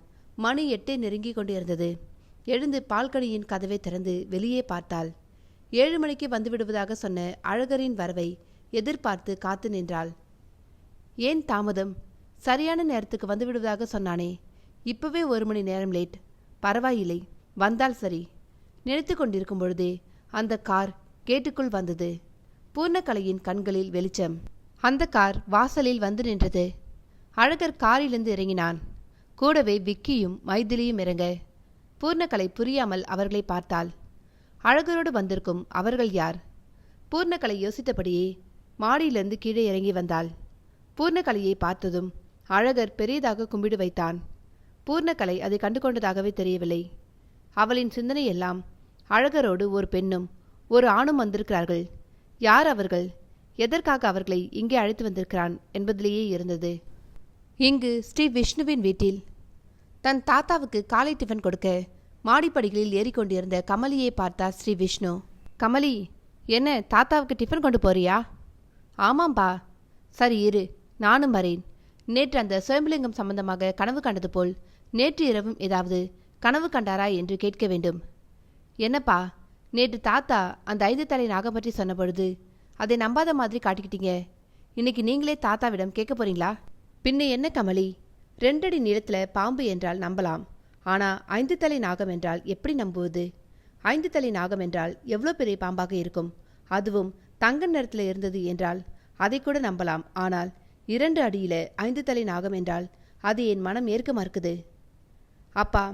மணி 8 நெருங்கி கொண்டிருந்தது. எழுந்து பால்கனியின் கதவை திறந்து வெளியே பார்த்தாள். 7 மணிக்கு வந்துவிடுவதாக சொன்ன அழகரின் வரவை எதிர்பார்த்து காத்து நின்றாள். ஏன் தாமதம்? சரியான நேரத்துக்கு வந்துவிடுவதாக சொன்னானே, இப்பவே 1 மணி நேரம் லேட். பரவாயில்லை, வந்தால் சரி. நினைத்து கொண்டிருக்கும் பொழுதே அந்த கார் கேட்டுக்குள் வந்தது. பூர்ணகலையின் கண்களில் வெளிச்சம். அந்த கார் வாசலில் வந்து நின்றது. அழகர் காரிலிருந்து இறங்கினான். கூடவே விக்கியும் மைதிலியும் இறங்க பூர்ணகலை புரியாமல் அவர்களை பார்த்தாள். அழகரோடு வந்திருக்கும் அவர்கள் யார்? பூர்ணகலை யோசித்தபடியே மாடியிலிருந்து கீழே இறங்கி வந்தாள். பூர்ணகலையை பார்த்ததும் அழகர் பெரியதாக கும்பிடு வைத்தான். பூர்ணகலை அதை கண்டுகொண்டதாகவே தெரியவில்லை. அவளின் சிந்தனையெல்லாம் அழகரோடு ஒரு பெண்ணும் ஒரு ஆணும் வந்திருக்கிறார்கள். யார் அவர்கள்? எதற்காக அவர்களை இங்கே அழைத்து வந்திருக்கிறான் என்பதிலேயே இருந்தது. இங்கு ஸ்ரீ விஷ்ணுவின் வீட்டில் தன் தாத்தாவுக்கு காலை டிஃபன் கொடுக்க மாடிப்படிகளில் ஏறிக்கொண்டிருந்த கமலியை பார்த்தார் ஸ்ரீ விஷ்ணு. கமலி, என்ன தாத்தாவுக்கு டிஃபன் கொண்டு போறியா? ஆமாம்பா. சரி இரு, நானும் வரேன். நேற்று அந்த சுயம்பலிங்கம் சம்பந்தமாக கனவு கண்டது போல் நேற்று இரவும் ஏதாவது கனவு கண்டாரா என்று கேட்க வேண்டும். என்னப்பா, நேற்று தாத்தா அந்த 5 தலை நாகம் பற்றி சொன்ன பொழுது அதை நம்பாத மாதிரி காட்டிக்கிட்டீங்க. இன்னைக்கு நீங்களே தாத்தாவிடம் கேட்க போறீங்களா? பின்ன என்ன கமலி, 2 அடி நீளத்தில் பாம்பு என்றால் நம்பலாம். ஆனால் 5 தலை நாகம் என்றால் எப்படி நம்புவது? 5 தலை நாகம் என்றால் எவ்வளோ பெரிய பாம்பாக இருக்கும்? அதுவும் தங்க நிறத்தில் இருந்தது என்றால் அதை கூட நம்பலாம். ஆனால் 2 அடியில் 5 தலை நாகம் என்றால் அது என் மனம் ஏற்க மறுக்குது. அப்பா,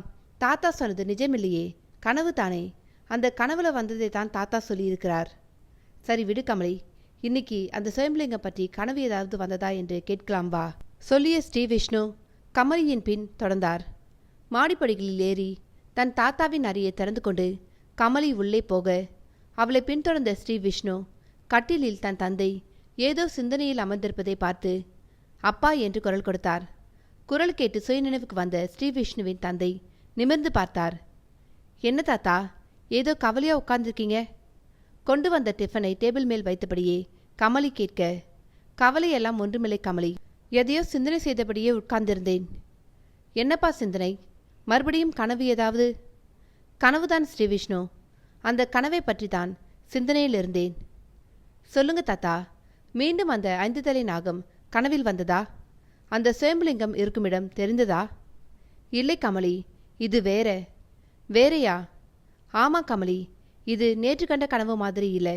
தாத்தா சொன்னது நிஜமில்லையே, கனவு தானே. அந்த கனவுல வந்ததை தான் தாத்தா சொல்லியிருக்கிறார். சரி விடு கமலி, இன்னைக்கு அந்த சுயம்பலிங்கம் பற்றி கனவு ஏதாவது வந்ததா என்று கேட்கலாம் வா, சொல்லிய ஸ்ரீ விஷ்ணு கமலியின் பின் தொடர்ந்தார். மாடிப்படிகளில் ஏறி தன் தாத்தாவின் அறையை திறந்து கொண்டு கமலி உள்ளே போக அவளை பின்தொடர்ந்த ஸ்ரீ விஷ்ணு கட்டிலில் தன் தந்தை ஏதோ சிந்தனையில் அமர்ந்திருப்பதை பார்த்து அப்பா என்று குரல் கொடுத்தார். குரல் கேட்டு சுயநினைவுக்கு வந்த ஸ்ரீ விஷ்ணுவின் தந்தை நிமிர்ந்து பார்த்தார். என்ன தாத்தா, ஏதோ கவலையா உட்கார்ந்துருக்கீங்க? கொண்டு வந்த டிஃபனை டேபிள் மேல் வைத்தபடியே கமலி கேட்க, கவலையெல்லாம் ஒன்றுமில்லை கமலி, எதையோ சிந்தனை செய்தபடியே உட்கார்ந்திருந்தேன். என்னப்பா சிந்தனை? மறுபடியும் கனவு ஏதாவது? கனவுதான் ஸ்ரீ விஷ்ணு, அந்த கனவை பற்றி தான் சிந்தனையில் இருந்தேன். சொல்லுங்க தாத்தா, மீண்டும் அந்த 5 தலை நாகம் கனவில் வந்ததா? அந்த சுயம்பலிங்கம் இருக்குமிடம் தெரிந்ததா? இல்லை கமலி, இது வேற. வேறையா? ஆமா கமலி, இது நேற்று கண்ட கனவு மாதிரி இல்லை.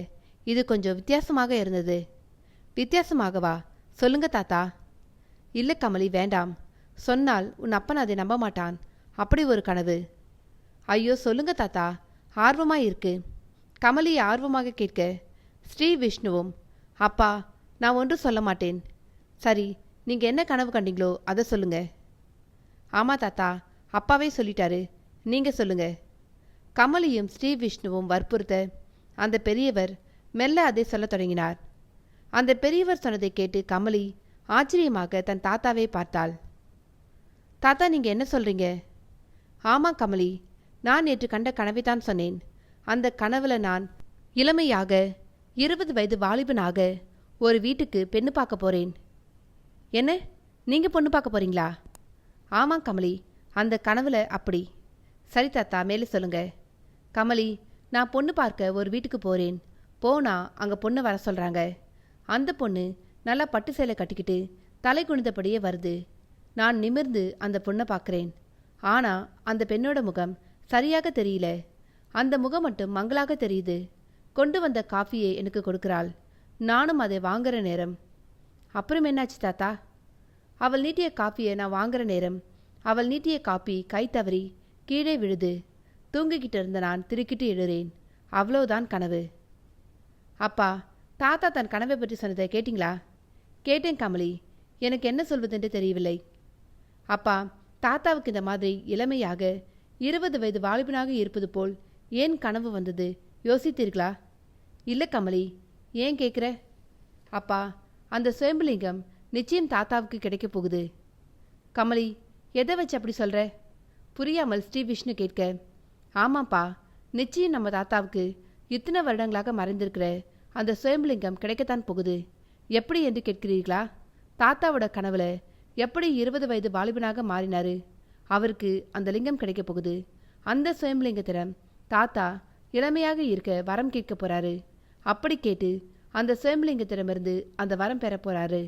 இது கொஞ்சம் வித்தியாசமாக இருந்தது. வித்தியாசமாகவா? சொல்லுங்க தாத்தா. இல்லை கமலி, வேண்டாம். சொன்னால் உன் அப்பன் அதை நம்ப மாட்டான். அப்படி ஒரு கனவு. ஐயோ சொல்லுங்க தாத்தா, ஆர்வமாக இருக்கு. கமலி ஆர்வமாக கேட்க ஸ்ரீ விஷ்ணுவும், அப்பா நான் ஒன்றும் சொல்ல மாட்டேன். சரி, நீங்கள் என்ன கனவு கண்டீங்களோ அதை சொல்லுங்க. ஆமாம் தாத்தா, அப்பாவே சொல்லிட்டாரு, நீங்கள் சொல்லுங்க. கமலியும் ஸ்ரீ விஷ்ணுவும் வற்புறுத்த அந்த பெரியவர் மெல்ல அதை சொல்லத் தொடங்கினார். அந்த பெரியவர் சொன்னதை கேட்டு கமலி ஆச்சரியமாக தன் தாத்தாவை பார்த்தாள். தாத்தா, நீங்கள் என்ன சொல்றீங்க? ஆமாம் கமலி, நான் நேற்று கண்ட கனவை தான் சொன்னேன். அந்த கனவுல நான் இளமையாக 20 வயது வாலிபனாக ஒரு வீட்டுக்கு பெண்ணு பார்க்க போறேன். என்ன, நீங்கள் பொண்ணு பார்க்க போறீங்களா? ஆமாம் கமலி, அந்த கனவுல அப்படி. சரி தாத்தா, மேலே சொல்லுங்க. கமலி, நான் பொண்ணு பார்க்க ஒரு வீட்டுக்கு போகிறேன். போனால் அங்கே பொண்ணு வர சொல்கிறாங்க. அந்த பொண்ணு நல்லா பட்டு சேலை கட்டிக்கிட்டு தலை குனிந்தபடியே வருது. நான் நிமிர்ந்து அந்த பொண்ணை பார்க்குறேன். ஆனால் அந்த பெண்ணோட முகம் சரியாக தெரியல. அந்த முகம் மட்டும் மங்களாக தெரியுது. கொண்டு வந்த காஃபியை எனக்கு கொடுக்குறாள். நானும் அதை வாங்குற நேரம். அப்புறம் என்னாச்சு தாத்தா? அவள் நீட்டிய காஃபியை நான் வாங்குற நேரம் அவள் நீட்டிய காப்பி கை தவறி கீழே விழுது. தூங்கிக்கிட்டு இருந்த நான் திருக்கிட்டு எழுறேன். அவ்வளோதான் கனவு. அப்பா, தாத்தா தன் கனவை பற்றி சொன்னதை கேட்டிங்களா? கேட்டேன் கமலி. எனக்கு என்ன சொல்வதென்று தெரியவில்லை. அப்பா, தாத்தாவுக்கு இந்த மாதிரி இளமையாக 20 வயது வாலிபனாக இருப்பது போல் ஏன் கனவு வந்தது யோசித்தீர்களா? இல்லை கமலி. ஏன் கேட்குற? அப்பா, அந்த சுயம்புலிங்கம் நிச்சயம் தாத்தாவுக்கு கிடைக்கப் போகுது. கமலி, எதை வச்சு அப்படி சொல்கிற? புரியாமல் ஸ்ரீ விஷ்ணு கேட்க, ஆமாப்பா, நிச்சயம் நம்ம தாத்தாவுக்கு இத்தனை வருடங்களாக மறைந்திருக்கிற அந்த சுயம்புலிங்கம் கிடைக்கத்தான் போகுது. எப்படி என்று கேட்கிறீர்களா? தாத்தாவோட கனவுல எப்படி 20 வயது வாலிபனாக மாறினாரு, அவருக்கு அந்த லிங்கம் கிடைக்க போகுது. அந்த சுயம்புலிங்கத்திடம் தாத்தா இளமையாக இருக்க வரம் கேட்க போறாரு. அப்படி கேட்டு அந்த சுயம்புலிங்கத்திடமிருந்து அந்த வரம் பெற போறாரு.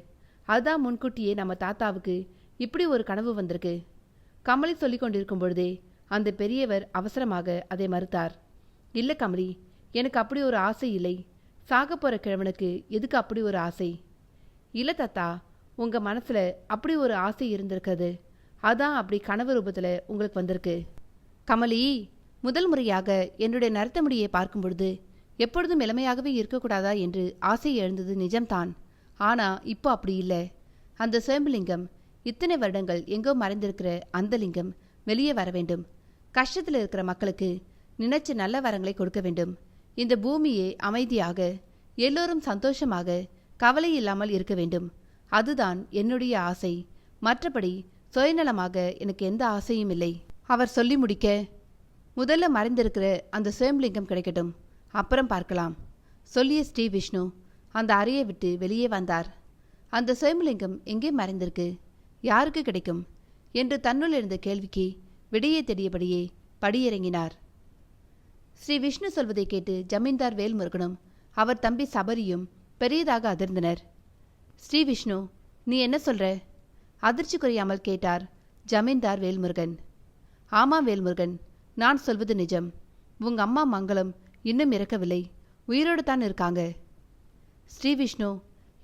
அதுதான் முன்கூட்டியே நம்ம தாத்தாவுக்கு இப்படி ஒரு கனவு வந்திருக்கு. கமலி சொல்லி கொண்டிருக்கும் பொழுதே அந்த பெரியவர் அவசரமாக அதை மறுத்தார். இல்லை கமலி, எனக்கு அப்படி ஒரு ஆசை இல்லை. சாக போற கிழவனுக்கு எதுக்கு அப்படி ஒரு ஆசை? இல்லை தாத்தா, உங்க மனசுல அப்படி ஒரு ஆசை இருந்திருக்கிறது. அதான் அப்படி கனவு ரூபத்துல உங்களுக்கு வந்திருக்கு. கமலி, முதல் முறையாக என்னுடைய நரத்த முடியை பார்க்கும் பொழுது எப்பொழுதும் இளமையாகவே இருக்கக்கூடாதா என்று ஆசை எழுந்தது நிஜம்தான். ஆனா இப்போ அப்படி இல்லை. அந்த சுயம்புலிங்கம் இத்தனை வருடங்கள் எங்கோ மறைந்திருக்கிற அந்த லிங்கம் வெளியே வர வேண்டும். கஷ்டத்தில் இருக்கிற மக்களுக்கு நினைச்ச நல்ல வரங்களை கொடுக்க வேண்டும். இந்த பூமியே அமைதியாக, எல்லோரும் சந்தோஷமாக, கவலை இல்லாமல் இருக்க வேண்டும். அதுதான் என்னுடைய ஆசை. மற்றபடி சுயநலமாக எனக்கு எந்த ஆசையும் இல்லை. அவர் சொல்லி முடிக்க, முதல்ல மறைந்திருக்கிற அந்த சுயம்புலிங்கம் கிடைக்கட்டும், அப்புறம் பார்க்கலாம் சொல்லிய ஸ்ரீ விஷ்ணு அந்த அறையை விட்டு வெளியே வந்தார். அந்த சுயம்புலிங்கம் எங்கே மறைந்திருக்கு, யாருக்கு கிடைக்கும் என்று தன்னுள் இருந்த கேள்விக்கு விடையை தேடியபடியே படியிறங்கினார். ஸ்ரீ விஷ்ணு சொல்வதை கேட்டு ஜமீன்தார் வேல்முருகனும் அவர் தம்பி சபரியும் பெரியதாக அதிர்ந்தனர். ஸ்ரீ விஷ்ணு, நீ என்ன சொல்ற? அதிர்ச்சி குறையாமல் கேட்டார் ஜமீன்தார் வேல்முருகன். ஆமாம் வேல்முருகன், நான் சொல்வது நிஜம். உங்க அம்மா மங்களம் இன்னும் இறக்கவில்லை, உயிரோடு தான் இருக்காங்க. ஸ்ரீ விஷ்ணு,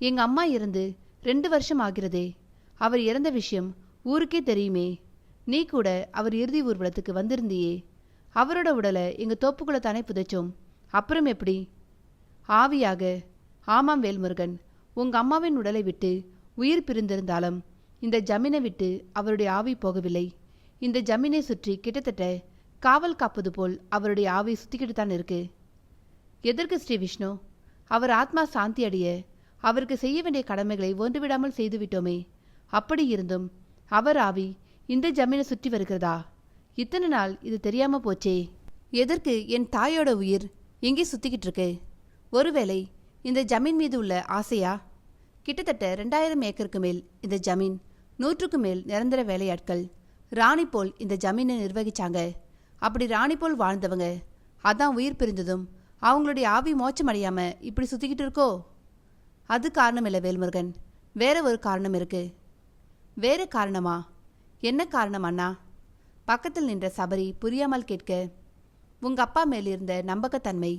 எங்க அம்மா இறந்து 2 வருஷம் ஆகிறதே. அவர் இறந்த விஷயம் ஊருக்கே தெரியுமே. நீ கூட அவர் இறுதி ஊர்வலத்துக்கு வந்திருந்தியே. அவரோட உடலை எங்க தோப்புக்குள்ள தானே புதைச்சோம். அப்புறம் எப்படி? ஆவியாக? ஆமாம் வேல்முருகன், உங்க அம்மாவின் உடலை விட்டு உயிர் பிரிந்திருந்தாலும் இந்த ஜமீனை விட்டு அவருடைய ஆவி போகவில்லை. இந்த ஜமீனை சுற்றி கிட்டத்தட்ட காவல் காப்பது போல் அவருடைய ஆவி சுத்திக்கிட்டு தான் இருக்கு. எதற்கு ஸ்ரீ விஷ்ணு? அவர் ஆத்மா சாந்தி அடைய அவருக்கு செய்ய வேண்டிய கடமைகளை ஒன்றுவிடாமல் செய்துவிட்டோமே. அப்படி இருந்தும் அவர் ஆவி இந்த ஜமீனை சுற்றி வருகிறதா? இத்தனை நாள் இது தெரியாம போச்சே. எதற்கு என் தாயோட உயிர் எங்கே சுத்திக்கிட்டு இருக்கு? ஒருவேளை இந்த ஜமீன் மீது உள்ள ஆசையா? கிட்டத்தட்ட 2000 ஏக்கருக்கு மேல் இந்த ஜமீன், 100க்கு மேல் நிரந்தர வேலையாட்கள் ராணி போல் இந்த ஜமீனை நிர்வகிச்சாங்க. அப்படி ராணி போல் வாழ்ந்தவங்க அதான் உயிர் பிரிந்ததும் அவங்களுடைய ஆவி மோட்சம் அடையாம இப்படி சுத்திக்கிட்டு இருக்கோ? அது காரணம் இல்லை வேல்முருகன், வேற ஒரு காரணம் இருக்கு. வேற காரணமா? என்ன காரணம் அண்ணா? பக்கத்தில் நின்ற சபரி புரியாமல் கேட்க, உங்க அப்பா மேலிருந்த நம்பகத்தன்மை,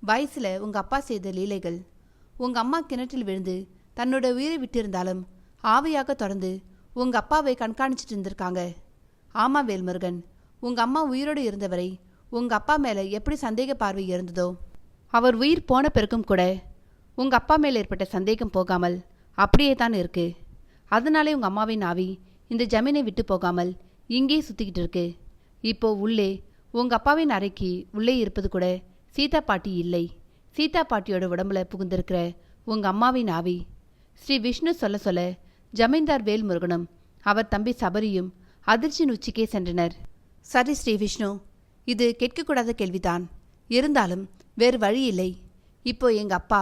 வயசுல உங்க அப்பா செய்த லீலைகள், உங்க அம்மா கிணற்றில் விழுந்து தன்னோட உயிரை விட்டிருந்தாலும் ஆவியாக தொடர்ந்து உங்க அப்பாவை கண்காணிச்சிட்டு இருந்திருக்காங்க. ஆமா வேல்முருகன், உங்க அம்மா உயிரோடு இருந்தவரை உங்க அப்பா மேல எப்படி சந்தேக பார்வை இருந்ததோ, அவர் உயிர் போன பிறகும் கூட உங்க அப்பா மேல ஏற்பட்ட சந்தேகம் போகாமல் அப்படியே தான் இருக்கு. அதனாலே உங்க அம்மாவின் ஆவி இந்த ஜமீனை விட்டு போகாமல் இங்கே சுத்திக்கிட்டு இருக்கு. இப்போ உள்ளே உங்க அப்பாவின் அறைக்கு உள்ளே இருப்பது கூட சீதா பாட்டி இல்லை. சீதா பாட்டியோட உடம்புல புகுந்திருக்கிற உங்க அம்மாவின் ஆவி. ஸ்ரீ விஷ்ணு சொல்ல சொல்ல ஜமீன்தார் வேல்முருகனும் அவர் தம்பி சபரியும் அதிர்ச்சியின் உச்சிக்கே சென்றனர். சரி ஸ்ரீ விஷ்ணு, இது கேட்கக்கூடாத கேள்விதான். இருந்தாலும் வேறு வழி இல்லை. இப்போ எங்க அப்பா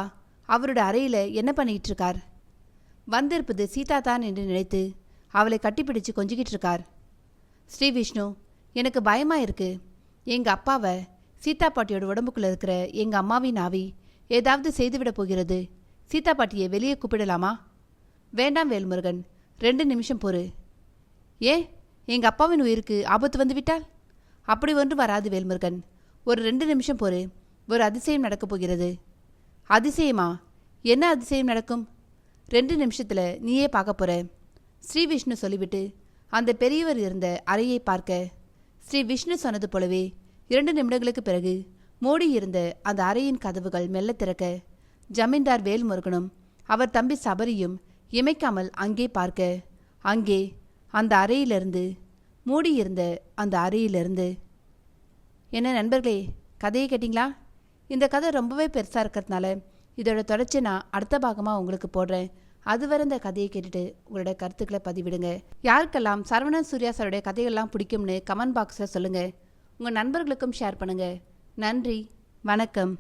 அவரோட அறையில என்ன பண்ணிட்டு இருக்கார்? வந்திருப்பது சீதா தான் என்று நினைத்து அவளை கட்டிப்பிடிச்சு கொஞ்சிக்கிட்டு இருக்கார். ஸ்ரீ விஷ்ணு, எனக்கு பயமா இருக்கு. எங்க அப்பாவை சீதா பாட்டியோட உடம்புக்குள்ள இருக்கிற எங்க அம்மாவின் ஆவி ஏதாவது செய்துவிட போகிறது. சீதா பாட்டியை வெளியே கூப்பிடலாமா? வேண்டாம் வேல்முருகன், 2 நிமிஷம் பொறு. ஏன், எங்க அப்பாவின் உயிருக்கு ஆபத்து வந்து விட்டால்? அப்படி ஒன்று வராது வேல்முருகன், ஒரு 2 நிமிஷம் பொறு. ஒரு அதிசயம் நடக்கப் போகிறது. அதிசயமா? என்ன அதிசயம் நடக்கும்? 2 நிமிஷத்துல நீயே பார்க்க போற. ஸ்ரீ விஷ்ணு சொல்லிவிட்டு அந்த பெரியவர் இருந்த அறையை பார்க்க ஸ்ரீ விஷ்ணு சொன்னது போலவே 2 நிமிடங்களுக்கு பிறகு மூடியிருந்த அந்த அறையின் கதவுகள் மெல்ல திறக்க ஜமீன்தார் வேல்முருகனும் அவர் தம்பி சபரியும் இமைக்காமல் அங்கே பார்க்க அங்கே அந்த அறையிலிருந்து மூடியிருந்த அந்த அறையிலிருந்து என்ன நண்பர்களே, கதையை கேட்டிங்களா? இந்த கதை ரொம்பவே பெருசாக இருக்கிறதுனால இதோட தொடர்ச்சி நான் அடுத்த பாகமாக உங்களுக்கு போடுறேன். அதுவரை இந்த கதையை கேட்டுட்டு உங்களோட கருத்துக்களை பதிவிடுங்க. யாருக்கெல்லாம் சரவணன் சூர்யா சாருடைய கதைகள்லாம் பிடிக்கும்னு கமெண்ட் பாக்ஸில் சொல்லுங்கள். உங்கள் நண்பர்களுக்கும் ஷேர் பண்ணுங்கள். நன்றி, வணக்கம்.